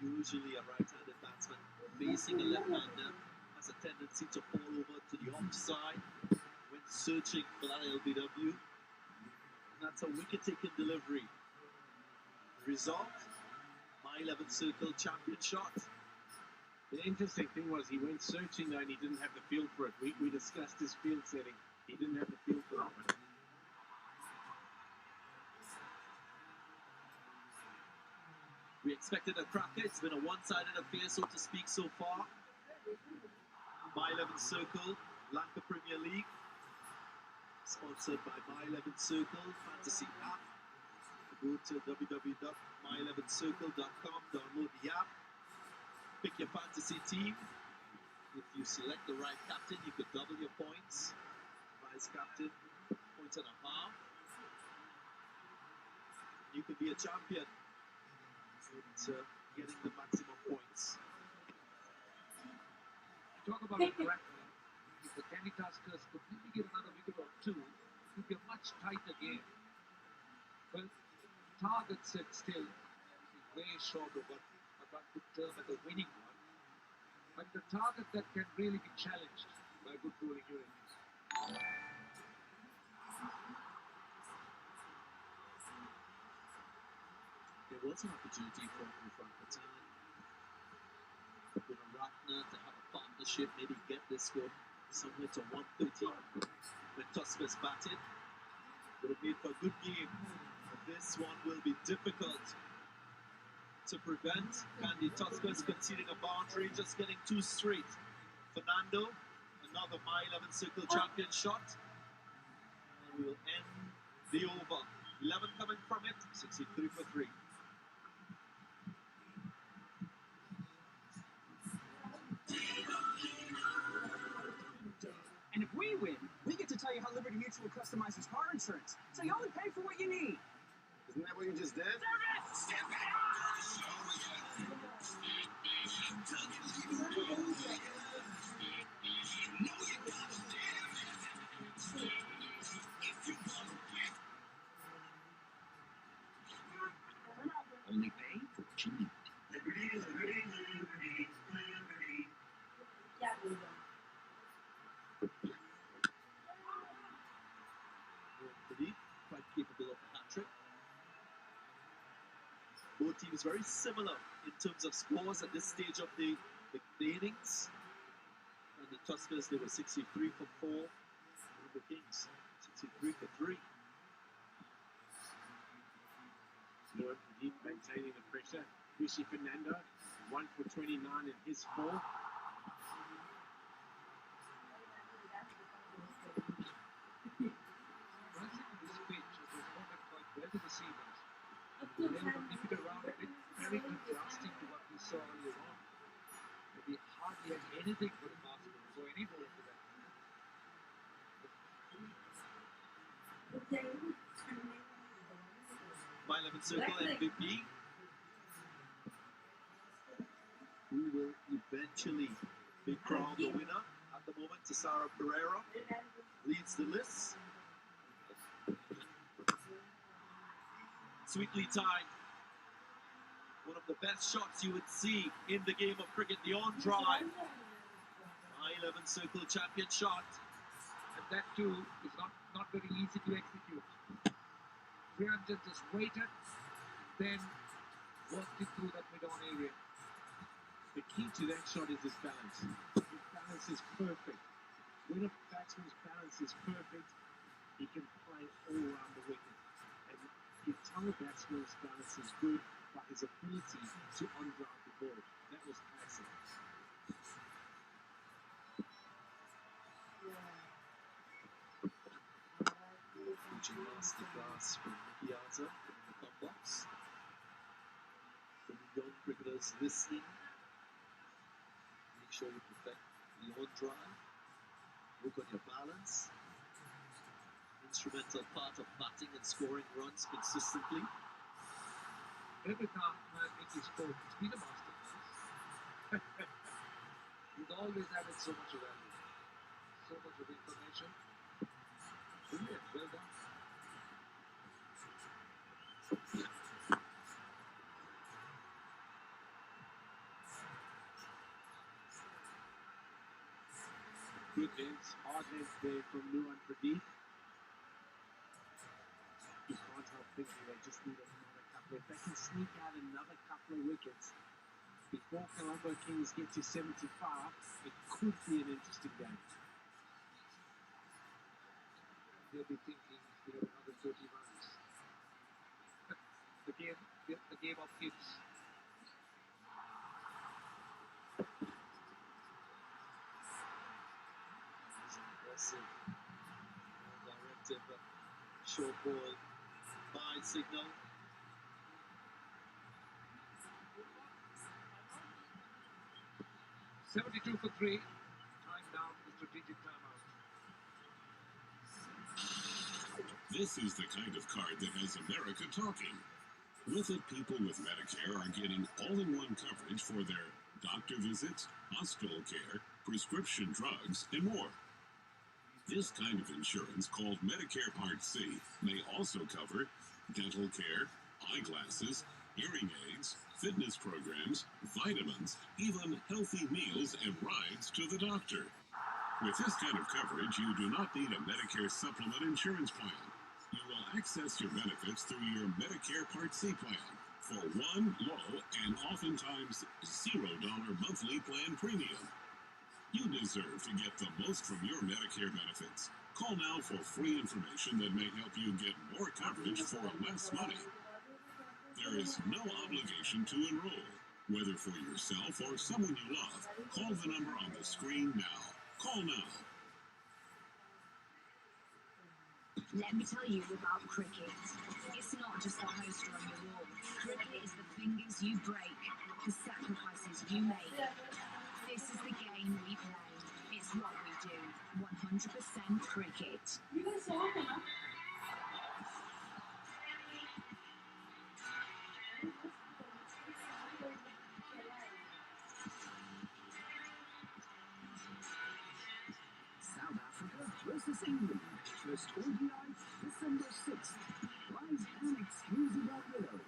Usually a right-handed batsman facing a left-hander has a tendency to fall over to the offside when searching for that LBW. And that's a wicket-taking delivery. The result, my 11th circle champion shot. The interesting thing was he went searching though and he didn't have the feel for it. We discussed his field setting. He didn't have the feel for that one. We expected a cracker. It's been a one-sided affair, so to speak, so far. My 11th Circle, Lanka Premier League, sponsored by My 11th Circle Fantasy app. Go to www.my11thcircle.com, download the app, pick your fantasy team. If you select the right captain, you could double your points. Vice captain, 1.5 points. you can be a champion with getting the maximum points. Talk about a cracker. If the Kandy Tuskers completely get another wicket or two, it would be a much tighter game. Well, target set still is way short of what one could term as a winning one. But the target that can really be challenged by good bowling unit. There was an opportunity for Irfan Pathan with a Ratner to have a partnership, maybe get this score somewhere to 130 when Tuskers batted. Would have made for a good game, but this one will be difficult to prevent. Kandy Tuskers conceding a boundary, just getting two straight. Fernando, another My 11 circle champion shot, and we will end the over. 11 coming from it, 63 for 3. And if we win, we get to tell you how Liberty Mutual customizes car insurance, so you only pay for what you need. Isn't that what you just did? Only pay for what you need. Quite capable of a hat-trick. Both teams very similar in terms of scores at this stage of the innings. And the Tuskers, they were 63 for 4. And the Kings, 63 for 3. Lord Pradeep maintaining the pressure. Rishi Fernando, 1 for 29 in his 4. The receivers. They were nip it around a bit, very contrasting to what we saw earlier on. We hardly had anything for the basketball, so any ball for that. My 11 circle MVP, who will eventually be crowned the winner. At the moment, Tisara Pereira leads the list. Sweetly timed. One of the best shots you would see in the game of cricket, the on drive. My 11 circle champion shot. And that too is not very easy to execute. 300 just waited, then worked it through that mid-on area. The key to that shot is his balance. His balance is perfect. When a batsman's balance is perfect, he can play all around the wicket. And you tell a batsman's balance is good by his ability to on-drive the ball. That was classic. Coaching masterclass from Nicky Arthur in the top box. For the young cricketers listening, make sure you perfect the on-drive. Work on your balance. Instrumental part of batting and scoring runs consistently. Every time Nicky spoke, it's been a masterclass. He's always added so much value, so much of information. Brilliant, well done. Good hands, hard hands there from Nuwan Pradeep. You can't help thinking they just need another couple. If they can sneak out another couple of wickets before Colombo Kings get to 75, it could be an interesting game. They'll be thinking we have another 30 runs. the game of kids. Aggressive, directive, short ball, by signal. $72 for 3. Time down for the strategic timeout. This is the kind of card that has America talking. With it, people with Medicare are getting all-in-one coverage for their doctor visits, hospital care, prescription drugs, and more. This kind of insurance, called Medicare Part C, may also cover dental care, eyeglasses, hearing aids, fitness programs, vitamins, even healthy meals and rides to the doctor. With this kind of coverage, you do not need a Medicare supplement insurance plan. You will access your benefits through your Medicare Part C plan for one low and oftentimes $0 monthly plan premium. You deserve to get the most from your Medicare benefits. Call now for free information that may help you get more coverage for less money. There is no obligation to enroll. Whether for yourself or someone you love, call the number on the screen now. Call now. Let me tell you about cricket. It's not just the poster on your wall. Cricket is the fingers you break, the sacrifices you make. This is the game we play. It's what we do. 100% cricket. South Africa versus England. First ODI, December 6th. Live and exclusive on Willow.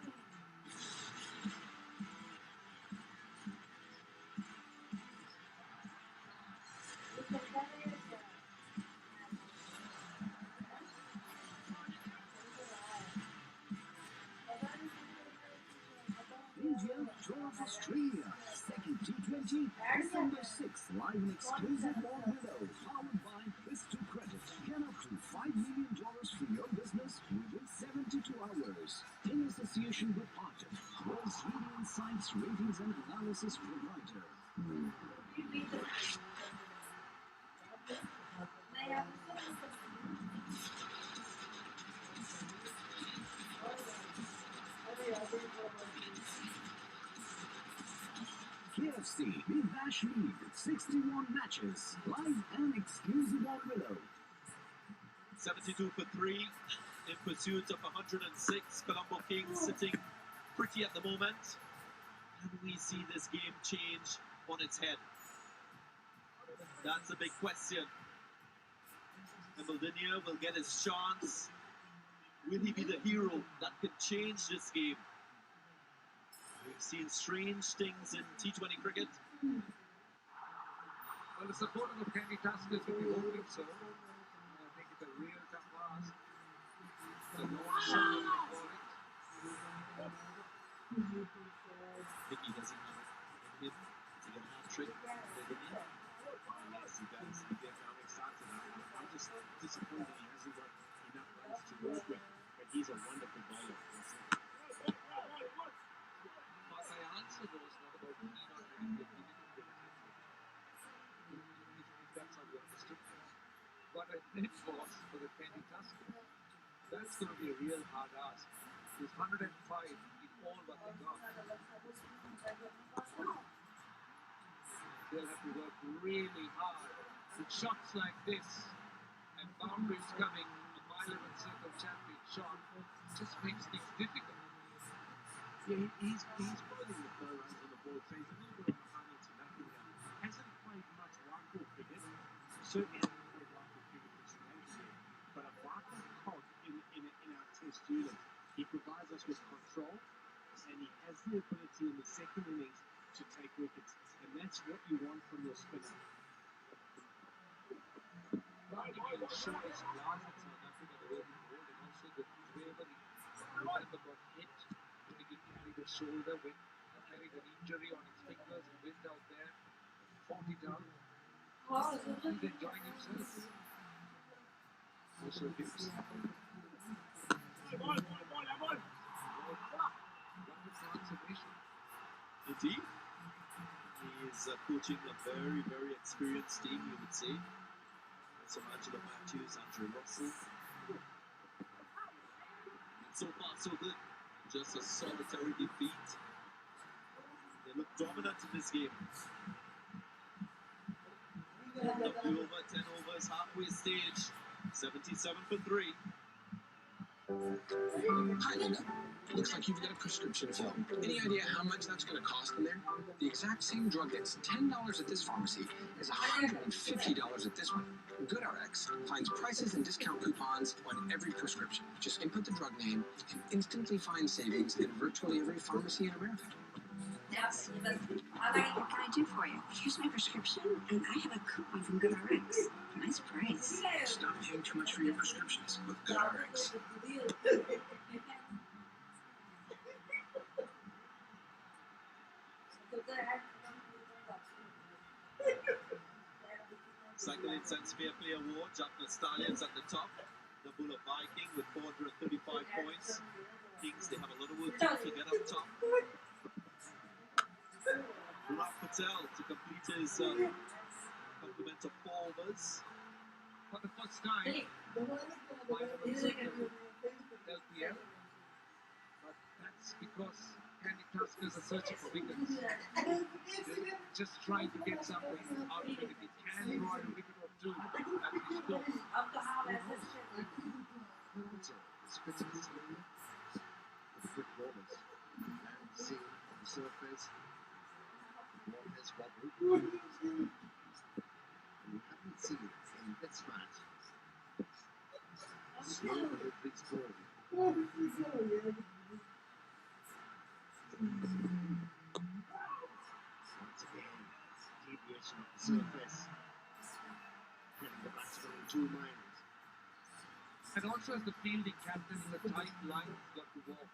India draws Australia. Second T20, December 6th. Live and exclusive on Willow. Powered by Crystal Credit. Get up to $5 million for your business within 72 hours. In association with Arctic, world's leading insights, ratings, and analysis provider. KFC Big Bash League, 61 matches, live and exclusive on Willow. 72 for 3 in pursuit of 106. Colombo Kings sitting pretty at the moment. Can we see this game change on its head? That's a big question. Wimbledonian will get his chance. Will he be the hero that can change this game? We've seen strange things in T20 cricket. Well, the supporter of Kandy Tuskers will be hoping so. I think it's a real tough task. The long shot, they call it. Vicky doesn't have him to get a hat-trick. Yes, he does. He gets how excited. I'm just disappointed he hasn't got enough runs to work with. But he's a wonderful bowler. But my answer was not about me not having been given a hat-trick. If that's how you understood it. What I meant was for the Kandy Tuskers. That's going to be a real hard ask. There's 105 in all what they got. They'll have to work really hard with shots like this and boundaries coming. A mile 11 circle champion shot just makes things difficult. Yeah, he's bowling the flow runs on the ball, so he's a little bit on the high into nothing now. Hasn't played much white ball cricket. Certainly hasn't played white ball cricket for Sri Lanka yet. But a vital cog in our test unit. He provides us with control, and he has the ability in the second innings to take wickets. And that's what you want from your spinner. Not only the shortest class in South Africa, the way he bowled, and also the bravery. Remember, got hit. He carried a shoulder, carried an injury on his fingers, and went out there, fought it out. He's enjoying himself. Also, Gibbs. Indeed. He is coaching a very, very experienced team, you would say. So Angelo Matthews, Andrew Russell. So far, so good. Just a solitary defeat. They look dominant in this game. Of the over 10 overs, halfway stage. 77 for 3. Looks like you've got a prescription fill. Any idea how much that's going to cost in there? The exact same drug that's $10 at this pharmacy is $150 at this one. GoodRx finds prices and discount coupons on every prescription. Just input the drug name and instantly find savings at virtually every pharmacy in America. Yes. What can I do for you? Here's my prescription, and I have a coupon from GoodRx. Nice price. Stop paying too much for your prescriptions with GoodRx. Cycle Incense Fair Play Award, Jaffna Stallions at the top. Dambulla Viking with 435 points. Kings, they have a lot of work to do to get up top. Burak Patel to complete his complement of 4 overs. For the first time, LPL. But that's because Kandy Tuskers are searching for wickets. They're just trying to get something out of it. If he can draw a wicket or two, that will be scope. Spitters, the quick bowlers, and see on the surface, the ball has wobbled, and we haven't seen in this match slow deliveries bowling. Once again, deviation of the surface, putting the batsman in 2 minds. And also as the fielding captain in the tight line, he's got to walk.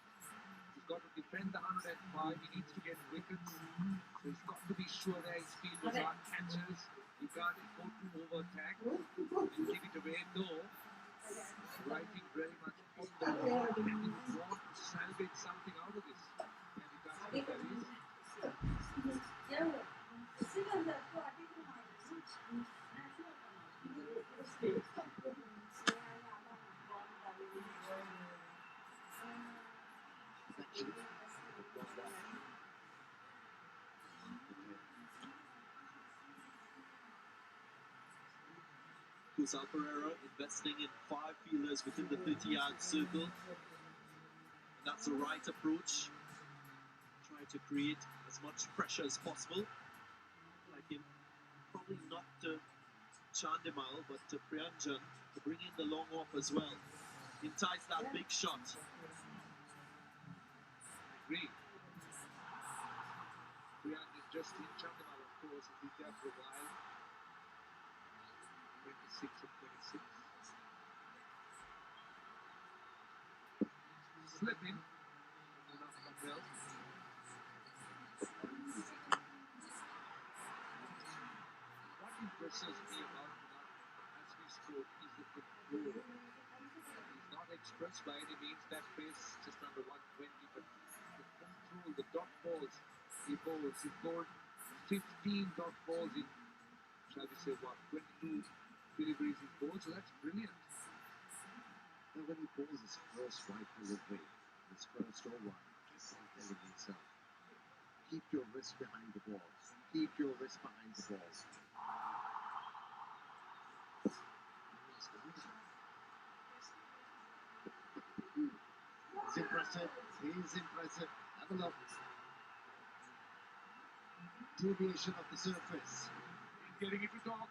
He's got to defend the 105. He needs to get wickets. So he's got to be sure that his fielders are catchers. He can't go to over-attack and give it away. Though, writing very much on the ball. And he would want to salvage something out of this. And he does what that is. Kusal Pereira investing in 5 fielders within the 30-yard circle. And that's the right approach. Try to create as much pressure as possible. Like him, probably not Chandimal, but Priyanjan to bring in the long off as well. Entice that big shot. I agree. Priyanjan just in Chandimal, of course, has been there for a while. 26 and 26. Slipping. Enough Patel. What impresses me about Munaf as we spoke is the control. He's not expressed by any means that pace just under 120, but the control, the dot balls he bowls. He bowled 15 dot balls in, shall we say, what, 22 deliveries in bowls, so that's brilliant. Now when he bowls his first right delivery, his first over, he's telling himself, keep your wrist behind the ball. Keep your wrist behind the ball. He's impressive. He's impressive. Have a look. Deviation of the surface. Getting it to top.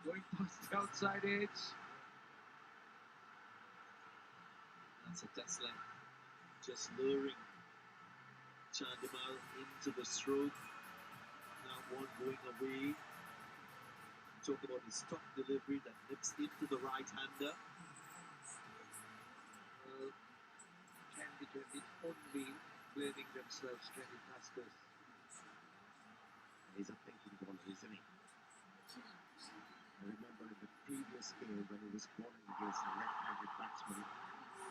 Going past the outside edge. That's a test length. Just luring Chandimal into the stroke. Now one going away. Talk about his top delivery that nips into the right-hander. Kandy can be only blaming themselves, Kandy Tuskers. He's a thinking bowler, isn't he? I remember in the previous game when he was bowling against a left-handed batsman,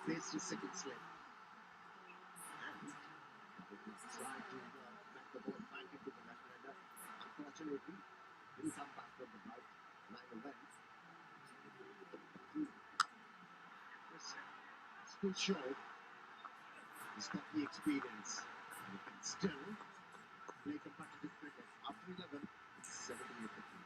faced his second slip. And he tried to back the ball back into the left-hander. Unfortunately, didn't come back from the right line of length. Still show he's got the experience and he can still play competitive cricket. After 11, it's 78 to 3.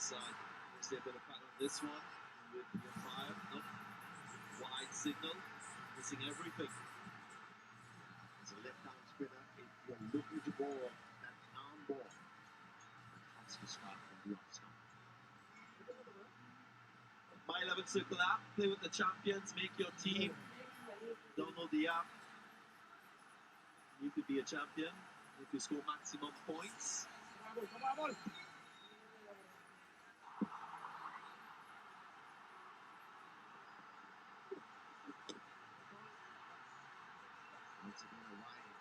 side. Is there a bit of pattern on this one? With the fire, no. Wide signal, missing everything. It's a left-arm spinner. If you're looking to ball that arm ball, it has to start from the offside. My 11 Circle app, play with the champions, make your team. Download the app. You could be a champion if you score maximum points. Once again, a wide.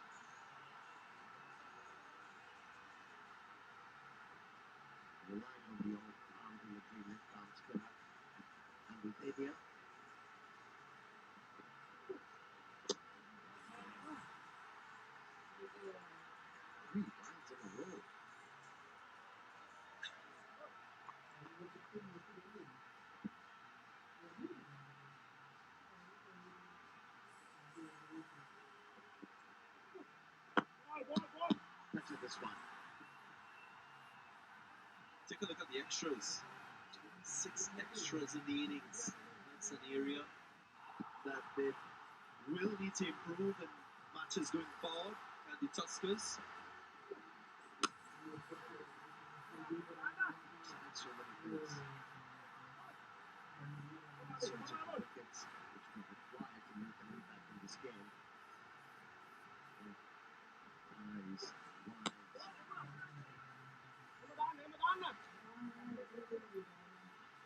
Relying on the arm delivery, left-arm spinner. And with India. Three wides in a row. Better this one. Take a look at the extras. 6 extras in the innings. That's an area that they will need to improve in matches going forward. And the Tuskers. So many things. Sorts of wickets which will require to make an impact in this game. Eyes wide.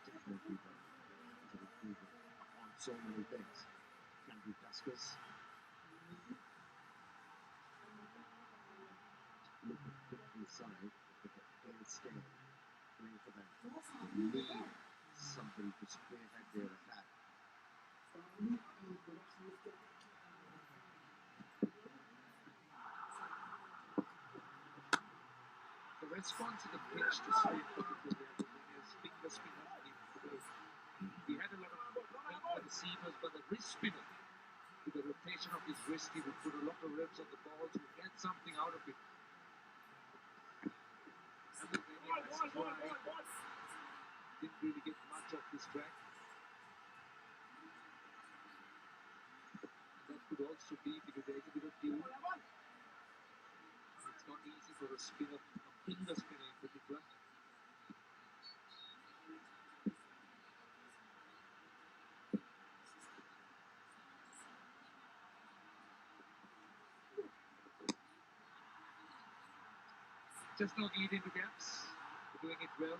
Definitely to improve on so many things. Kandy Tuskers. Look at the side, but the players stay playing for them. They need somebody to spearhead their attack. The response of the pitch to Sri Lanka, his finger spinner, he had a lot of help by the seamers, but the wrist spinner, with the rotation of his wrist, he would put a lot of revs on the balls, would get something out of it. And then he has tried, didn't really get much of this track. And that could also be because there is a bit of dew. It's not easy for a spinner, a finger spinner in particular. Just not lead into gaps, doing it well.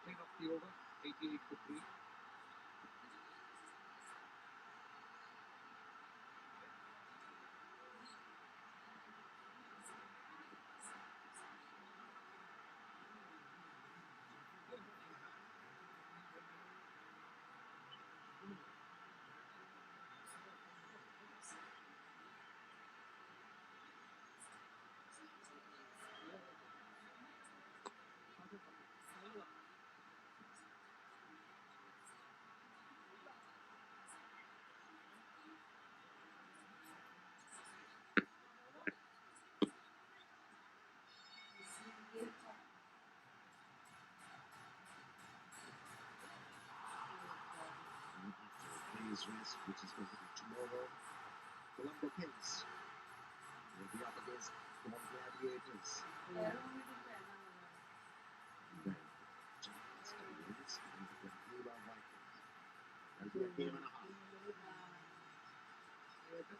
10 off the over, 88 for 3. Rest, which is going to be tomorrow. Colombo Kings will be up against Gladiators. And then Jaffna Stallions and the Dambulla Viking. That'll be a game and a half.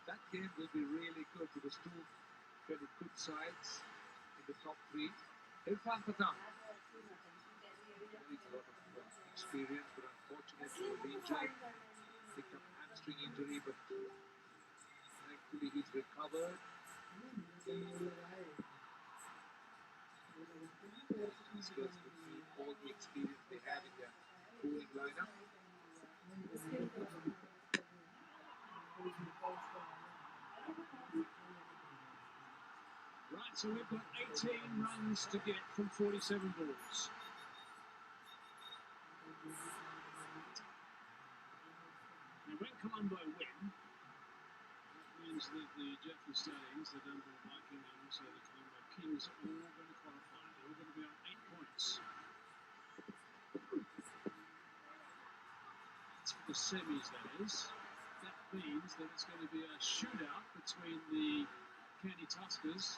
That game will be really good because two very good sides in the top 3. Irfan Pathan. He's a lot of experience, but unfortunately he injured. Picked up hamstring injury, but thankfully he's recovered. Tuskers will need all the experience they have in their bowling lineup. Right, so we've got 18 runs to get from 47 balls. Now, when Colombo win, that means that the Jaffna Stallions, the Dambulla Viking, and also the Colombo Kings are all going to qualify. They're all going to be on 8 points. semis, that is. That means that it's going to be a shootout between the Kandy Tuskers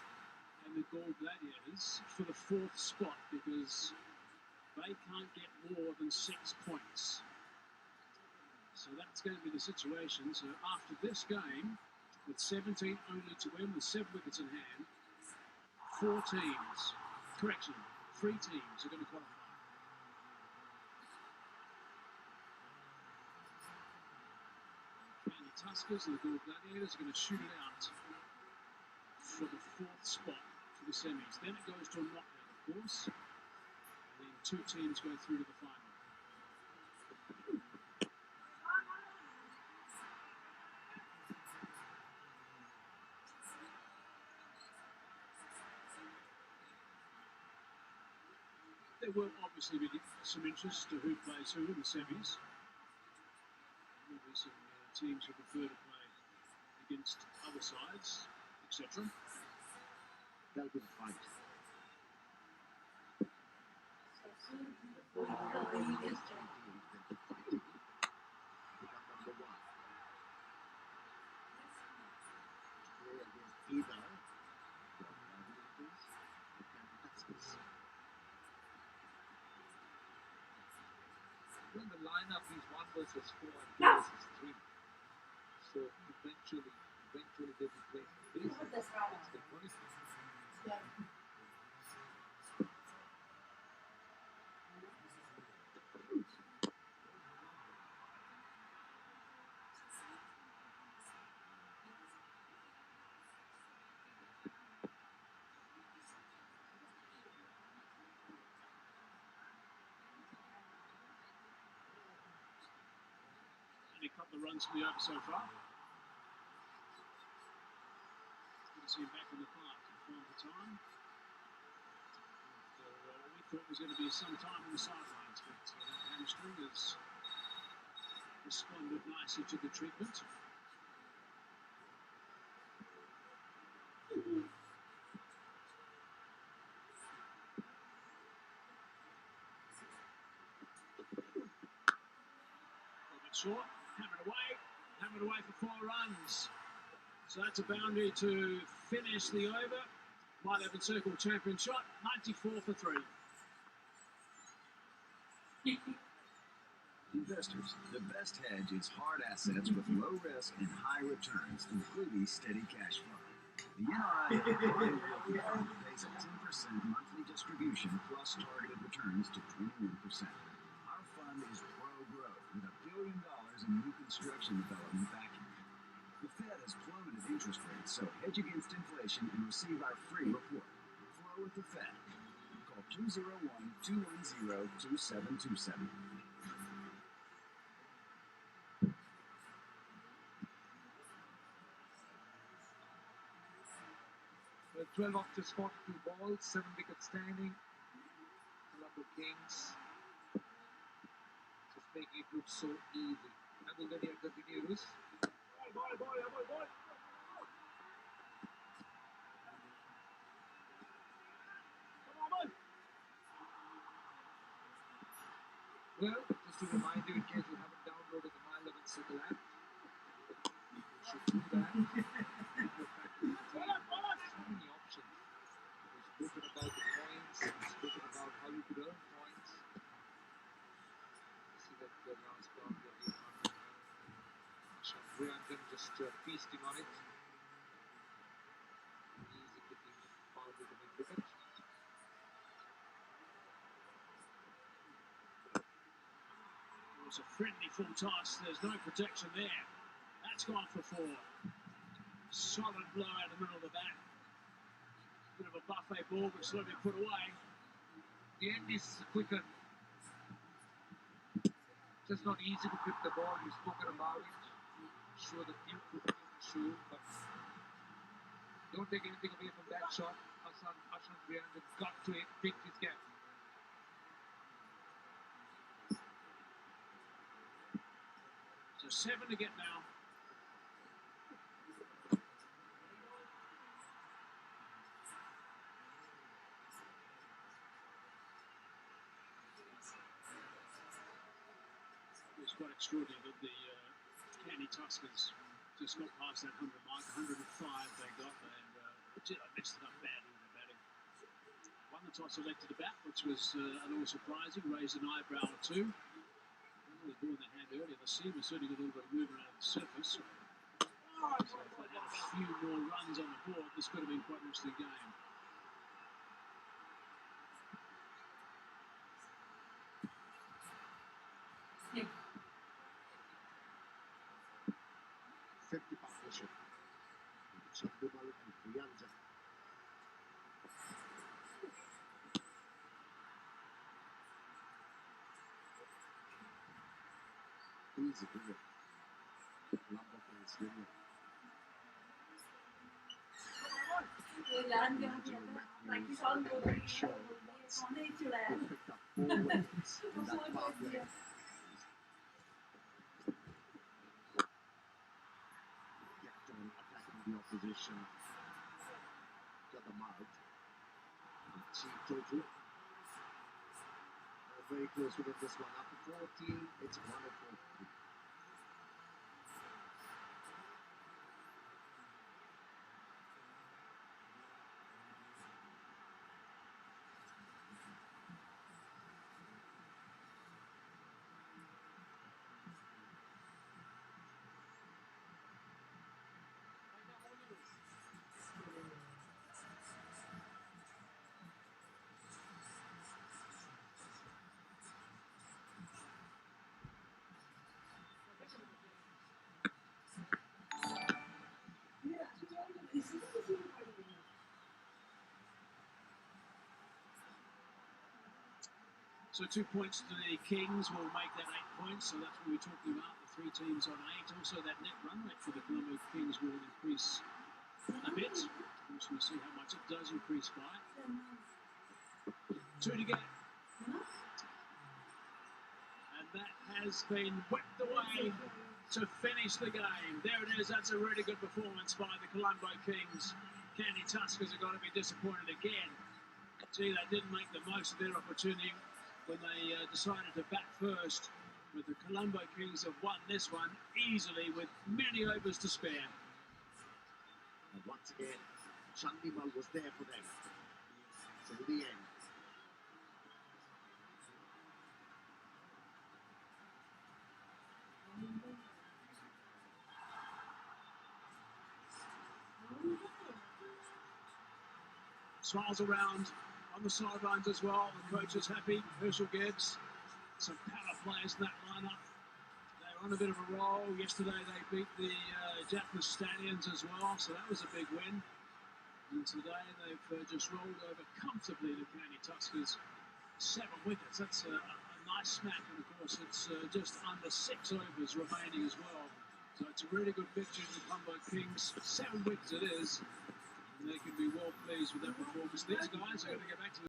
and the Galle Gladiators for the 4th spot, because they can't get more than 6 points. So that's going to be the situation. So after this game, with 17 only to win, with 7 wickets in hand, 3 teams are going to qualify. Kandy Tuskers and the Galle Gladiators are going to shoot it out for the 4th spot for the semis. Then it goes to a knockout, of course. And then 2 teams go through to the final. There will obviously be some interest to who plays who in the semis. There will be some teams who prefer to play against other sides, etc. That'll be the fight. Well, the lineup is 1 versus 4 and 2 versus 3. So eventually they will play this. That's the point. Only a couple of runs for the over so far. Good to see him back in the park from time to time. After what we thought was going to be some time on the sidelines, but that hamstring has responded nicely to the treatment. Short, hammered away for 4 runs. So that's a boundary to finish the over. Might have encircled champion shot, 94 for 3. Investors, the best hedge is hard assets with low risk and high returns, including steady cash flow. The NRI Fund pays a 10% monthly distribution plus targeted returns to 21%. Our fund is pro-growth with $1 billion in new construction development backing. The Fed has plummeted interest rates, so hedge against inflation and receive our free report. Flow with the Fed. Call 201-210-2727. Well, 12 off just 42 balls, 7 wickets standing. Colombo Kings just making it look so easy. Dambulla continues. Well, just to remind you, in case you haven't downloaded the My 11 Circle app, you should do that. So many options. We've spoken about the points, we've spoken about how you could earn points. See that the last boundary of 800. Shambrian just feasting on it. Easy picking boundary to make wicket. It was a friendly full toss. There's no protection there. That's gone for 4. Solid blow out the middle of the bat. Bit of a buffet ball, but slowly put away. The end is quicker. Just not easy to grip the ball. We've spoken about it. Sure, the team could be sure, but don't take anything away from that shot. Hassan Brian got to it, picked his gap. So 7 to get now. There's quite extraordinary that the Kandy Tuskers just got past that 100 mark. 105 they got, and they messed it up badly with the batting. Won the toss, elected to bat, which was a little surprising, raised an eyebrow or two. The ball in the hand earlier, the seam was certainly got a little bit of movement around the surface. So if they had a few more runs on the board, this could have been quite an interesting game. Safety partnership. Dambulla and Lanka. Easy, good. Colombo plays Galle. Picked up 4 wickets in that power play. Kept on attacking the opposition. Got them out. Total. Very close to get this one. After 14, it's 104. So 2 points to the Kings will make that 8 points. So that's what we're talking about. The 3 teams on 8. Also, that net run rate for the Colombo Kings will increase a bit. We're just going to see how much it does increase by. 2 to get. And that has been whipped away to finish the game. There it is. That's a really good performance by the Colombo Kings. Kandy Tuskers are going to be disappointed again. Gee, they didn't make the most of their opportunity when they decided to bat first. But the Colombo Kings have won this one easily with many overs to spare. And once again, Chandimal was there for them. So in the end, smiles around on the sidelines as well. The coach is happy. Herschel Gibbs, some power players in that lineup. They're on a bit of a roll. Yesterday they beat the Jaffna Stallions as well, so that was a big win. And today they've just rolled over comfortably the Kandy Tuskers. 7 wickets. That's a nice smack, and of course it's just under 6 overs remaining as well. So it's a really good victory for the Colombo Kings. 7 wickets it is. And they can be well pleased with that performance. These guys are going to get back to the